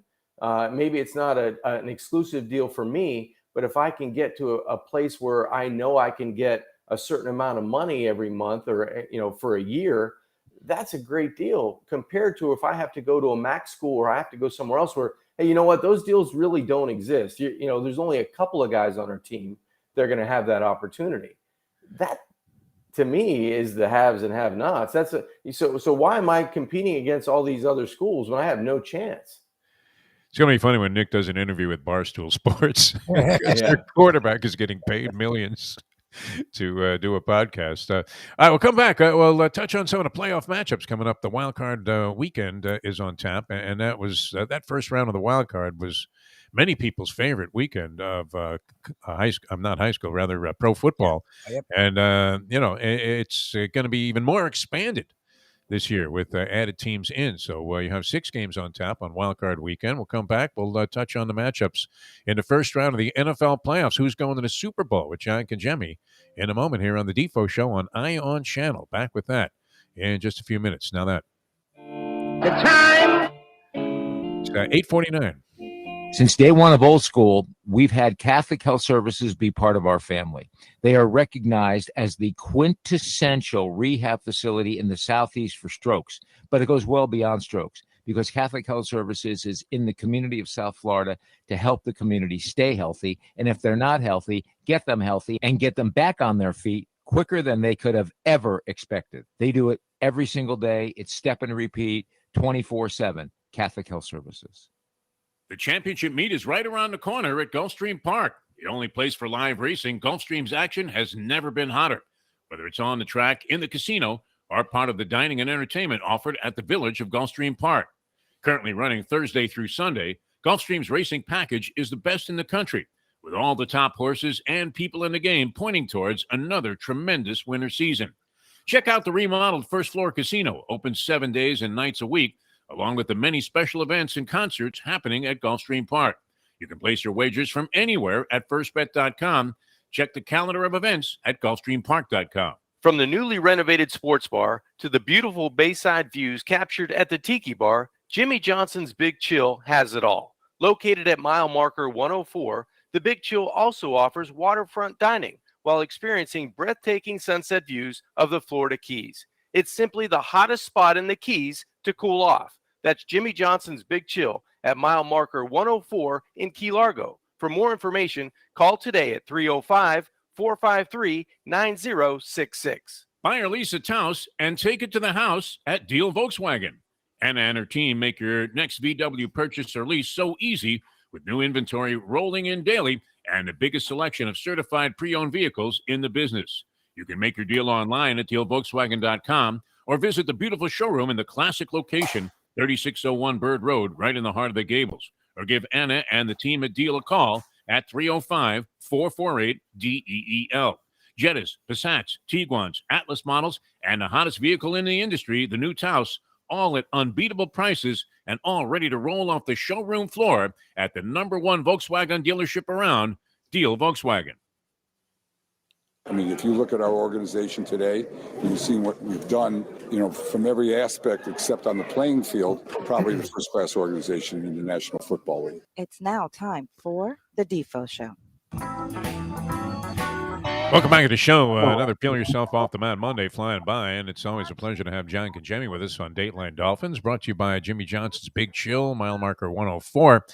Maybe it's not an exclusive deal for me, but if I can get to a place where I know I can get a certain amount of money every month or, for a year, that's a great deal compared to if I have to go to a MAC school or I have to go somewhere else where hey, you know what? Those deals really don't exist. You know, there's only a couple of guys on our team that are going to have that opportunity. That, to me, is the haves and have-nots. So why am I competing against all these other schools when I have no chance? It's going to be funny when Nick does an interview with Barstool Sports. Yeah. Their quarterback is getting paid millions to do a podcast. All right, we'll come back. We'll touch on some of the playoff matchups coming up. The wild card weekend is on tap, and that was that first round of the wild card was many people's favorite weekend of pro football. Yep. And it's going to be even more expanded this year with added teams in. So you have 6 games on tap on Wild Card Weekend. We'll come back. We'll touch on the matchups in the first round of the NFL playoffs. Who's going to the Super Bowl with Jan Kajemi in a moment here on the Defo Show on Ion Channel. Back with that in just a few minutes. Now that. The time. It's 8:49. Since day one of Old School, we've had Catholic Health Services be part of our family. They are recognized as the quintessential rehab facility in the Southeast for strokes, but it goes well beyond strokes because Catholic Health Services is in the community of South Florida to help the community stay healthy. And if they're not healthy, get them healthy and get them back on their feet quicker than they could have ever expected. They do it every single day. It's step and repeat 24/7. Catholic Health Services. The championship meet is right around the corner at Gulfstream Park. The only place for live racing, Gulfstream's action has never been hotter. Whether it's on the track, in the casino, or part of the dining and entertainment offered at the Village of Gulfstream Park. Currently running Thursday through Sunday, Gulfstream's racing package is the best in the country, with all the top horses and people in the game pointing towards another tremendous winter season. Check out the remodeled first floor casino, open 7 days and nights a week, along with the many special events and concerts happening at Gulfstream Park. You can place your wagers from anywhere at firstbet.com. Check the calendar of events at gulfstreampark.com. From the newly renovated sports bar to the beautiful bayside views captured at the Tiki Bar, Jimmy Johnson's Big Chill has it all. Located at mile marker 104, the Big Chill also offers waterfront dining while experiencing breathtaking sunset views of the Florida Keys. It's simply the hottest spot in the Keys to cool off. That's Jimmy Johnson's Big Chill at mile marker 104 in Key Largo. For more information, call today at 305-453-9066. Buy or lease a Taos and take it to the house at Deal Volkswagen. Anna and her team make your next VW purchase or lease so easy with new inventory rolling in daily and the biggest selection of certified pre-owned vehicles in the business. You can make your deal online at dealvolkswagen.com or visit the beautiful showroom in the classic location, 3601 Bird Road, right in the heart of the Gables. Or give Anna and the team at Deal a call at 305-448-DEEL. Jettas, Passats, Tiguans, Atlas models, and the hottest vehicle in the industry, the new Taos, all at unbeatable prices and all ready to roll off the showroom floor at the #1 Volkswagen dealership around, Deal Volkswagen. I mean, if you look at our organization today, you've seen what we've done, from every aspect except on the playing field, probably the first-class organization in the National Football League. It's now time for the Defo Show. Welcome back to the show. Another Peel Yourself Off the Mat Monday flying by, and it's always a pleasure to have Jan Kajemi with us on Dateline Dolphins, brought to you by Jimmy Johnson's Big Chill, mile marker 104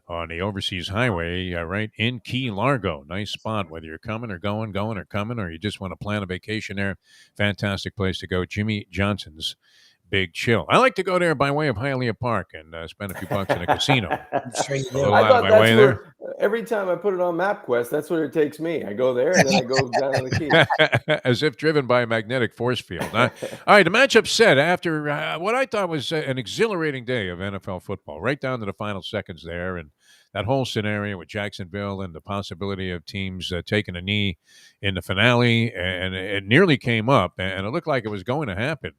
on the Overseas Highway, right in Key Largo. Nice spot, whether you're coming or going or coming, or you just want to plan a vacation there. Fantastic place to go. Jimmy Johnson's Big Chill. I like to go there by way of Hialeah Park and spend a few bucks in a casino. Sure you A do. little I out of thought my that's way where, every time I put it on MapQuest, that's where it takes me. I go there and then I go down to the Keys. there. As if driven by a magnetic force field. All right, the matchup set after what I thought was an exhilarating day of NFL football, right down to the final seconds there, and that whole scenario with Jacksonville and the possibility of teams taking a knee in the finale, and it nearly came up, and it looked like it was going to happen,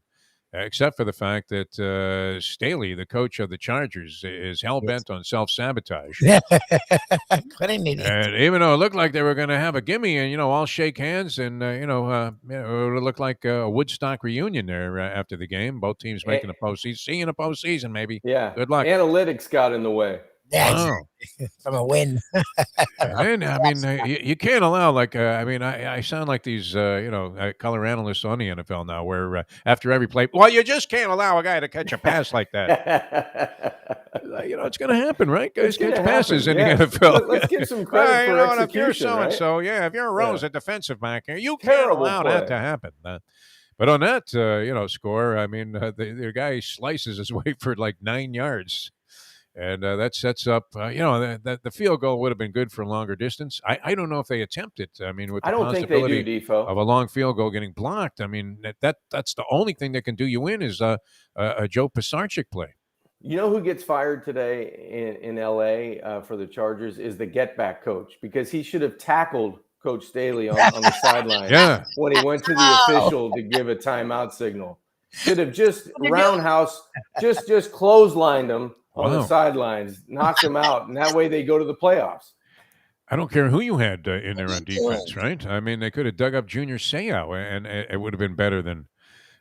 except for the fact that Staley, the coach of the Chargers, is hell-bent on self-sabotage. Couldn't it? And even though it looked like they were going to have a gimme and, all shake hands and, it would look like a Woodstock reunion there after the game. Both teams making the postseason. See you in the postseason, maybe. Yeah. Good luck. Analytics got in the way. Yeah, Wow. from a win. And I mean, you can't allow I mean, I sound like these color analysts on the NFL now, where after every play, well, you just can't allow a guy to catch a pass like that. It's going to happen, right? Guys It's gonna catch passes happen, in yes. the NFL. Let's give some credit for If you're execution, so and right? so, if you're a Rose, Yeah. a defensive back, you can't Terrible allow that play. to happen. But on that, score, I mean, the guy slices his way for like 9 yards. And that sets up, the field goal would have been good for a longer distance. I don't know if they attempt it. I mean, with the I don't think they do, possibility Defo. of a long field goal getting blocked, I mean, that's the only thing that can do you in is a Joe Pisarcik play. You know who gets fired today in LA for the Chargers is the get back coach, because he should have tackled Coach Staley on the sideline Yeah. when he went to the official to give a timeout signal. Should have just roundhouse, just clotheslined him on the sidelines, knocked him out, and that way they go to the playoffs. I don't care who you had in there on defense, right? I mean, they could have dug up Junior Seau, and it would have been better than,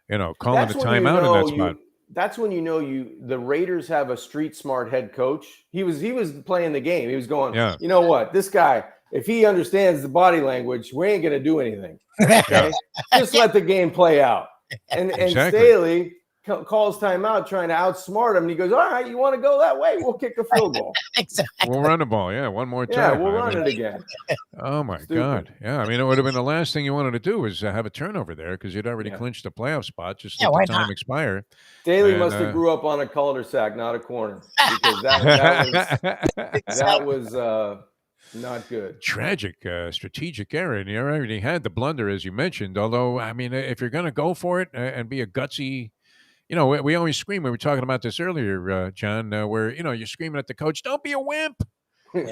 calling That's a when timeout in that spot. That's when the Raiders have a street smart head coach. He was playing the game. He was going, you know what, this guy, if he understands the body language, we ain't gonna do anything. Okay? Just let the game play out. And Exactly. Staley calls timeout, trying to outsmart him. And he goes, all right, you want to go that way? We'll kick a field goal. Exactly. We'll run the ball, one more Yeah, time. we'll run it again. Oh my Stupid. God! Yeah, I mean, it would have been the last thing you wanted to do was have a turnover there because you'd already clinched the playoff spot. Just let why the time not? expire. Staley And, must have grew up on a cul-de-sac, not a corner, because that was not good. Tragic strategic error, and you already had the blunder, as you mentioned. Although, I mean, if you're going to go for it and be a gutsy, we always scream. We were talking about this earlier, John, where you're screaming at the coach, "Don't be a wimp."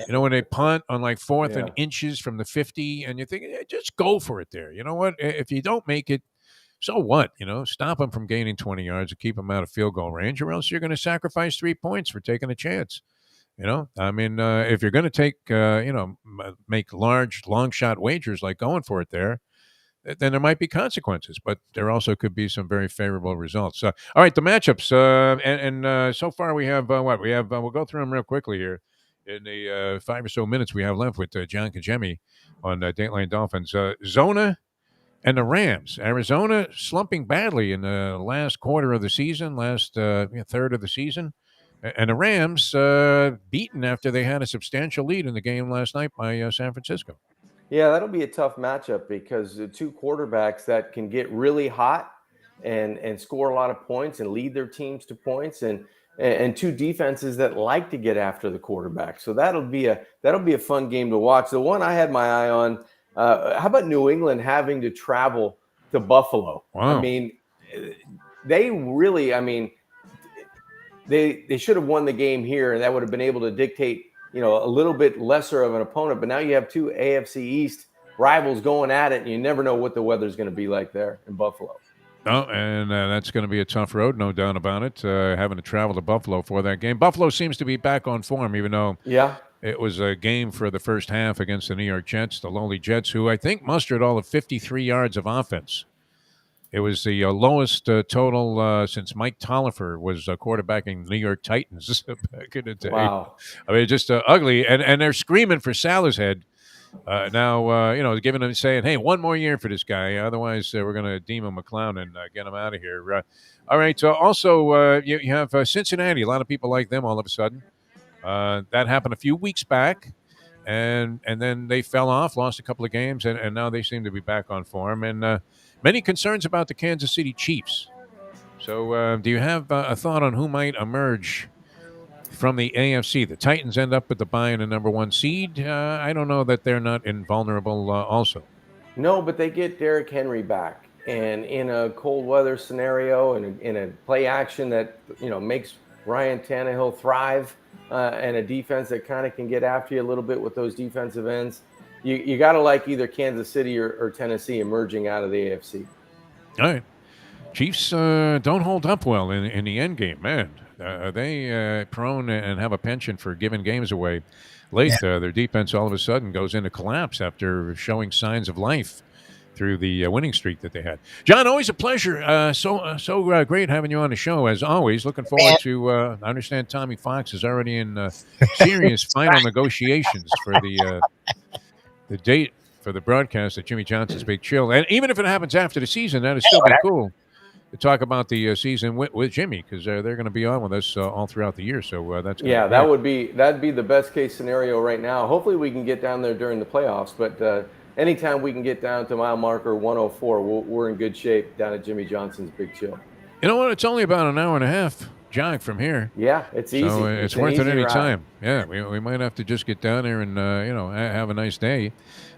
When they punt on like 4th and inches from the 50, and you think, just go for it there. You know what? If you don't make it, so what? Stop them from gaining 20 yards and keep them out of field goal range, or else you're going to sacrifice 3 points for taking a chance. I mean, if you're going to take, make large, long shot wagers like going for it there, then there might be consequences, but there also could be some very favorable results. All right, the matchups, and so far we have what we have. We'll go through them real quickly here in the 5 or so minutes we have left with John Kajemi on Dateline Dolphins. Zona and the Rams. Arizona slumping badly in the last quarter of the season, last third of the season. And the Rams beaten after they had a substantial lead in the game last night by San Francisco. Yeah, that'll be a tough matchup because the two quarterbacks that can get really hot and score a lot of points and lead their teams to points, and two defenses that like to get after the quarterback. So that'll be a fun game to watch. The one I had my eye on, how about New England having to travel to Buffalo? Wow. I mean, they really, they should have won the game here, and that would have been able to dictate, a little bit lesser of an opponent. But now you have two AFC East rivals going at it, and you never know what the weather's going to be like there in Buffalo. Oh, and that's going to be a tough road, no doubt about it, having to travel to Buffalo for that game. Buffalo seems to be back on form, even though it was a game for the first half against the New York Jets, the lowly Jets, who I think mustered all of 53 yards of offense. It was the lowest total since Mike Tolliver was quarterbacking the New York Titans back in the day. Wow. I mean, just ugly. And they're screaming for Salah's head. Now, giving him, saying, hey, one more year for this guy. Otherwise, we're going to deem him a clown and get him out of here. All right. Also, you have Cincinnati. A lot of people like them all of a sudden. That happened a few weeks back. And then they fell off, lost a couple of games, and now they seem to be back on form. And many concerns about the Kansas City Chiefs. So do you have a thought on who might emerge from the AFC? The Titans end up with the bye in the number 1 seed. I don't know that they're not invulnerable also. No, but they get Derrick Henry back. And in a cold weather scenario and in a play action that, makes Ryan Tannehill thrive, and a defense that kind of can get after you a little bit with those defensive ends, you got to like either Kansas City or Tennessee emerging out of the AFC. All right. Chiefs don't hold up well in the end game, man. Are they prone and have a penchant for giving games away late? Their defense all of a sudden goes into collapse after showing signs of life through the winning streak that they had. John, always a pleasure. So great having you on the show, as always. Looking forward to, I understand Tommy Fox is already in serious final negotiations for the date for the broadcast at Jimmy Johnson's Big Chill. And even if it happens after the season, that'd still be cool to talk about the season with Jimmy, because they're going to be on with us all throughout the year. So that's that'd be the best case scenario right now. Hopefully we can get down there during the playoffs, but anytime we can get down to mile marker 104, we're in good shape down at Jimmy Johnson's Big Chill. You know what? It's only about an hour and a half jog from here. Yeah, it's easy. So it's worth it any time. Yeah, we might have to just get down there and have a nice day.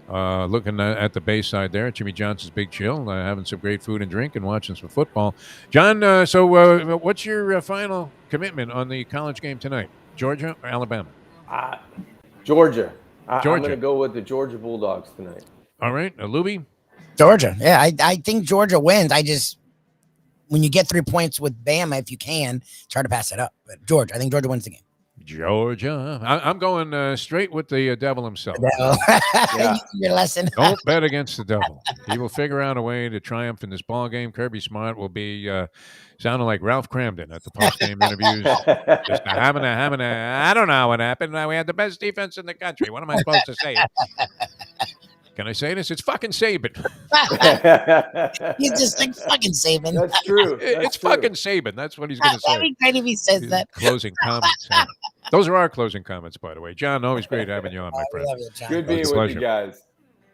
Looking at the Bayside there at Jimmy Johnson's Big Chill, having some great food and drink and watching some football. John, so what's your final commitment on the college game tonight? Georgia or Alabama? Georgia. I'm Georgia. going to go with the Georgia Bulldogs tonight. All right. Lubie? Georgia. Yeah, I think Georgia wins. When you get 3 points with Bama, if you can, try to pass it up. But Georgia, I think Georgia wins the game. Georgia. I'm going straight with the devil himself. Yeah. Your lesson. Don't bet against the devil. He will figure out a way to triumph in this ball game. Kirby Smart will be sounding like Ralph Cramden at the post-game interviews. Just I don't know what happened. We had the best defense in the country. What am I supposed to say? Can I say this? It's fucking Saban. He's just like fucking Saban. That's true. It's fucking Saban. That's what he's going to say. That'd be great if he says that. Closing comments. Yeah. Those are our closing comments, by the way. John, always great having you on, my friend. Good being with you guys.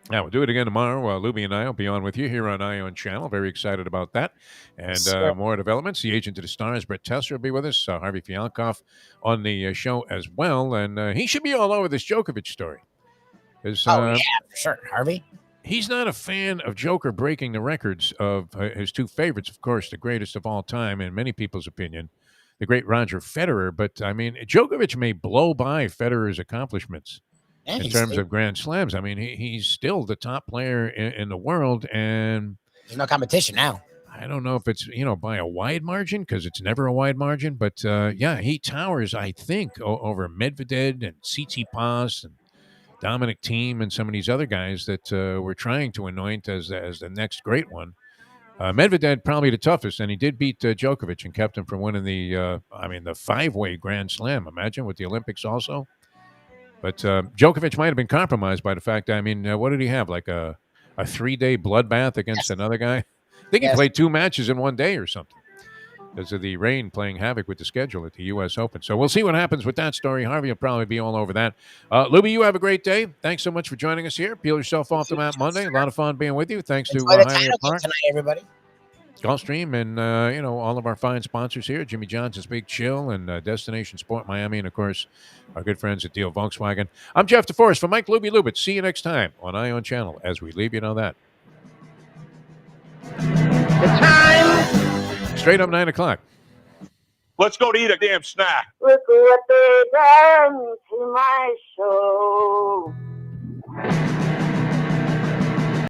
Yeah, we'll do it again tomorrow. Lubie and I will be on with you here on Ion Channel. Very excited about that. And more developments. The agent of the stars, Brett Tesser, will be with us. Harvey Fialkoff on the show as well. And he should be all over this Djokovic story. Yeah, for sure, Harvey. He's not a fan of Joker breaking the records of his two favorites, of course, the greatest of all time, in many people's opinion, the great Roger Federer. But, I mean, Djokovic may blow by Federer's accomplishments in terms of Grand Slams. I mean, he's still the top player in the world, and there's no competition now. I don't know if it's, by a wide margin, because it's never a wide margin. But, he towers, I think, over Medvedev and Tsitsipas and Dominic Thiem and some of these other guys that we're trying to anoint as the next great one. Medvedev probably the toughest, and he did beat Djokovic and kept him from winning the five-way Grand Slam. Imagine with the Olympics also. But Djokovic might have been compromised by the fact, what did he have? Like a 3-day bloodbath against another guy? I think he played 2 matches in one day or something, because of the rain playing havoc with the schedule at the U.S. Open. So we'll see what happens with that story. Harvey will probably be all over that. Lubie, you have a great day. Thanks so much for joining us here. Peel yourself off the mat Monday. A lot of fun being with you. Thanks to Hialeah Park tonight, everybody. Gulfstream, and all of our fine sponsors here, Jimmy Johnson's Big Chill and Destination Sport Miami, and of course our good friends at Deal Volkswagen. I'm Jeff Deforrest for Mike Lubie Lubitz. See you next time on Ion Channel. As we leave, you know that. The time. Straight up 9 o'clock. Let's go to eat a damn snack. Look what they done to my soul.